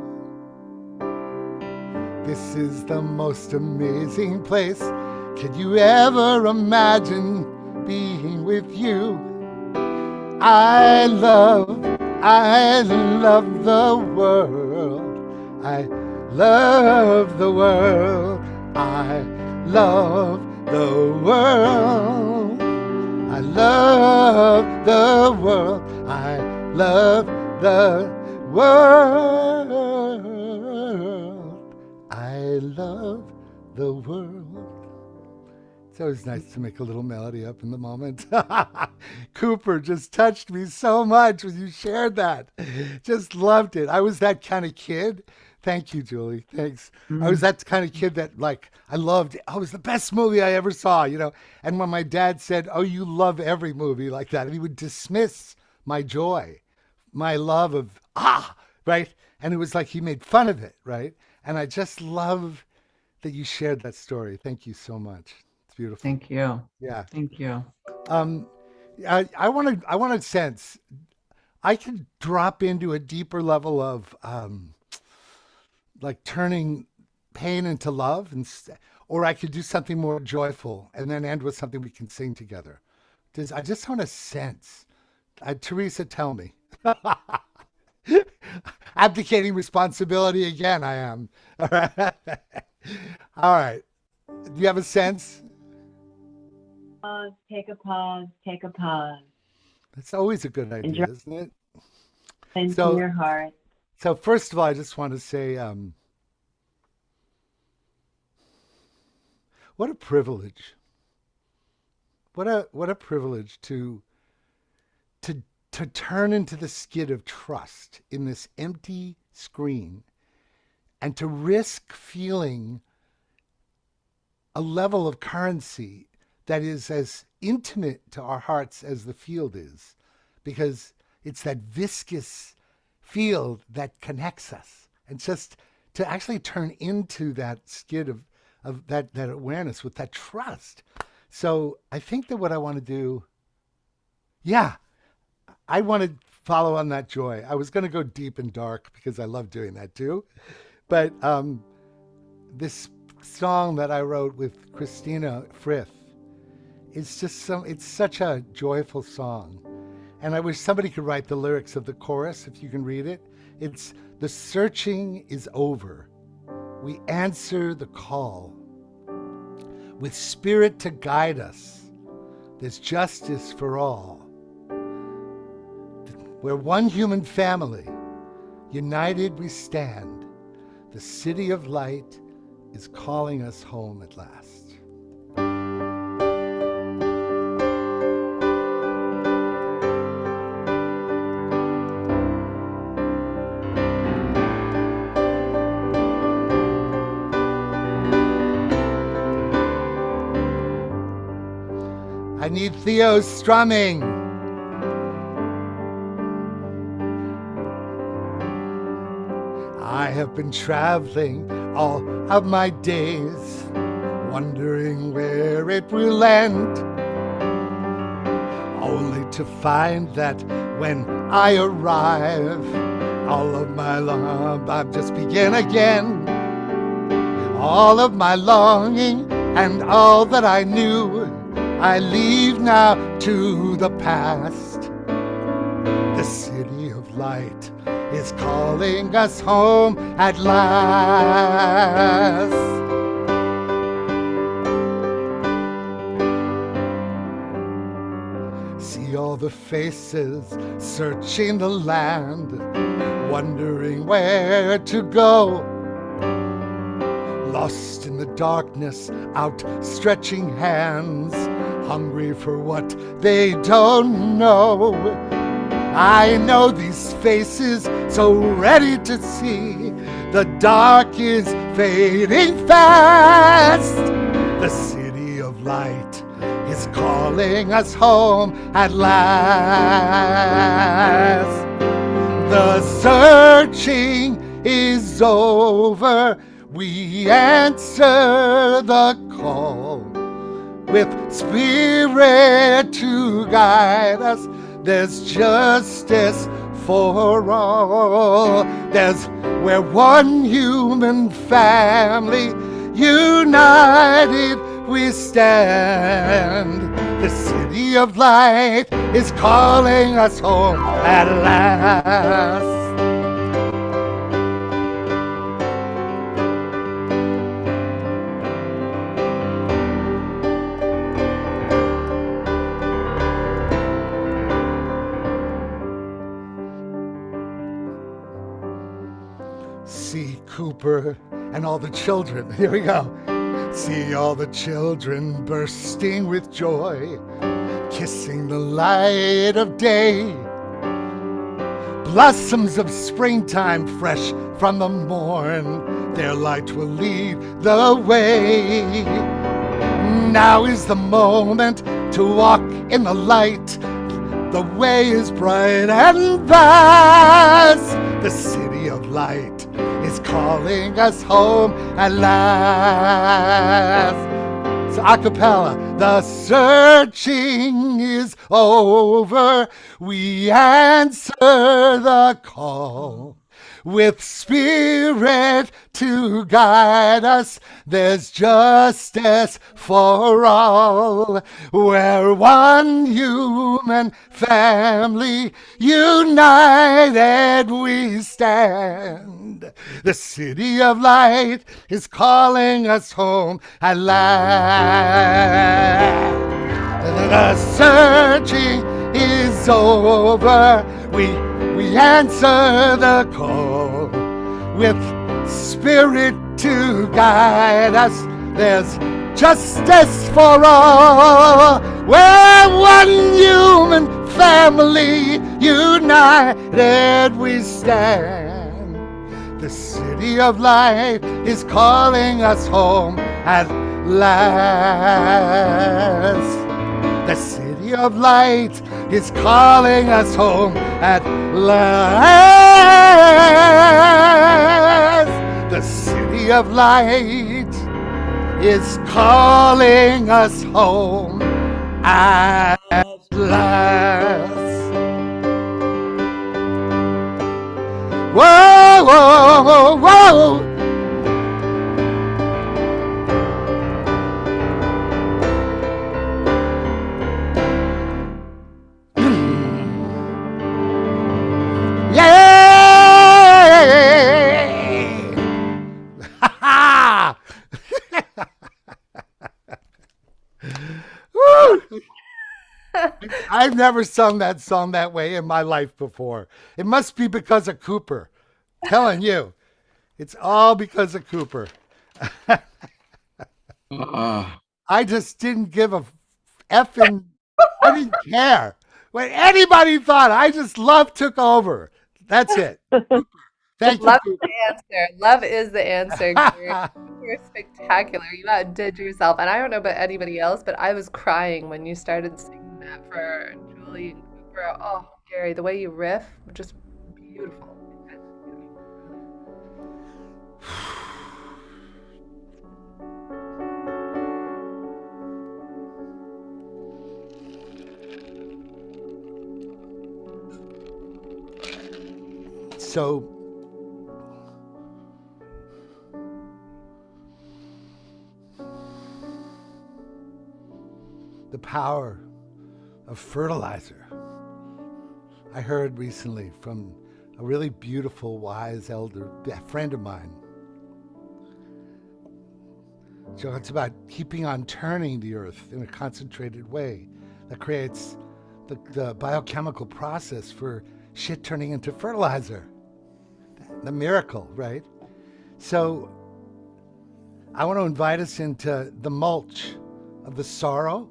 This is the most amazing place. Could you ever imagine being with you? I love the world. I love the world. I love the world. I love the world. I love the world. I love the world. It's always nice to make a little melody up in the moment. Cooper just touched me so much when you shared that. Just loved it. I was that kind of kid. Thank you, Julie. Thanks. I was that kind of kid that, like, I loved it. Oh, it was the best movie I ever saw, you know. And when my dad said, oh, you love every movie like that, and he would dismiss my joy, my love of, right? And it was like he made fun of it, right? And I just love that you shared that story. Thank you so much. It's beautiful. Thank you. Yeah. Thank you. I want to sense I could drop into a deeper level of like turning pain into love, or I could do something more joyful and then end with something we can sing together. I just want to sense. Teresa, tell me. Abdicating responsibility again, I am. All right. All right. Do you have a sense? Pause, take a pause, take a pause. That's always a good idea, isn't it? Into your heart. So first of all, I just want to say, what a privilege. What a privilege to turn into the skid of trust in this empty screen and to risk feeling a level of currency that is as intimate to our hearts as the field is, because it's that viscous field that connects us, and just to actually turn into that skid of that awareness with that trust. So I think that what I want to do, I want to follow on that joy. I was going to go deep and dark because I love doing that too. But this song that I wrote with Christina Frith is just it's such a joyful song. And I wish somebody could write the lyrics of the chorus, if you can read it. It's, the searching is over. We answer the call. With spirit to guide us, there's justice for all. We're one human family, united we stand. The city of light is calling us home at last. I need Theo's strumming. I have been traveling all of my days, wondering where it will end, only to find that when I arrive, all of my I'll just begin again. All of my longing and all that I knew, I leave now to the past. The city of light is calling us home at last. See all the faces searching the land, wondering where to go. Lost in the darkness, outstretching hands, hungry for what they don't know. I know these faces, so ready to see. The dark is fading fast. The city light is calling us home at last. The searching is over. We answer the call with spirit to guide us. There's justice for all. There's we're one human family, united we stand. The city of light is calling us home at last. See Cooper and all the children. Here we go. See all the children bursting with joy, kissing the light of day. Blossoms of springtime fresh from the morn, their light will lead the way. Now is the moment to walk in the light. The way is bright and vast. The city of light is calling us home at last. So a cappella, the searching is over. We answer the call with spirit to guide us. There's justice for all. We're one human family, united we stand. The city of light is calling us home at last. The searching is over. We answer the call with spirit to guide us. There's justice for all. We're one human family, united we stand. The city of light is calling us home at last. The city of light is calling us home at last. The city of light is calling us home at last. Whoa, whoa, whoa. I've never sung that song that way in my life before. It must be because of Cooper. Telling you, it's all because of Cooper. I just didn't give a effing, I didn't care what anybody thought. I just love took over. That's it. Thank you. Love is the answer. Love is the answer. You're spectacular. You outdid yourself. And I don't know about anybody else, but I was crying when you started singing that for Julie and Cooper. Oh, Gary, the way you riff, just beautiful. So the power of fertilizer. I heard recently from a really beautiful, wise elder, a friend of mine. So it's about keeping on turning the earth in a concentrated way that creates the biochemical process for shit turning into fertilizer. The miracle, right? So I want to invite us into the mulch of the sorrow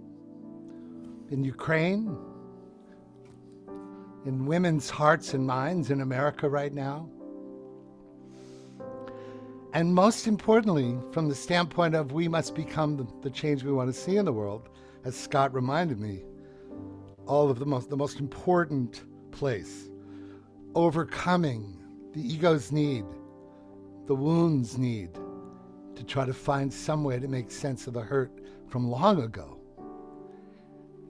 in Ukraine, in women's hearts and minds in America right now. And most importantly, from the standpoint of we must become the change we want to see in the world, as Scott reminded me, all of the most important place, overcoming the ego's need, the wound's need, to try to find some way to make sense of the hurt from long ago.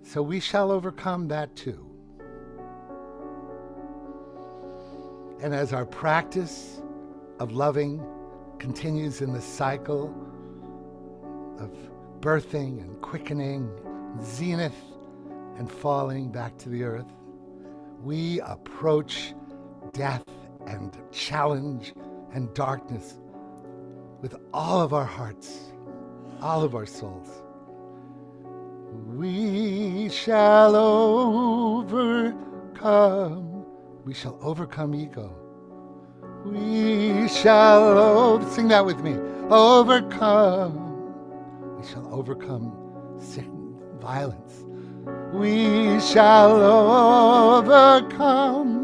So we shall overcome that too. And as our practice of loving continues in the cycle of birthing and quickening, zenith and falling back to the earth, we approach death and challenge and darkness with all of our hearts, all of our souls. We shall overcome. We shall overcome ego. We shall, sing that with me, overcome. We shall overcome violence. We shall overcome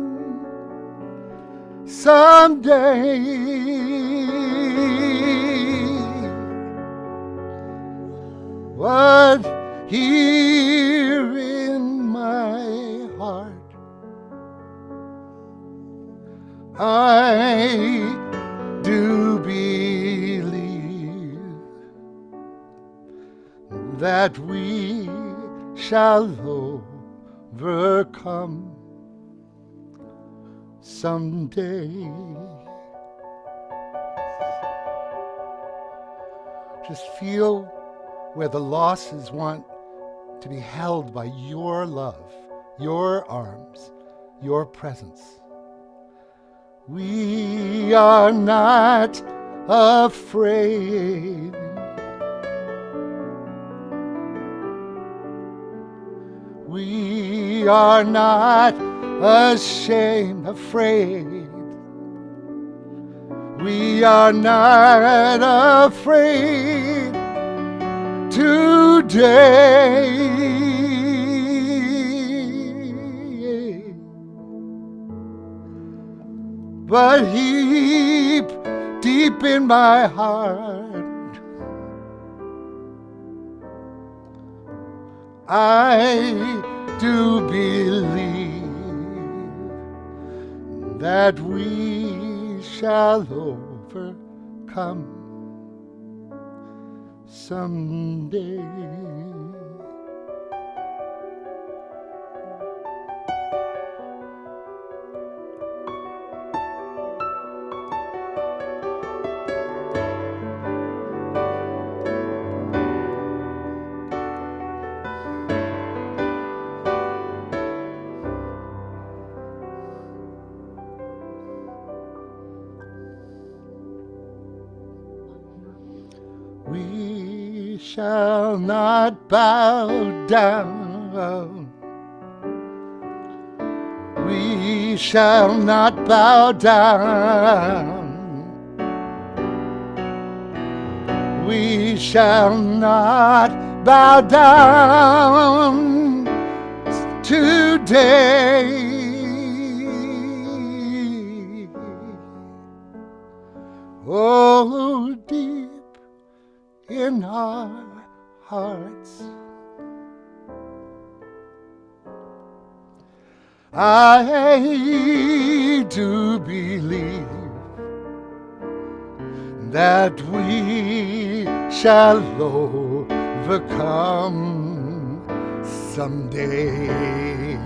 someday. What here in my heart I do believe that we shall overcome someday. Just feel where the losses want to be held by your love, your arms, your presence. We are not afraid. We are not afraid. We are not afraid today. But deep in my heart, I do believe that we shall overcome someday. We shall not bow down. We shall not bow down. We shall not bow down today. Oh, deep in our hearts, I do believe that we shall overcome someday.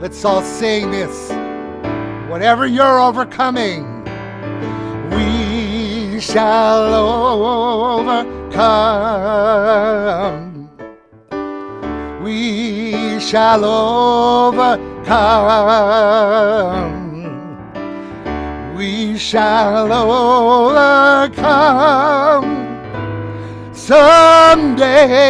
Let's all sing this. Whatever you're overcoming, we shall overcome. We shall overcome. We shall overcome someday.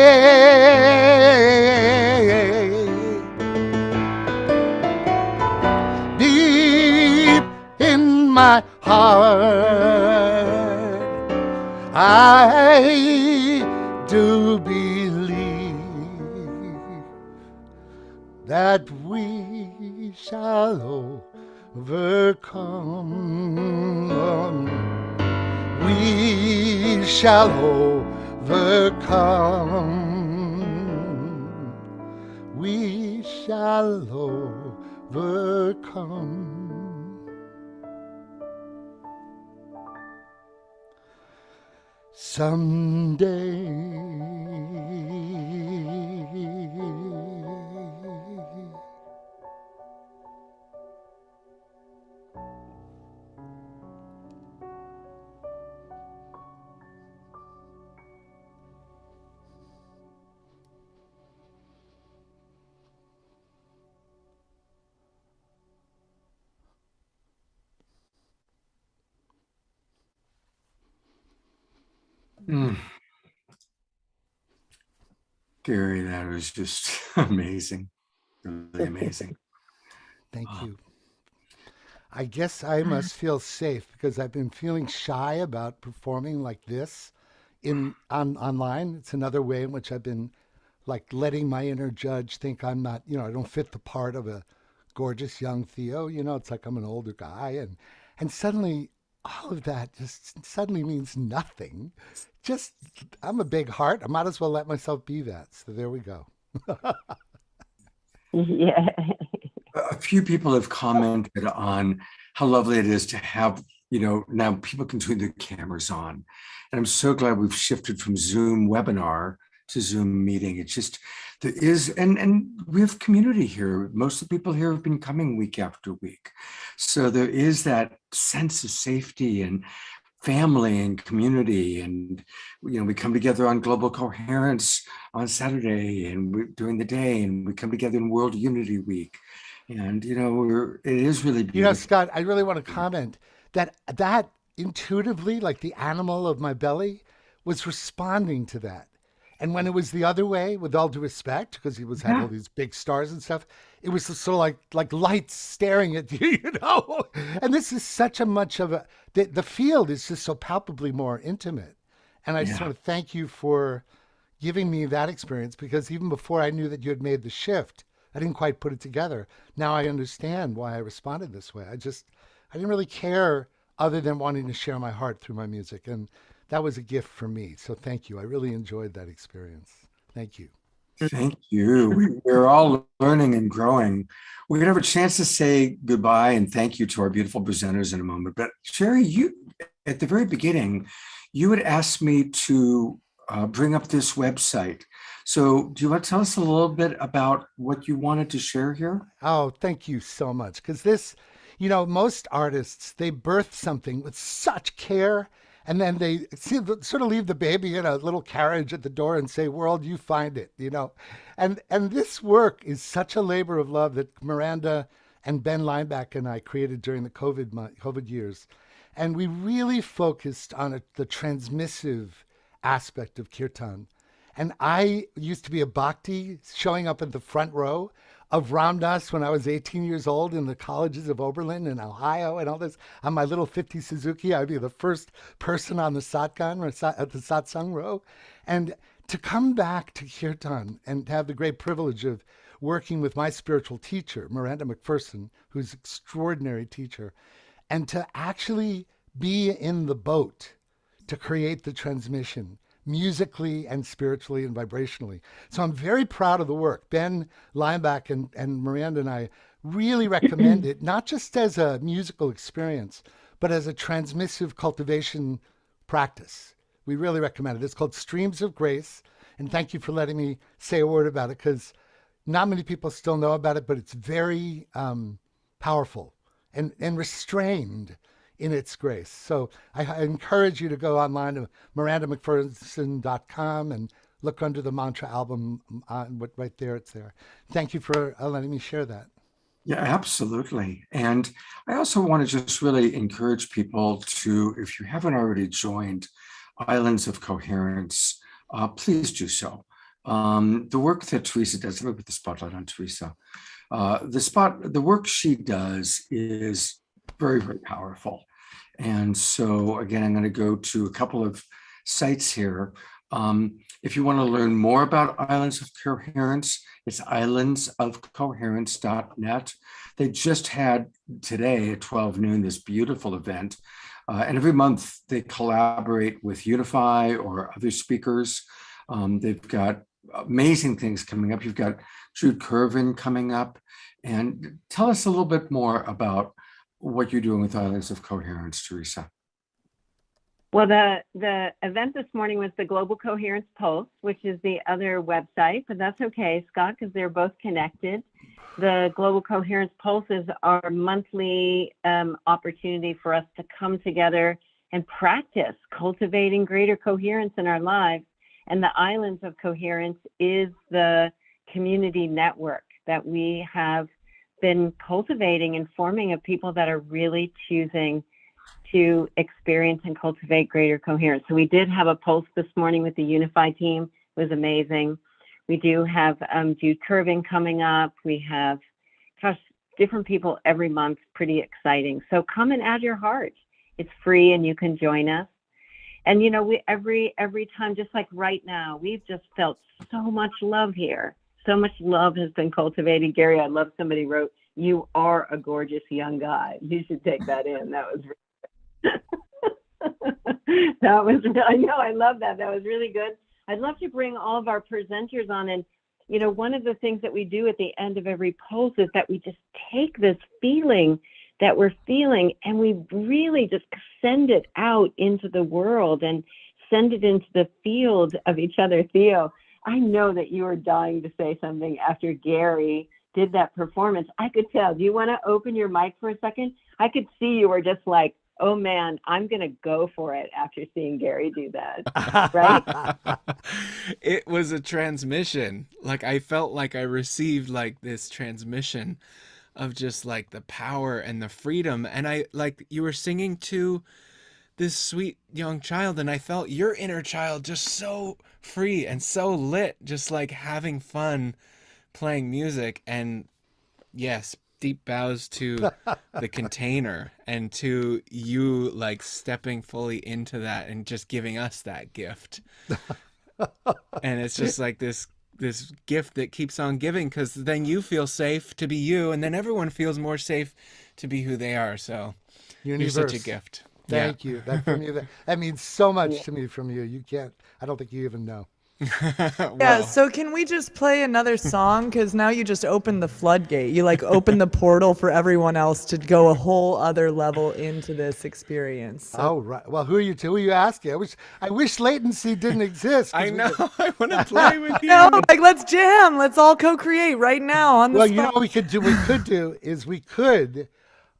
Deep in my heart, I do believe that we shall overcome. We shall overcome. We shall overcome. Someday. Gary, that was just amazing. Really amazing. Thank you. I guess I must feel safe because I've been feeling shy about performing like this online. It's another way in which I've been like letting my inner judge think I'm not, I don't fit the part of a gorgeous young Theo. It's like I'm an older guy, and suddenly all of that just suddenly means nothing. Just I'm a big heart. I might as well let myself be that. So there we go. Yeah. A few people have commented on how lovely it is to have, now people can turn their cameras on. And I'm so glad we've shifted from Zoom webinar to Zoom meeting. It's just, there is, and we have community here. Most of the people here have been coming week after week. So there is that sense of safety and family and community. And, we come together on Global Coherence on Saturday and during the day, and we come together in World Unity Week. And, it is really beautiful. Scott, I really want to comment that intuitively, like the animal of my belly was responding to that. And when it was the other way, with all due respect, because he had all these big stars and stuff, it was sort of like lights staring at you, And this is such a much of the field is just so palpably more intimate. And I just want to thank you for giving me that experience, because even before I knew that you had made the shift, I didn't quite put it together. Now I understand why I responded this way. I didn't really care other than wanting to share my heart through my music. And that was a gift for me. So thank you. I really enjoyed that experience. Thank you. Thank you. We're all learning and growing. We're going to have a chance to say goodbye and thank you to our beautiful presenters in a moment. But Sherry, you, at the very beginning, you had asked me to bring up this website. So do you want to tell us a little bit about what you wanted to share here? Oh, thank you so much. Because this, most artists, they birth something with such care, and then they sort of leave the baby in a little carriage at the door and say, world, you find it, And this work is such a labor of love that Miranda and Ben Lineback and I created during the COVID years. And we really focused on the transmissive aspect of kirtan. And I used to be a bhakti, showing up at the front row of Ram Dass when I was 18 years old in the colleges of Oberlin and Ohio and all this. On my little 50 Suzuki, I'd be the first person on the satgang at the satsang row. And to come back to kirtan and to have the great privilege of working with my spiritual teacher, Miranda McPherson, who's an extraordinary teacher, and to actually be in the boat to create the transmission musically and spiritually and vibrationally. So I'm very proud of the work. Ben Lineback and Miranda and I really recommend it, not just as a musical experience, but as a transmissive cultivation practice. We really recommend it. It's called Streams of Grace. And thank you for letting me say a word about it, because not many people still know about it, but it's very powerful and restrained in its grace. So I encourage you to go online to mirandamcpherson.com and look under the mantra album right there. It's there. Thank you for letting me share that. Yeah, absolutely. And I also want to just really encourage people to, if you haven't already joined Islands of Coherence, please do so. The work that Teresa does, let me put the spotlight on Teresa. The work she does is very, very powerful. And so again, I'm going to go to a couple of sites here. If you want to learn more about Islands of Coherence, it's islandsofcoherence.net. They just had today at 12 noon this beautiful event And every month they collaborate with Unify or other speakers. They've got amazing things coming up. You've got Jude Curvin coming up. And tell us a little bit more about what you're doing with Islands of Coherence, Teresa. Well, the event this morning was the Global Coherence Pulse, which is the other website, but that's okay, Scott, because they're both connected. The Global Coherence Pulse is our monthly opportunity for us to come together and practice cultivating greater coherence in our lives. And the Islands of Coherence is the community network that we have been cultivating and forming of people that are really choosing to experience and cultivate greater coherence. So we did have a pulse this morning with the Unify team. It was amazing. We do have Jude Curvin coming up. We have, different people every month. Pretty exciting. So come and add your heart. It's free and you can join us. And we every time, just like right now, we've just felt so much love here. So much love has been cultivated. Gary, I love somebody wrote, "You are a gorgeous young guy." You should take that in. That was I know, I love that. That was really good. I'd love to bring all of our presenters on. And, one of the things that we do at the end of every pulse is that we just take this feeling that we're feeling and we really just send it out into the world and send it into the field of each other. Theo, I know that you were dying to say something after Gary did that performance. I could tell. Do you want to open your mic for a second? I could see you were just like, oh man, I'm going to go for it after seeing Gary do that, right? It was a transmission. Like I felt like I received like this transmission of just like the power and the freedom. And I like you were singing to this sweet young child and I felt your inner child just so free and so lit, just like having fun playing music. And yes, deep bows to the container and to you like stepping fully into that and just giving us that gift. And it's just like this gift that keeps on giving, because then you feel safe to be you and then everyone feels more safe to be who they are. So Universe. You're such a gift. Thank you. That from you, that means so much to me from you. You can't, I don't think you even know. Yeah, so can we just play another song? Because now you just opened the floodgate. You like open the portal for everyone else to go a whole other level into this experience. So. Oh, right. Well, who are you asking? I wish latency didn't exist. I know. I want to play with you. No, like let's jam. Let's all co-create right now on the spot. Well, you know what we could do is we could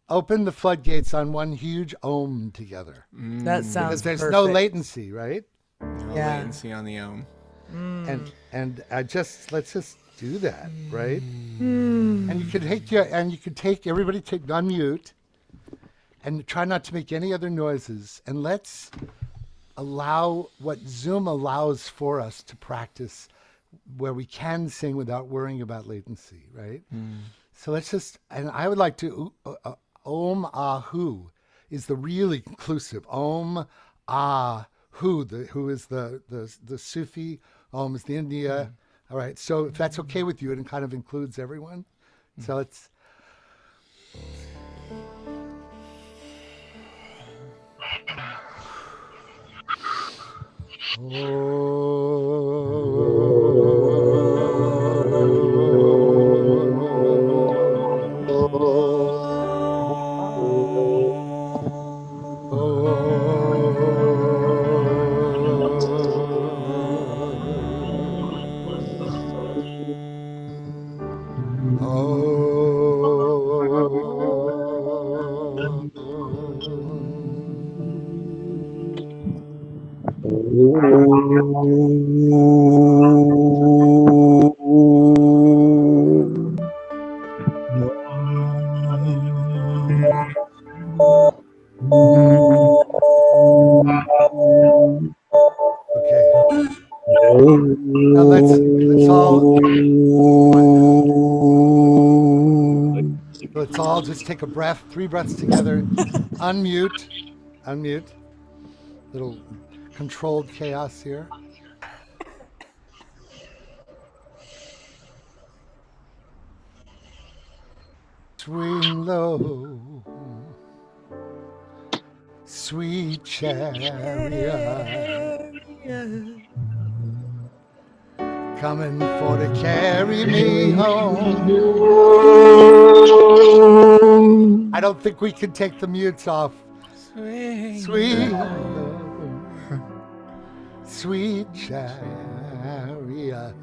open the floodgates on one huge ohm together. That sounds because there's perfect. no latency, right? No latency on the ohm. And let's just do that, right? And you could take everybody unmute and try not to make any other noises, and let's allow what Zoom allows for us to practice, where we can sing without worrying about latency, right? So let's just, and I would like to Om Ahu is the really inclusive. Om Ah Hu, who is the Sufi. Om is the India. All right. So if that's okay with you, it kind of includes everyone. So it's. Now let's all just take a breath, 3 breaths together. Unmute. Little controlled chaos here. Swing low. sweet chariot, coming for to carry me home. I don't think we can take the mutes off. Sweet love, sweet chariot,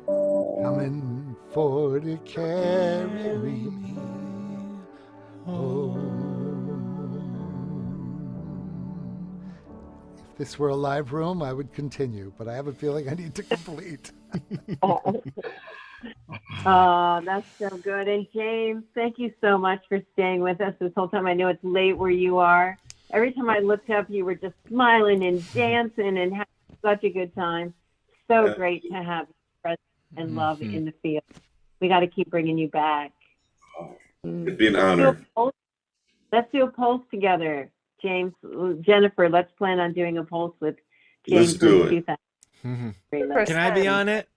coming for to carry me home. If this were a live room, I would continue, but I have a feeling I need to complete. Oh, that's so good. And James, thank you so much for staying with us this whole time. I know it's late where you are. Every time I looked up, you were just smiling and dancing and having such a good time. So great to have presence and love in the field. We got to keep bringing you back. It'd be an honor. Let's do a pulse together, James. Jennifer, let's plan on doing a pulse with James. Let's do it. Can I be on it?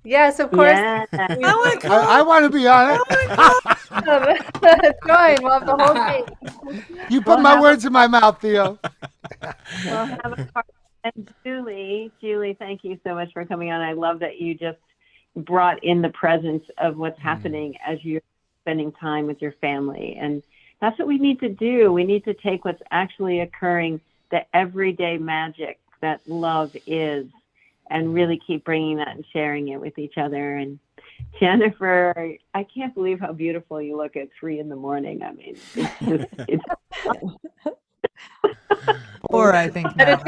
Yes, of course. Yeah. I want to be on it. Join. We'll have the whole thing. You put my words in my mouth, Theo. We'll have a part. And Julie, thank you so much for coming on. I love that you just brought in the presence of what's happening as you're spending time with your family. And that's what we need to do. We need to take what's actually occurring, the everyday magic that love is, and really keep bringing that and sharing it with each other. And Jennifer, I can't believe how beautiful you look at 3 a.m. I mean, it's Or I think now.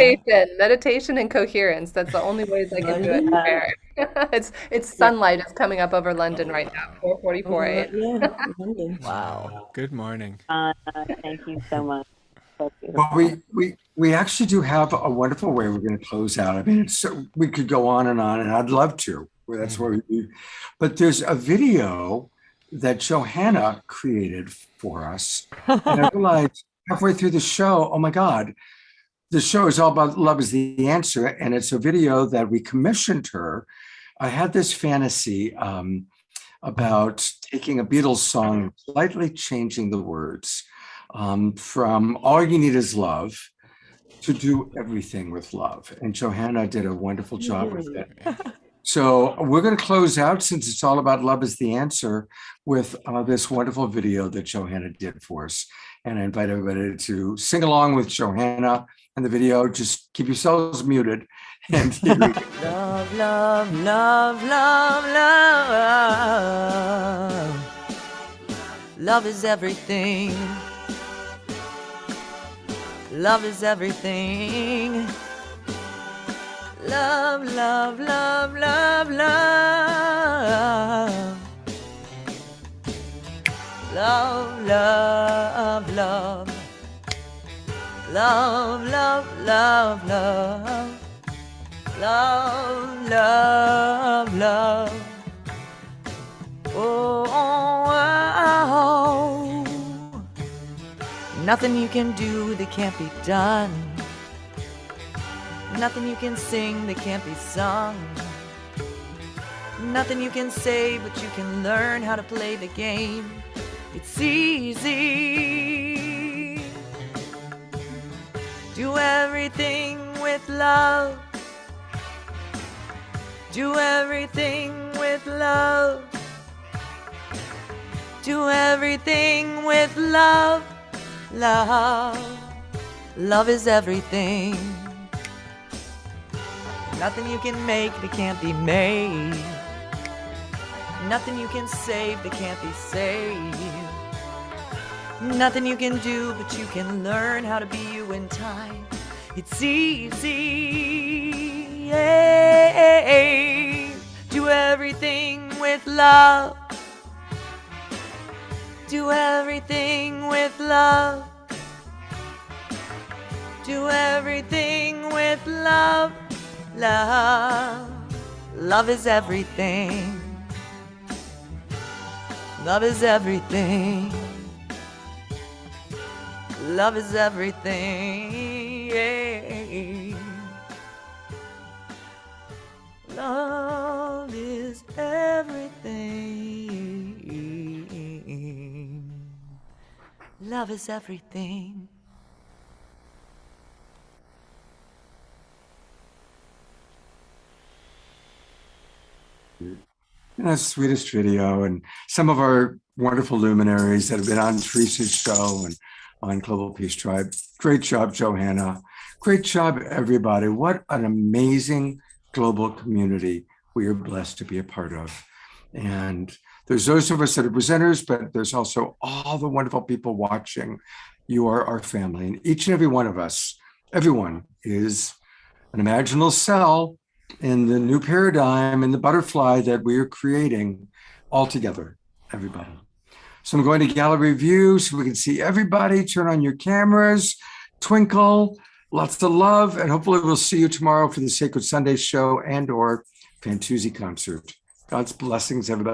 Meditation and coherence. That's the only ways I can do it. Fair. It's sunlight is coming up over London right now, 4:44 a.m. Wow. Good morning. Thank you so much. So Well, we actually do have a wonderful way we're going to close out. I mean, we could go on, and I'd love to. That's where we do. But there's a video that Johanna created for us. And I realized halfway through the show, oh my God, the show is all about love is the answer. And it's a video that we commissioned her. I had this fantasy about taking a Beatles song, slightly changing the words. From all you need is love to do everything with love. And Johanna did a wonderful job with it. So we're going to close out, since it's all about love is the answer, with this wonderful video that Johanna did for us. And I invite everybody to sing along with Johanna and the video. Just keep yourselves muted. And here we go. Love, love, love, love, love. Love is everything. Love is everything. Love, love, love, love, love. Love, love, love. Love, love, love, love. Love, love, love. Oh, oh, oh. Nothing you can do that can't be done. Nothing you can sing that can't be sung. Nothing you can say, but you can learn how to play the game. It's easy. Do everything with love. Do everything with love. Do everything with love. Love. Love is everything. Nothing you can make that can't be made. Nothing you can save that can't be saved. Nothing you can do, but you can learn how to be you in time. It's easy. Yeah. Do everything with love. Do everything with love. Do everything with love. Love. Love is everything. Love is everything. Love is everything. Yeah. Love is everything. Love is everything. Sweetest video, and some of our wonderful luminaries that have been on Teresa's show and on Global Peace Tribe. Great job, Johanna. Great job, everybody. What an amazing global community we are blessed to be a part of. And there's those of us that are presenters, but there's also all the wonderful people watching. You are our family, and each and every one of us, everyone is an imaginal cell in the new paradigm and the butterfly that we are creating all together, everybody. So I'm going to gallery view so we can see everybody. Turn on your cameras, twinkle, lots of love, and hopefully we'll see you tomorrow for the Sacred Sunday show and or Fantuzzi concert. God's blessings, everybody.